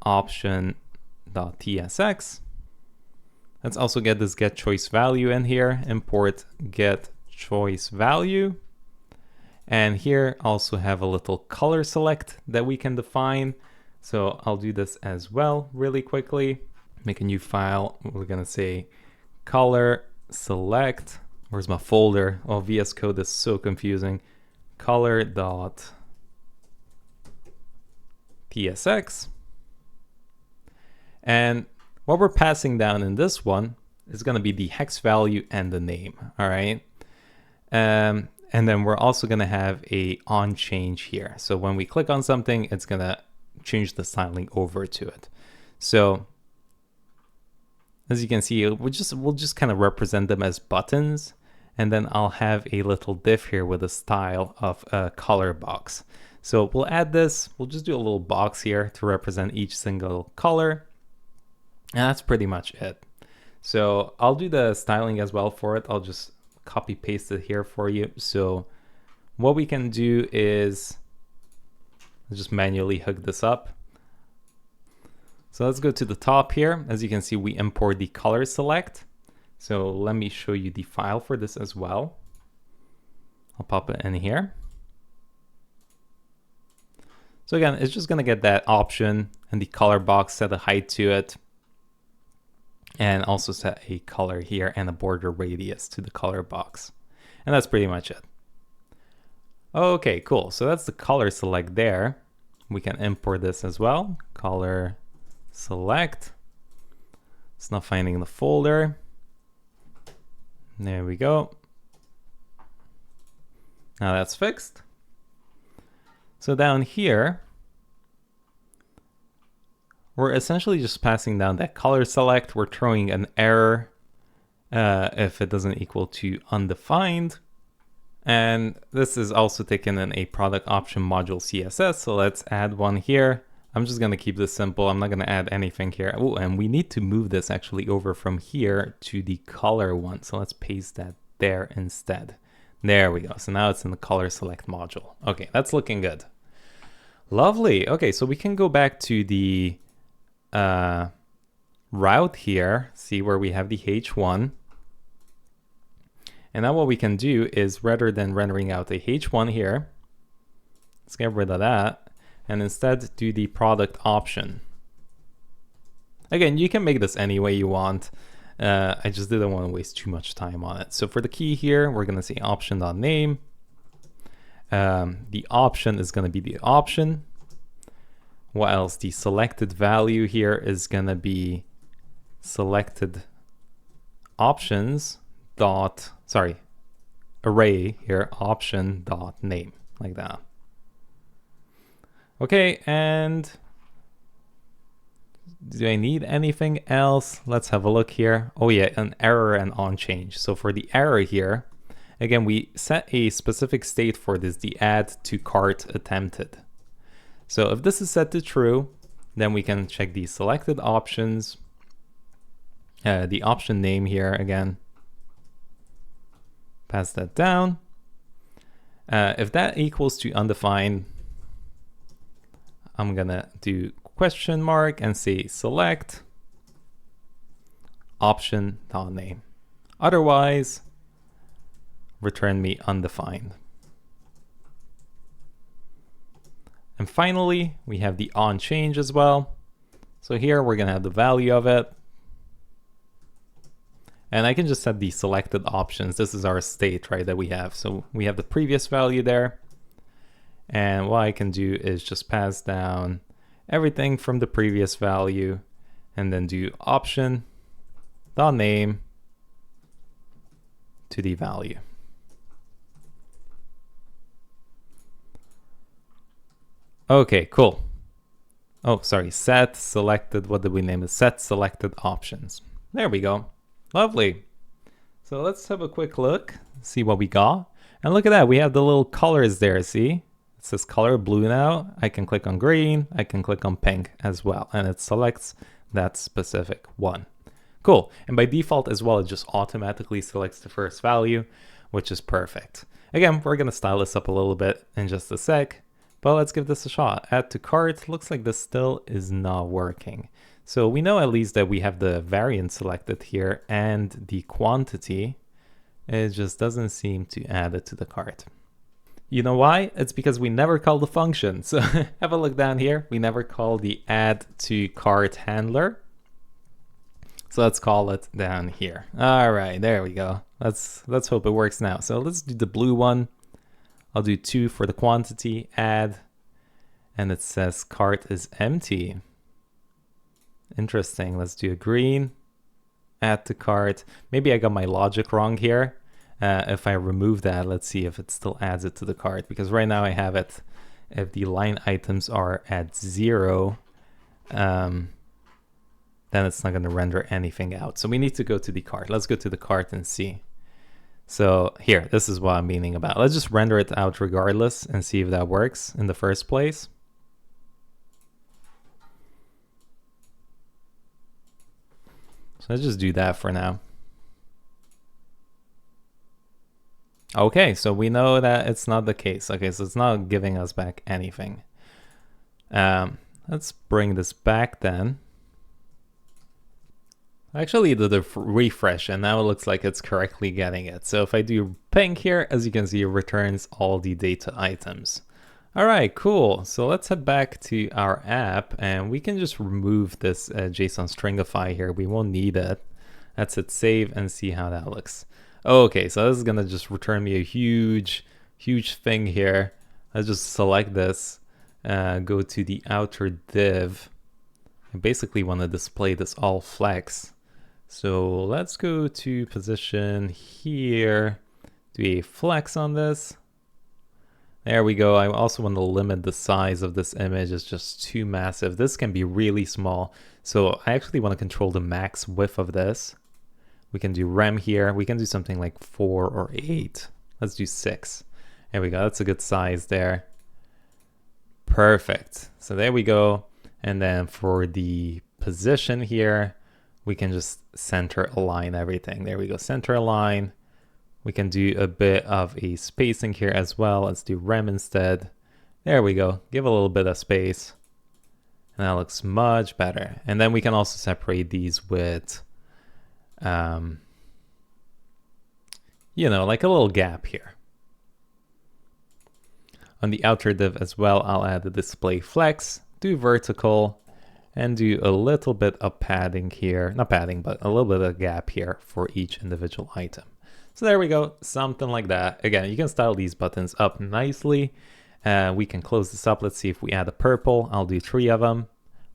option.tsx. Let's also get this get choice value in here, import get choice value. And here also have a little color select that we can define. So I'll do this as well really quickly. Make a new file. We're gonna say color select. Where's my folder? Oh, VS Code is so confusing. Color.tsx. And what we're passing down in this one is going to be the hex value and the name. All right. And then we're also going to have a on change here. So when we click on something, it's going to change the styling over to it. So as you can see, we'll just kind of represent them as buttons. And then I'll have a little div here with a style of a color box. So we'll add this. We'll just do a little box here to represent each single color. And that's pretty much it. So I'll do the styling as well for it. I'll just copy paste it here for you. So what we can do is just manually hook this up. So let's go to the top here. As you can see, we import the color select. So let me show you the file for this as well. I'll pop it in here. So again, it's just gonna get that option and the color box, set a height to it, and also set a color here and a border radius to the color box. And that's pretty much it. Okay, cool. So that's the color select there. We can import this as well. Color select. It's not finding the folder. There we go. Now that's fixed. So down here, we're essentially just passing down that color select. We're throwing an error if it doesn't equal to undefined. And this is also taken in a product option module CSS. So let's add one here. I'm just going to keep this simple. I'm not going to add anything here. Oh, and we need to move this actually over from here to the color one. So let's paste that there instead. There we go. So now it's in the color select module. Okay, that's looking good. Lovely. Okay, so we can go back to the route here, see where we have the H1. And now what we can do is, rather than rendering out a H1 here, let's get rid of that and instead do the product option. Again, you can make this any way you want. I just didn't want to waste too much time on it. So for the key here, we're going to say option.name. The option is going to be the option. What else? The selected value here is going to be selected options dot, sorry, array here, option dot name, like that. Okay, and do I need anything else? Let's have a look here. Oh yeah, an error and on change. So for the error here, again, we set a specific state for this, the add to cart attempted. So if this is set to true, then we can check the selected options, the option name here again, pass that down. If that equals to undefined, I'm gonna do question mark and say select option.name. Otherwise, return me undefined. And finally, we have the on change as well. So here we're gonna have the value of it. And I can just set the selected options. This is our state, right, that we have. So we have the previous value there. And what I can do is just pass down everything from the previous value and then do option.name to the value. Okay, cool. Oh, sorry, set selected, what did we name it? Set selected options. There we go. Lovely. So let's have a quick look, see what we got. And look at that, we have the little colors there, see? It says color blue now. I can click on green, I can click on pink as well, and it selects that specific one. Cool, and by default as well, it just automatically selects the first value, which is perfect. Again, we're gonna style this up a little bit in just a sec, but let's give this a shot. Add to cart, looks like this still is not working. So we know at least that we have the variant selected here and the quantity. It just doesn't seem to add it to the cart. You know why? It's because we never call the function. So have a look down here. We never call the add to cart handler. So let's call it down here. All right, there we go. Let's hope it works now. So let's do the blue one. I'll do 2 for the quantity, add, and it says cart is empty. Interesting. Let's do a green, add to cart. Maybe I got my logic wrong here. If I remove that, let's see if it still adds it to the cart, because right now I have it, if the line items are at 0, then it's not going to render anything out. So we need to go to the cart. Let's go to the cart and see. So here, this is what I'm meaning about. Let's just render it out regardless and see if that works in the first place. So let's just do that for now. Okay, so we know that it's not the case. Okay, so it's not giving us back anything. Let's bring this back then. Actually did a refresh and now it looks like it's correctly getting it. So if I do ping here, as you can see, it returns all the data items. All right, cool. So let's head back to our app and we can just remove this JSON stringify here. We won't need it. Let's hit save and see how that looks. Okay, so this is gonna just return me a huge thing here. Let's just select this, go to the outer div. I basically want to display this all flex. So let's go to position here, do a flex on this. There we go. I also want to limit the size of this image. It's just too massive. This can be really small. So I actually want to control the max width of this. We can do rem here. We can do something like 4 or 8. Let's do 6. There we go. That's a good size there. Perfect. So there we go. And then for the position here, we can just center align everything. There we go. Center align. We can do a bit of a spacing here as well. Let's do rem instead. There we go. Give a little bit of space. And that looks much better. And then we can also separate these with, you know, like a little gap here. On the outer div as well, I'll add the display flex, do vertical, and do a little bit of padding here. Not padding, but a little bit of gap here for each individual item. So there we go, something like that. Again, you can style these buttons up nicely. We can close this up. Let's see if we add a purple. I'll do 3 of them.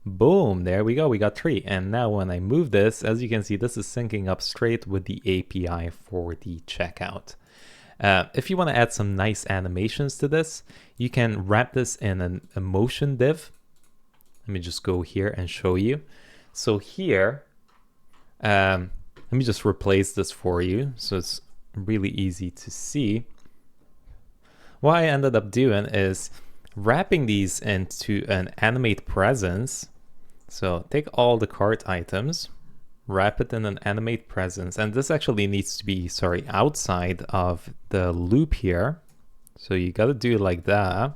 Boom, there we go, we got 3. And now when I move this, as you can see, this is syncing up straight with the API for the checkout. If you want to add some nice animations to this, you can wrap this in a motion div. Let me just go here and show you. So here, let me just replace this for you. So it's really easy to see. What I ended up doing is wrapping these into an animate presence. So take all the cart items, wrap it in an animate presence, and this actually needs to be, sorry, outside of the loop here. So you got to do it like that,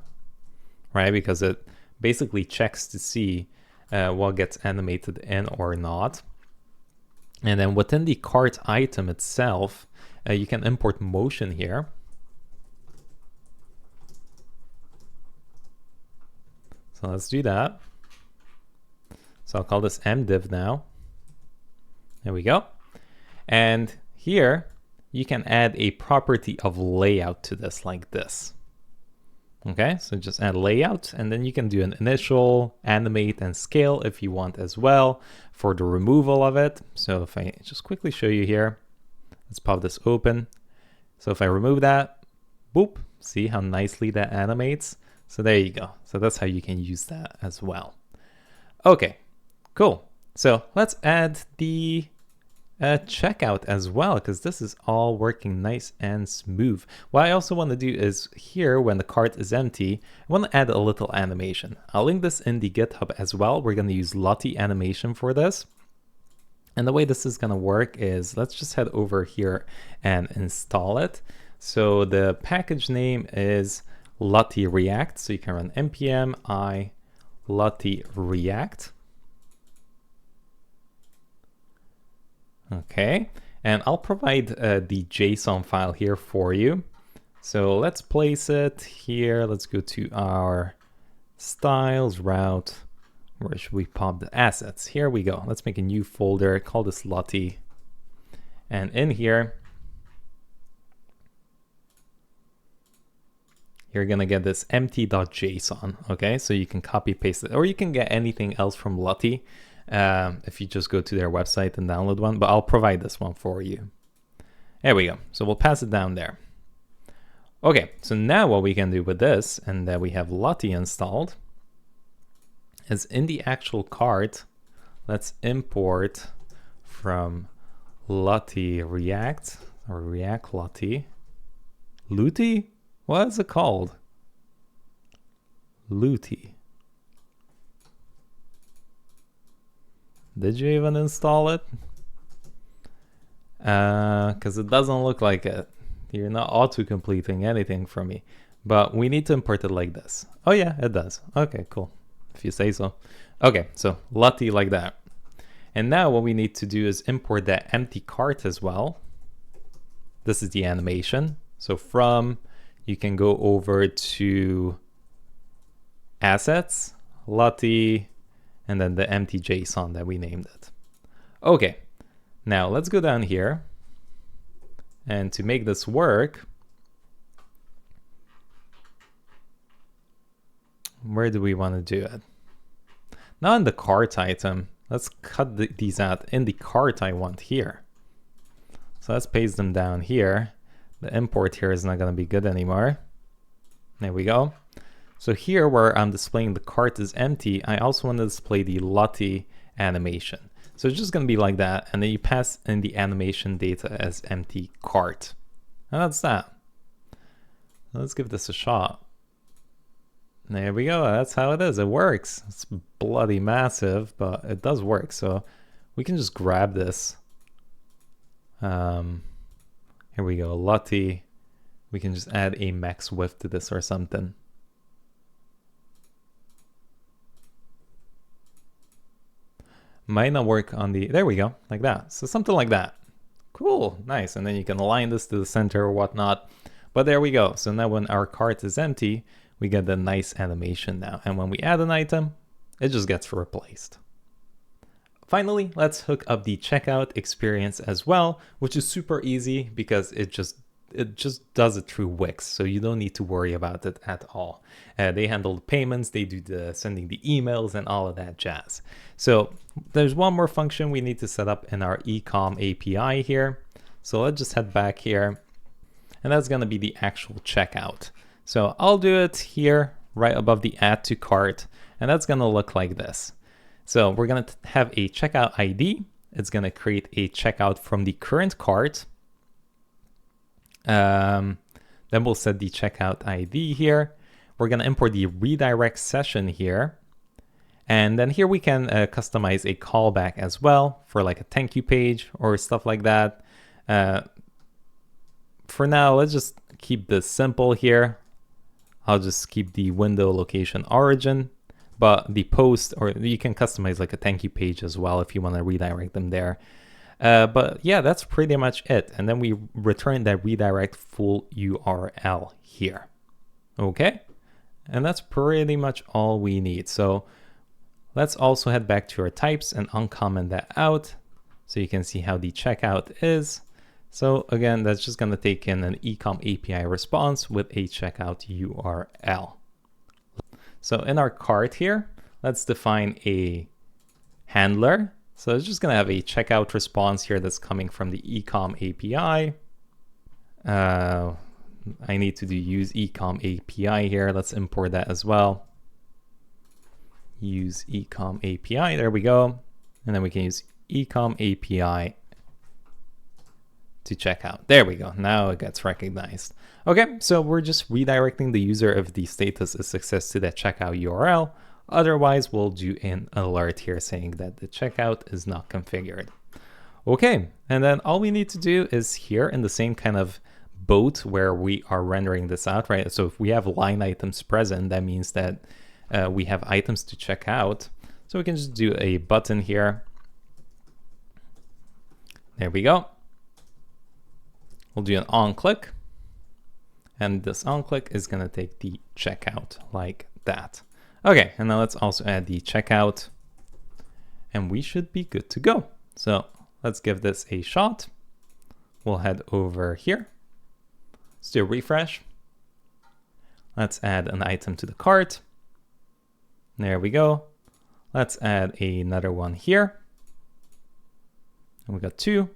right? Because it basically checks to see what gets animated in or not. And then within the cart item itself, you can import motion here. So let's do that. So I'll call this mdiv now. There we go. And here you can add a property of layout to this like this. Okay, so just add layout, and then you can do an initial, animate, and scale if you want as well for the removal of it. So if I just quickly show you here, let's pop this open. So if I remove that, boop, see how nicely that animates? So there you go. So that's how you can use that as well. Okay, cool. So let's add the checkout as well, because this is all working nice and smooth. What I also want to do is here, when the cart is empty, I want to add a little animation. I'll link this in the GitHub as well. We're going to use Lottie animation for this. And the way this is going to work is, let's just head over here and install it. So the package name is Lottie React. So you can run npm I Lottie React. Okay, and I'll provide the JSON file here for you. So let's place it here. Let's go to our styles route. Where should we pop the assets? Here we go. Let's make a new folder, call this Lottie. And in here, you're gonna get this empty.json, okay? So you can copy paste it, or you can get anything else from Lottie. If you just go to their website and download one, but I'll provide this one for you. There we go. So we'll pass it down there. Okay, so now what we can do with this, and that we have Lottie installed, is in the actual cart, let's import from Lottie React, or React Lottie. Lootie? What is it called? Lootie. Did you even install it? Because it doesn't look like it. You're not auto-completing anything for me. But we need to import it like this. Oh yeah, it does. Okay, cool. If you say so. Okay, so Lottie like that. And now what we need to do is import that empty cart as well. This is the animation. So from, you can go over to assets, Lottie, and then the empty JSON that we named it. Okay, now let's go down here. And to make this work, where do we want to do it? Not in the cart item. Let's cut these out. In the cart I want here. So let's paste them down here. The import here is not going to be good anymore. There we go. So here where I'm displaying the cart is empty, I also want to display the Lottie animation. So it's just going to be like that, and then you pass in the animation data as empty cart. And that's that. Let's give this a shot. There we go, that's how it is, it works. It's bloody massive, but it does work. So we can just grab this. Here we go, Lottie. We can just add a max width to this or something. Might not work on the, there we go, like that. So something like that. Cool, nice. And then you can align this to the center or whatnot. But there we go. So now when our cart is empty, we get the nice animation now. And when we add an item, it just gets replaced. Finally, let's hook up the checkout experience as well, which is super easy because it just does it through Wix, so you don't need to worry about it at all. They handle the payments, they do the sending the emails and all of that jazz. So there's one more function we need to set up in our ecom API here. So let's just head back here, and that's going to be the actual checkout. So I'll do it here right above the add to cart, and that's going to look like this. So we're going to have a checkout ID. It's going to create a checkout from the current cart. Then we'll set the checkout ID here. We're going to import the redirect session here. And then here we can customize a callback as well for like a thank you page or stuff like that. For now, let's just keep this simple here. I'll just keep the window location origin, but the post, or you can customize like a thank you page as well if you want to redirect them there. But yeah, that's pretty much it. And then we return that redirect full URL here. Okay. And that's pretty much all we need. So let's also head back to our types and uncomment that out so you can see how the checkout is. So again, that's just going to take in an ecom API response with a checkout URL. So in our cart here, let's define a handler. So it's just going to have a checkout response here that's coming from the ecom API. I need to do use ecom API here. Let's import that as well. Use ecom API. There we go. And then we can use ecom API to check out. There we go. Now it gets recognized. Okay, so we're just redirecting the user if the status is success to that checkout URL. Otherwise, we'll do an alert here saying that the checkout is not configured. Okay, and then all we need to do is here in the same kind of boat where we are rendering this out, right? So if we have line items present, that means that we have items to check out. So we can just do a button here. There we go. We'll do an on click. And this on click is going to take the checkout like that. Okay, and now let's also add the checkout. And we should be good to go. So let's give this a shot. We'll head over here. Let's do a refresh. Let's add an item to the cart. There we go. Let's add another one here. And we got 2.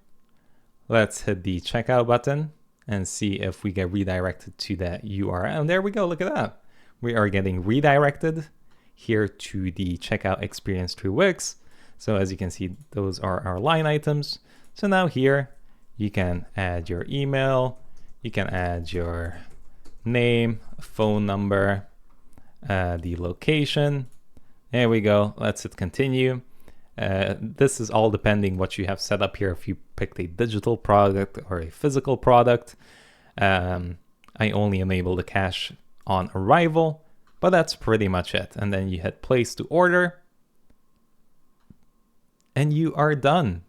Let's hit the checkout button and see if we get redirected to that URL. And there we go. Look at that. We are getting redirected here to the checkout experience through Wix. So as you can see, those are our line items. So now here you can add your email. You can add your name, phone number, the location. There we go. Let's hit continue. This is all depending what you have set up here. If you picked a digital product or a physical product, I only enable the cache on arrival, but that's pretty much it. And then you hit place to order and you are done.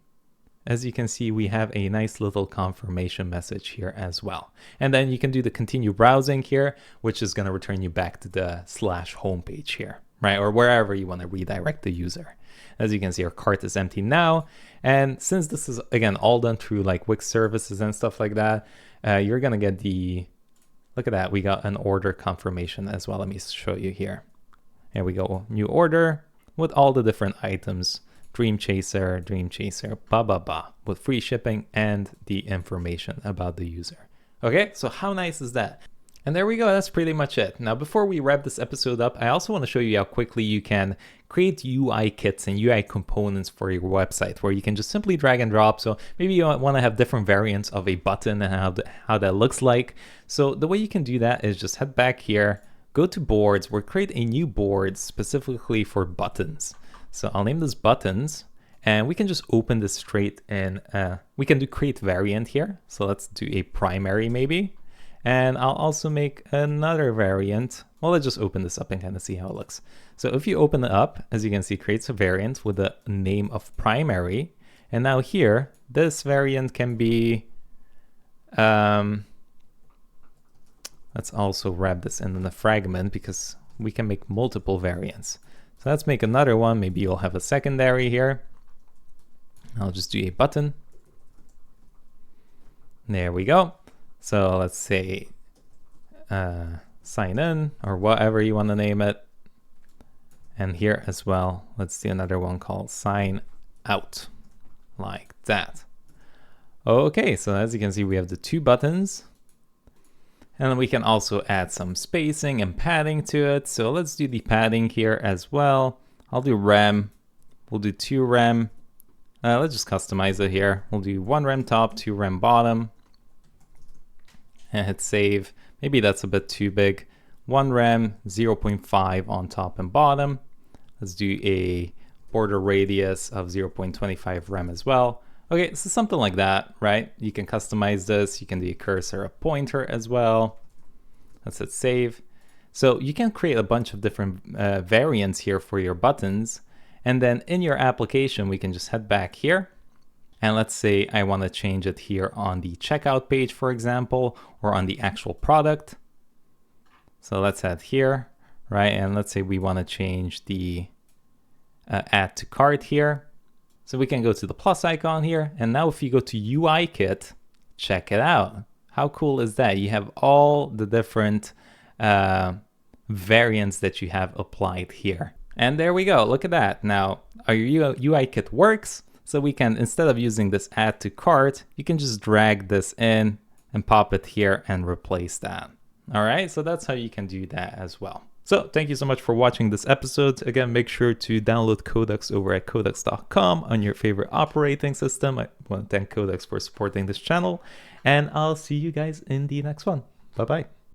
As you can see, we have a nice little confirmation message here as well. And then you can do the continue browsing here, which is going to return you back to the /home page here, right? Or wherever you want to redirect the user. As you can see, our cart is empty now. And since this is, again, all done through like Wix services and stuff like that, you're going to get the, look at that. We got an order confirmation as well. Let me show you here. Here we go. New order with all the different items. Dream Chaser, blah, blah, blah, with free shipping and the information about the user. Okay, so how nice is that? And there we go, that's pretty much it. Now, before we wrap this episode up, I also want to show you how quickly you can create UI kits and UI components for your website, where you can just simply drag and drop. So maybe you want to have different variants of a button and how that looks like. So the way you can do that is just head back here, go to boards, we'll create a new board specifically for buttons. So I'll name this buttons, and we can just open this straight in. We can do create variant here. So let's do a primary maybe. And I'll also make another variant. Well, let's just open this up and kind of see how it looks. So if you open it up, as you can see, it creates a variant with the name of primary. And now here, this variant can be, let's also wrap this in a fragment because we can make multiple variants. So let's make another one. Maybe you'll have a secondary here. I'll just do a button. There we go. So let's say sign in or whatever you want to name it. And here as well, let's do another one called sign out, like that. Okay, so as you can see, we have the 2 buttons. And then we can also add some spacing and padding to it. So let's do the padding here as well. I'll do rem. We'll do 2 rem. Let's just customize it here. We'll do 1 rem top, 2 rem bottom. and hit save. Maybe that's a bit too big. 1 rem, 0.5 on top and bottom. Let's do a border radius of 0.25 rem as well. Okay, so something like that, right? You can customize this. You can do a cursor, a pointer as well. Let's hit save. So you can create a bunch of different variants here for your buttons. And then in your application, we can just head back here. And let's say I want to change it here on the checkout page, for example, or on the actual product. So let's head here, right? And let's say we want to change the add to cart here. So we can go to the plus icon here. And now if you go to UI kit, check it out. How cool is that? You have all the different variants that you have applied here. And there we go. Look at that. Now our UI kit works. So we can, instead of using this add to cart, you can just drag this in and pop it here and replace that. All right, so that's how you can do that as well. So thank you so much for watching this episode. Again, make sure to download Codux over at codux.com on your favorite operating system. I want to thank Codux for supporting this channel, and I'll see you guys in the next one. Bye-bye.